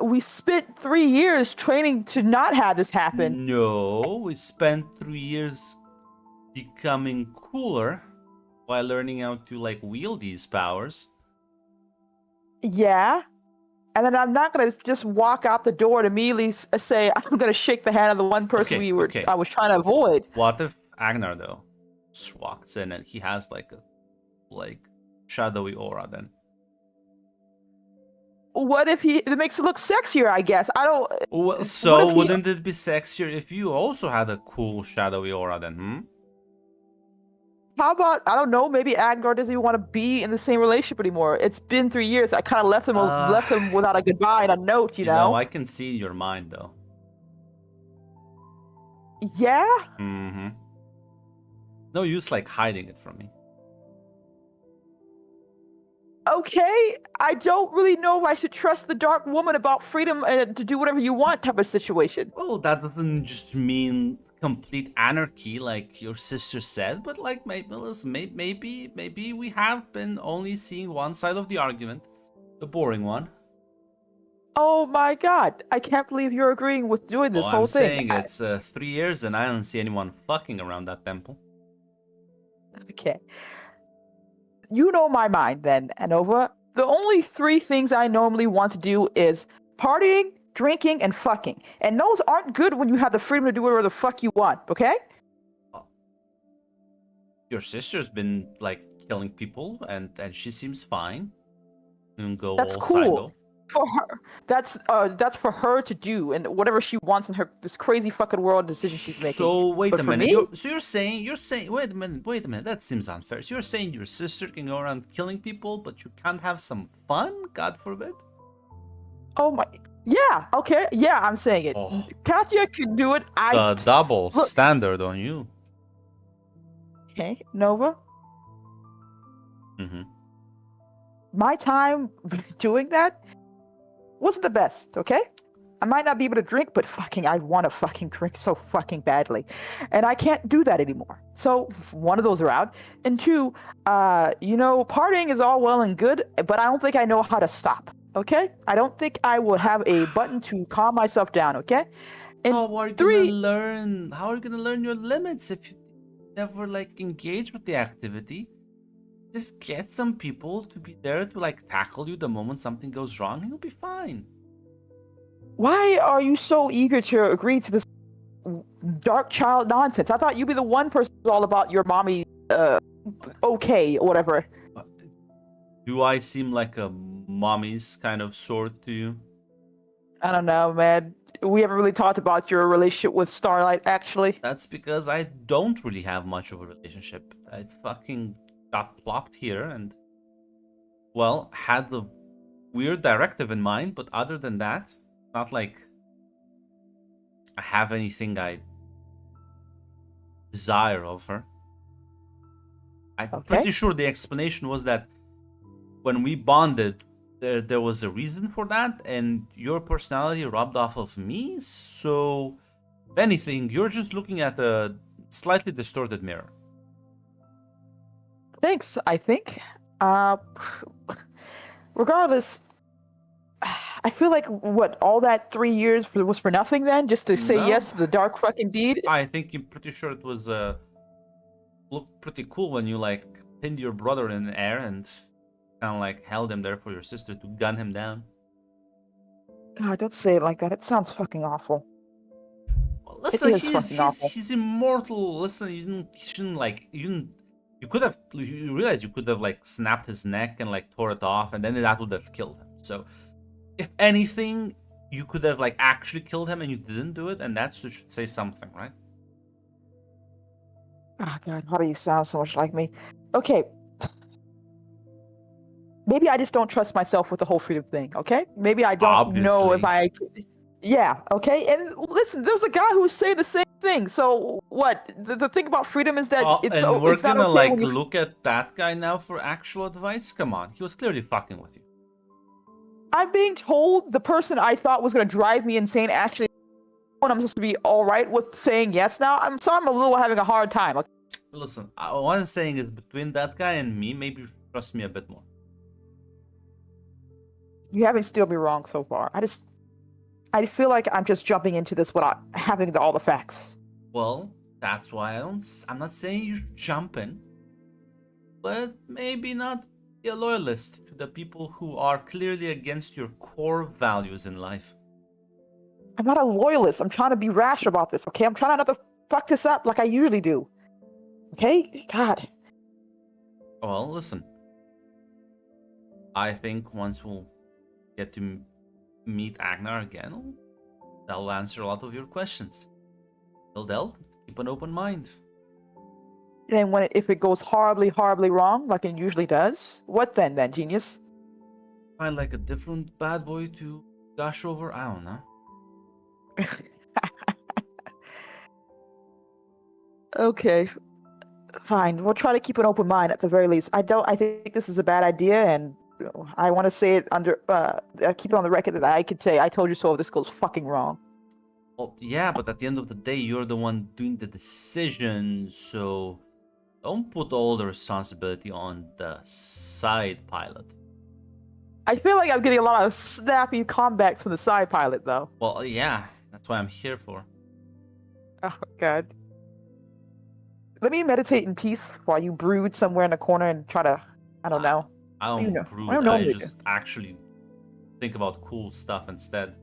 we spent 3 years training to not have this happen. No, we spent 3 years becoming cooler while learning how to like wield these powers. Yeah. And then I'm not gonna just walk out the door and immediately say I'm gonna shake the hand of the one person Okay. I was trying to avoid. What if Agnar though walks in and he has like a shadowy aura then? What if it makes it look sexier? I guess I don't. Well, What so if he- wouldn't it be sexier if you also had a cool shadowy aura then? How about, I don't know, maybe Agnar doesn't even want to be in the same relationship anymore. It's been 3 years. I kind of left him without a goodbye and a note, you know? I can see your mind though. Yeah? Mm-hmm. No use like hiding it from me. Okay, I don't really know if I should trust the Dark Woman about freedom and to do whatever you want type of situation. Well, that doesn't just mean complete anarchy like your sister said, but like maybe we have been only seeing one side of the argument, the boring one. Oh my god, I can't believe you're agreeing with doing this whole I'm thing. saying it's 3 years and I don't see anyone fucking around that temple. Okay. You know my mind then, Anova. The only three things I normally want to do is partying, drinking, and fucking. And those aren't good when you have the freedom to do whatever the fuck you want, okay? Your sister's been like killing people, and she seems fine. You can go That's all cool. psycho. For her, that's for her to do, and whatever she wants in her this crazy fucking world decision she's making. So wait But a for minute. me- You're saying wait a minute. That seems unfair. So you're saying your sister can go around killing people, but you can't have some fun? God forbid. Oh my, yeah, okay, yeah, I'm saying it. Oh. Katya can do it. The double look- standard on you. Okay, Nova. Mm-hmm. My time doing that wasn't the best, okay? I might not be able to drink, but fucking, I want to fucking drink so fucking badly. And I can't do that anymore. So, one of those are out. And two, partying is all well and good, but I don't think I know how to stop, okay? I don't think I will have a button to calm myself down, okay? And How are you three- gonna learn? How are you gonna learn your limits if you never like engage with the activity? Just get some people to be there to like tackle you the moment something goes wrong, and you'll be fine. Why are you so eager to agree to this dark child nonsense? I thought you'd be the one person who's all about your mommy, okay, or whatever. Do I seem like a mommy's kind of sort to you? I don't know, man. We haven't really talked about your relationship with Starlight, actually. That's because I don't really have much of a relationship. I fucking got plopped here and, well, had the weird directive in mind, but other than that, not like I have anything I desire of her. I'm Okay. pretty sure the explanation was that when we bonded, there was a reason for that, and your personality rubbed off of me. So, if anything, you're just looking at a slightly distorted mirror. Thanks, I think. Regardless, I feel like, all that 3 years was for nothing then? Just to say No. yes to the dark fucking deed? I think I'm pretty sure it was looked pretty cool when you like pinned your brother in the air and kind of like held him there for your sister to gun him down. God, don't say it like that. It sounds fucking awful. Well, listen, is fucking awful. he's immortal. Listen, you realize you could have like snapped his neck and like tore it off, and then that would have killed him. So, if anything, you could have like actually killed him, and you didn't do it, and that should say something, right? Oh God, why do you sound so much like me? Okay. Maybe I just don't trust myself with the whole freedom thing, okay? Maybe I don't know if Obviously. Yeah, okay? And listen, there's a guy who's saying the same thing. So what? The thing about freedom is that Oh, it's and we're it's not gonna okay like when you... look at that guy now for actual advice? Come on, he was clearly fucking with you. I'm being told the person I thought was going to drive me insane actually when I'm supposed to be all right with saying yes now. I'm sorry, I'm a little having a hard time. Okay? Listen, what I'm saying is between that guy and me, maybe you should trust me a bit more. You haven't steered me wrong so far. I feel like I'm just jumping into this without having all the facts. Well, that's why I'm not saying you should jump in, but maybe not be a loyalist to the people who are clearly against your core values in life. I'm not a loyalist. I'm trying to be rash about this, okay? I'm trying not to fuck this up like I usually do. Okay? God. Well, listen. I think once we'll get to meet Agnar again, that'll answer a lot of your questions. Till then, keep an open mind. And if it goes horribly, horribly wrong, like it usually does, what then, genius? Find like a different bad boy to gush over. I don't know. Okay. Fine. We'll try to keep an open mind at the very least. I think this is a bad idea, and I want to say it keep it on the record that I could say I told you so if this goes fucking wrong. Well, yeah, but at the end of the day, you're the one doing the decision, so don't put all the responsibility on the side pilot. I feel like I'm getting a lot of snappy comebacks from the side pilot, though. Well, yeah, that's what I'm here for. Oh, God. let me meditate in peace while you brood somewhere in a corner and try to, I don't know. I don't You know, I brood. don't I normally do. just actually think about cool stuff instead.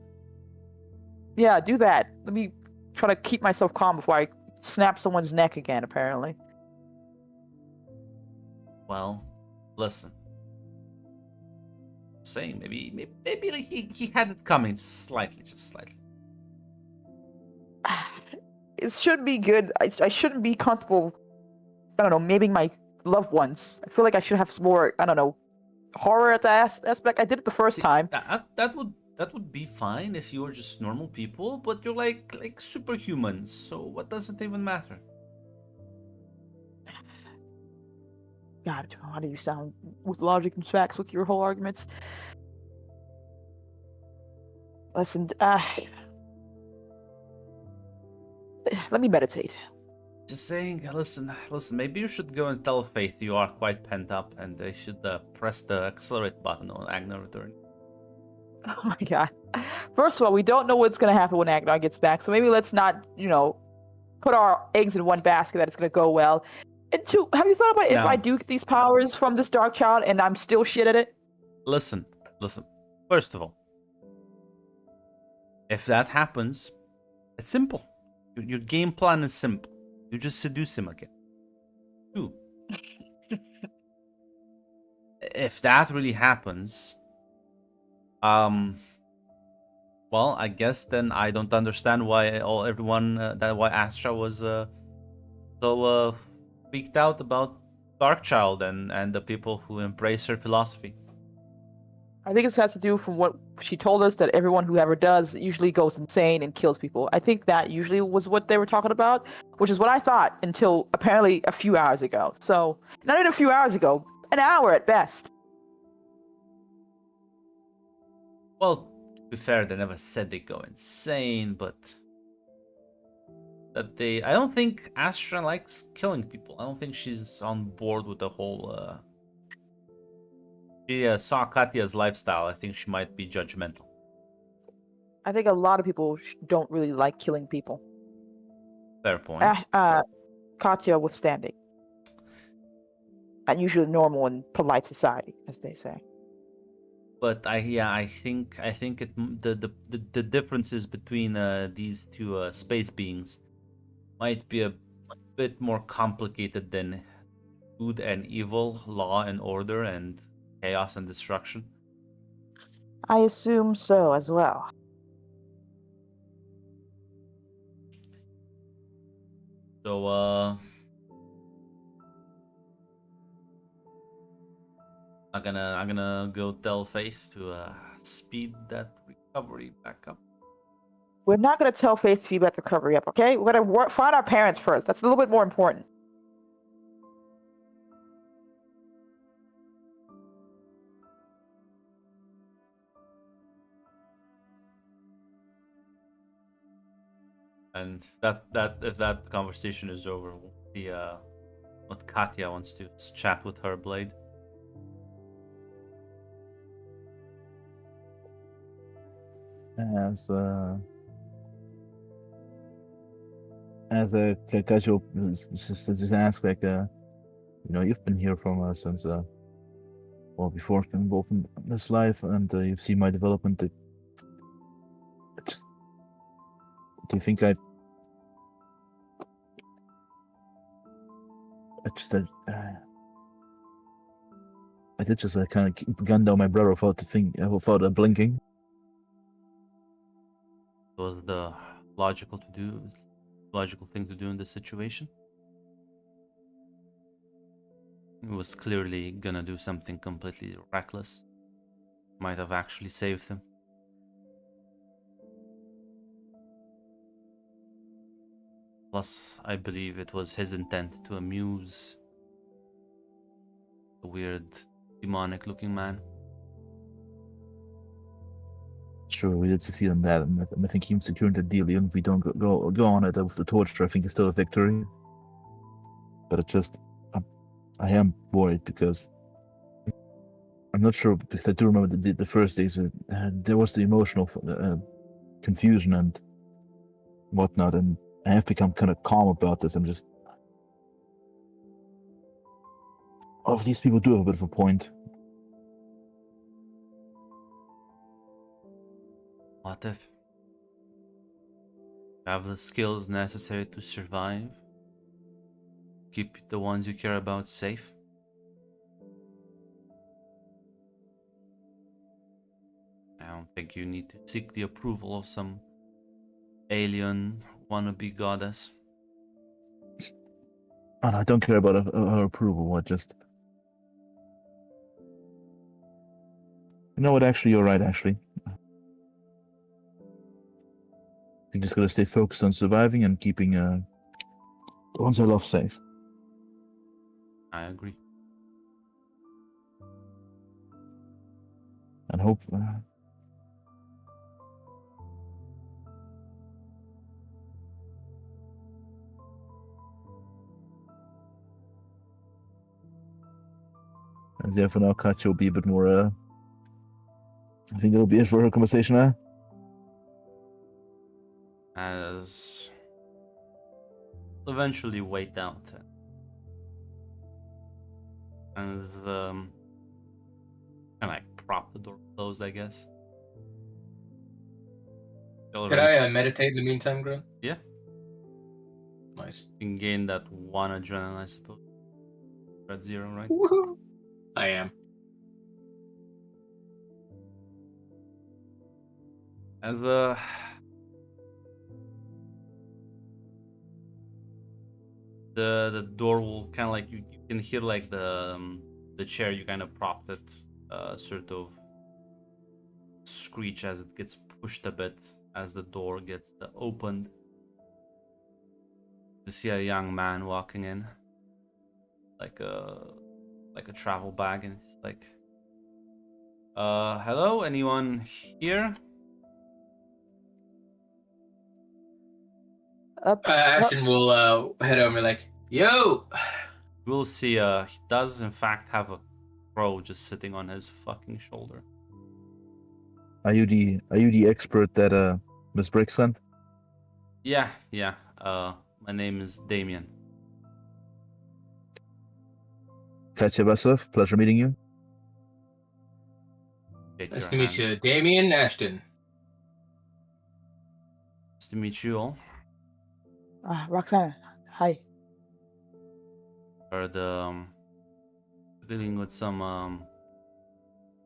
Yeah, do that. Let me try to keep myself calm before I snap someone's neck again, apparently. Well, listen. Saying maybe like he had it coming slightly, just slightly. It should be good. I shouldn't be comfortable, I don't know, maiming my loved ones. I feel like I should have some more, I don't know, horror at the aspect. I did it the first time. That would be fine if you were just normal people, but you're like superhumans, so what does it even matter? God, how do you sound with logic and facts with your whole arguments? Listen, let me meditate. Just saying, listen, maybe you should go and tell Faith you are quite pent up and they should press the accelerate button on Agnar return. Oh my god. First of all, we don't know what's gonna happen when Agnar gets back, so maybe let's not, put our eggs in one basket that it's gonna go well. And two, have you thought about if No. I do get these powers from this dark child and I'm still shit at it? Listen. First of all, if that happens, it's simple. Your game plan is simple. You just seduce him again. Two. If that really happens, well, I guess then I don't understand why why Astra was so freaked out about Darkchild and the people who embrace her philosophy. I think this has to do from what she told us that everyone who ever does usually goes insane and kills people. I think that usually was what they were talking about, which is what I thought until apparently a few hours ago. So, not even a few hours ago, an hour at best. Well, to be fair, they never said they go insane, but I don't think Astra likes killing people. I don't think she's on board with the whole she saw Katya's lifestyle. I think she might be judgmental. I think a lot of people don't really like killing people. Fair point. Katya withstanding. Not usually normal in polite society, as they say. But I think the differences between these two space beings might be a bit more complicated than good and evil, law and order, and chaos and destruction. I assume so as well. So I'm gonna go tell Faith to speed that recovery back up. We're not going to tell Faith to feedback the recovery up, okay? We're going to find our parents first. That's a little bit more important. And if that conversation is over, we'll see what Katya wants to chat with her blade. As a casual, just ask like, you've been here from since before I've been involved in this life, and you've seen my development. Do you think I did just kind of gun down my brother without blinking. It was the logical thing to do in this situation. He was clearly gonna do something completely reckless. Might have actually saved him. Plus, I believe it was his intent to amuse the weird, demonic-looking man. Sure, we did succeed on that, and I think him securing the deal, even if we don't go on it with the torture, I think it's still a victory. But it's just, I am worried because I'm not sure, because I do remember the first days, there was the emotional confusion and whatnot, and I have become kind of calm about this. I'm just All of these people do have a bit of a point. What if you have the skills necessary to survive? Keep the ones you care about safe? I don't think you need to seek the approval of some alien wannabe goddess. And I don't care about her approval. I just. You know what? Actually, you're right. Actually, you just gotta stay focused on surviving and keeping the ones I love safe. I agree. And hope. As yeah, for now, Katya will be a bit more. I think it'll be it for her conversation, huh? As eventually wait out. As kind of like prop the door closed, I guess. Could I meditate in the meantime, Grim? Yeah. Nice. You can gain that 1 adrenaline, I suppose. At 0, right? Woohoo! I am. As the door will kind of like you can hear like the chair you kind of propped it sort of screech as it gets pushed a bit as the door gets opened. You see a young man walking in, like a travel bag, and he's like, hello, anyone here? Ashton will head over like, yo! You will see he does in fact have a crow just sitting on his fucking shoulder. Are you the expert that Miss Brick sent? Yeah. My name is Damien. Katya Vasov, pleasure meeting you. Shake Nice your to meet hand. you, Damien Ashton. Nice to meet you all. Roxanne, hi. Heard dealing with some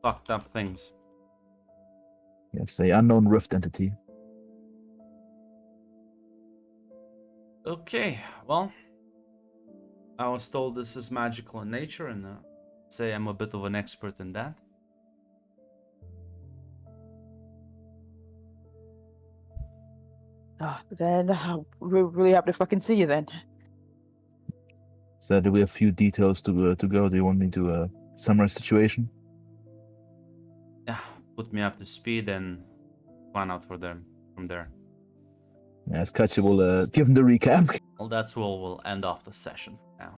fucked up things. Yes, a unknown rift entity. Okay, well, I was told this is magical in nature, and say I'm a bit of an expert in that. Then we're really happy to fucking see you then. So do we have a few details to go? Do you want me to summarize the situation? Yeah, put me up to speed and plan out for them from there. Yes, Katya will give him the recap. Well, that's where we'll end off the session for now.